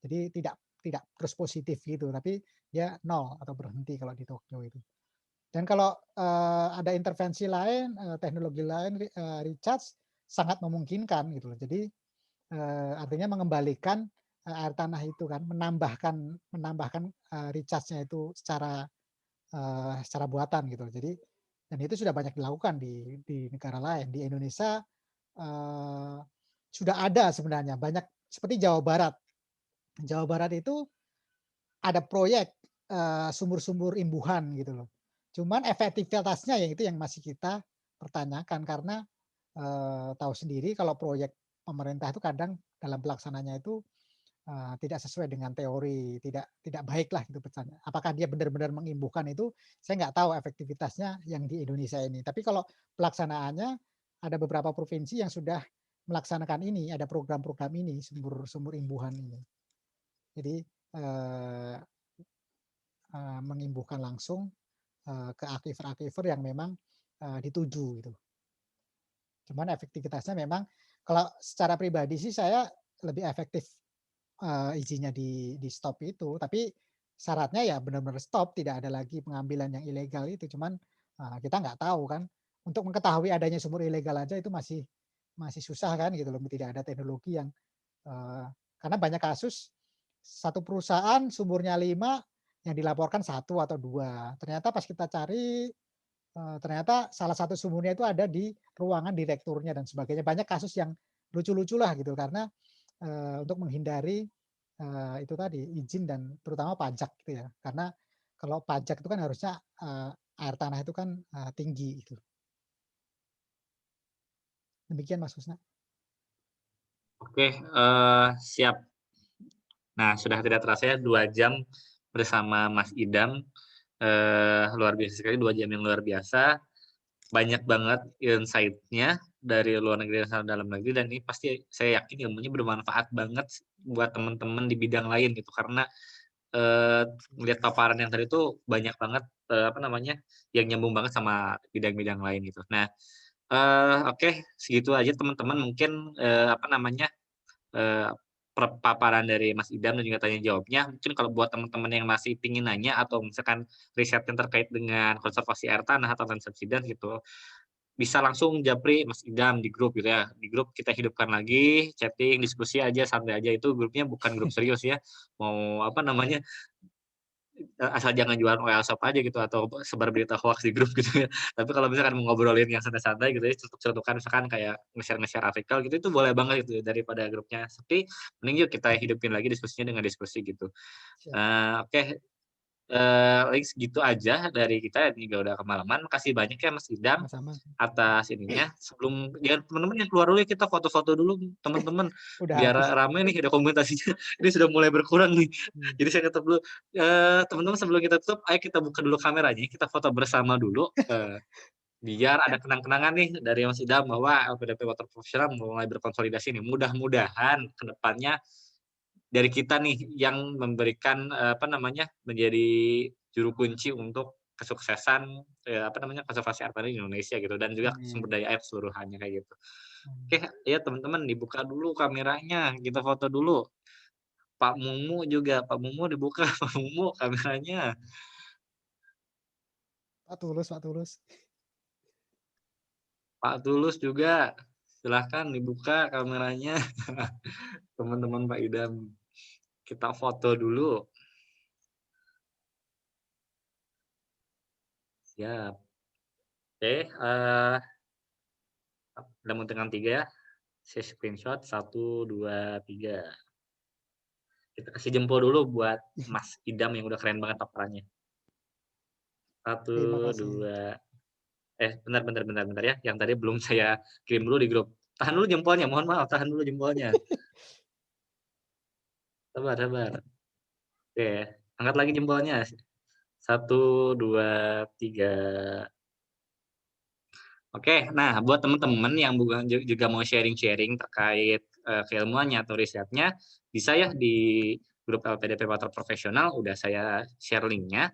Jadi tidak terus positif gitu, tapi dia nol atau berhenti kalau di Tokyo itu. Dan kalau ada intervensi lain, teknologi lain, recharge sangat memungkinkan gitu loh. Jadi artinya mengembalikan air tanah itu kan, menambahkan recharge-nya itu secara buatan gitu. Jadi dan itu sudah banyak dilakukan di negara lain. Di Indonesia sudah ada sebenarnya banyak seperti Jawa Barat. Jawa Barat itu ada proyek sumur-sumur imbuhan gitu loh. Cuman efektivitasnya ya itu yang masih kita pertanyakan karena tahu sendiri kalau proyek pemerintah itu kadang dalam pelaksananya itu tidak sesuai dengan teori, tidak baik lah gitu pesannya. Apakah dia benar-benar mengimbuhkan itu, saya nggak tahu efektivitasnya yang di Indonesia ini. Tapi kalau pelaksanaannya ada beberapa provinsi yang sudah melaksanakan ini, ada program-program ini, sumur imbuhan ini. Jadi mengimbuhkan langsung ke aquifer-aquifer yang memang dituju gitu. Cuman efektivitasnya memang kalau secara pribadi sih saya lebih efektif izinnya di stop itu, tapi syaratnya ya benar-benar stop, tidak ada lagi pengambilan yang ilegal itu. Cuman kita nggak tahu kan, untuk mengetahui adanya sumur ilegal aja itu masih susah kan gitu loh, tidak ada teknologi yang karena banyak kasus satu perusahaan sumurnya 5 yang dilaporkan 1 atau 2. Ternyata pas kita cari ternyata salah satu sumurnya itu ada di ruangan direkturnya dan sebagainya. Banyak kasus yang lucu-lucu lah gitu karena untuk menghindari itu tadi izin dan terutama pajak gitu ya. Karena kalau pajak itu kan harusnya air tanah itu kan tinggi gitu. Demikian Mas Husna. Oke, siap. Nah, sudah tidak terasa ya 2 jam bersama Mas Idam. Luar biasa sekali, 2 jam yang luar biasa. Banyak banget insight-nya dari luar negeri dan dalam negeri, dan ini pasti saya yakin ilmunya bermanfaat banget buat teman-teman di bidang lain gitu. Karena melihat paparan yang tadi itu banyak banget yang nyambung banget sama bidang-bidang lain gitu. Nah, oke, segitu aja teman-teman mungkin paparan dari Mas Idam dan juga tanya jawabnya. Mungkin kalau buat teman-teman yang masih pingin nanya atau misalkan riset yang terkait dengan konservasi air tanah atau land subsidence gitu, bisa langsung japri Mas Idam di grup gitu ya. Di grup kita hidupkan lagi, chatting, diskusi aja, santai aja. Itu grupnya bukan grup serius ya. Mau asal jangan jualan oil shop aja gitu atau sebar berita hoax di grup gitu ya. Tapi kalau misalkan mau ngobrolin yang santai-santai gitu ya, cetuk-cetukan misalkan kayak nge-share artikel gitu, itu boleh banget gitu daripada grupnya sepi. Mending yuk kita hidupin lagi diskusinya dengan diskusi gitu. Oke. Paling segitu aja dari kita, ini juga udah kemalaman. Makasih banyak ya Mas Idam Sama-sama. atas ininya. Sebelum ya teman-teman yang keluar dulu ya, kita foto-foto dulu teman-teman Udah biar habis. rame nih, ada komunikasinya. Ini sudah mulai berkurang nih. Jadi saya tutup dulu. Teman-teman sebelum kita tutup, ayo kita buka dulu kameranya, kita foto bersama dulu. Biar ada kenang-kenangan nih dari Mas Idam bahwa LPDP Water Professional mulai berkonsolidasi nih. Mudah-mudahan ke depannya dari kita nih yang memberikan menjadi juru kunci untuk kesuksesan konservasi air tanah di Indonesia gitu, dan juga sumber daya air keseluruhannya kayak gitu. Oke, ya teman-teman dibuka dulu kameranya, kita foto dulu. Pak Mumu juga, Pak Mumu dibuka, Pak Mumu kameranya. Pak Tulus. Pak Tulus juga, silahkan dibuka kameranya. Teman-teman Pak Idam, kita foto dulu. Siap. Oke, udah mau dengan 3 ya. Saya screenshot 1, 2, 3. Kita kasih jempol dulu buat Mas Idam yang udah keren banget paparannya. Terima 1, kasih. 2. Bentar ya. Yang tadi belum saya kirim dulu di grup. Tahan dulu jempolnya, mohon maaf, tahan dulu jempolnya. Sabar. Oke, angkat lagi jempolnya. 1, 2, 3. Oke, nah buat teman-teman yang juga mau sharing-sharing terkait keilmuannya atau risetnya, bisa ya di grup LPDP Water Profesional, udah saya share linknya.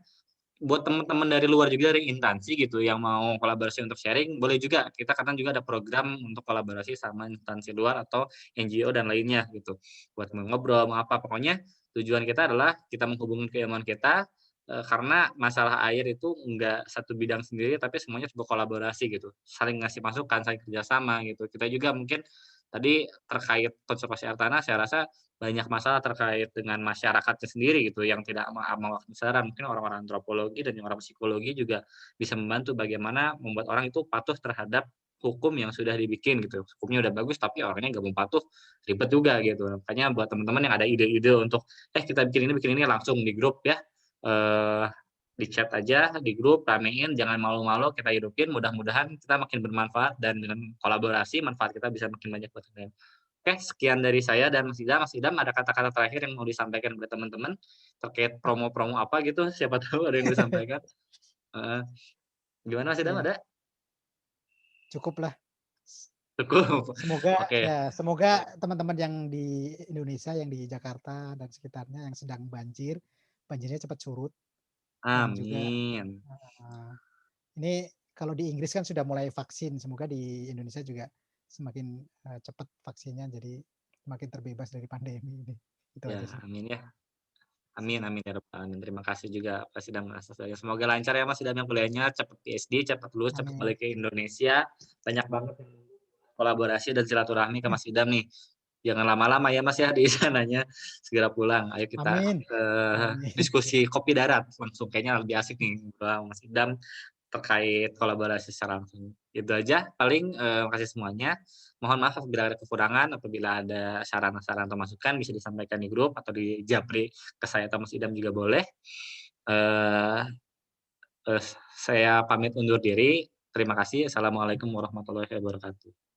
Buat teman-teman dari luar juga dari instansi gitu yang mau kolaborasi untuk sharing, boleh juga. Kita kadang juga ada program untuk kolaborasi sama instansi luar atau NGO dan lainnya gitu. Buat ngobrol, mau apa, pokoknya tujuan kita adalah kita menghubungkan keilmuan kita, karena masalah air itu enggak satu bidang sendiri, tapi semuanya sebuah kolaborasi gitu. Saling ngasih masukan, saling kerjasama gitu. Kita juga mungkin tadi terkait konservasi air tanah, saya rasa banyak masalah terkait dengan masyarakatnya sendiri gitu yang tidak mau kesadaran. Mungkin orang-orang antropologi dan orang psikologi juga bisa membantu bagaimana membuat orang itu patuh terhadap hukum yang sudah dibikin gitu. Hukumnya udah bagus tapi orangnya nggak mau patuh, ribet juga gitu. Makanya buat teman-teman yang ada ide-ide untuk kita bikin ini langsung di grup ya. Di chat aja di grup, ramein, jangan malu-malu, kita hidupin. Mudah-mudahan kita makin bermanfaat dan dengan kolaborasi manfaat kita bisa makin banyak buat kalian. Oke, sekian dari saya dan Mas Idam. Mas Idam, ada kata-kata terakhir yang mau disampaikan kepada teman-teman terkait promo-promo apa gitu? Siapa tahu ada yang disampaikan. Gimana Mas Idam, Ya, ada? cukup lah. Cukup. Semoga Oke. semoga teman-teman yang di Indonesia, yang di Jakarta dan sekitarnya yang sedang banjirnya cepat surut. Dan juga Amin. ini kalau di Inggris kan sudah mulai vaksin, semoga di Indonesia juga semakin cepat vaksinnya, jadi semakin terbebas dari pandemi ini. Itu Ya, aja sih. amin ya. Amin ya rabbal alamin. Terima kasih juga Mas Idam atas saya. Semoga lancar ya Mas Idam yang kuliahnya, cepat PhD, cepat lulus, cepat Amin. balik ke Indonesia. Banyak banget kolaborasi dan silaturahmi ke Mas Idam nih. Jangan lama-lama ya Mas ya di sananya, segera pulang. Ayo kita Amin. Amin. diskusi kopi darat langsung, kayaknya lebih asik nih Mas Idam terkait kolaborasi secara langsung. Itu aja paling, makasih semuanya. Mohon maaf apabila ada kekurangan, apabila ada saran-saran atau masukan bisa disampaikan di grup atau di japri ke saya atau Mas Idam juga boleh. Saya pamit undur diri. Terima kasih. Assalamualaikum warahmatullahi wabarakatuh.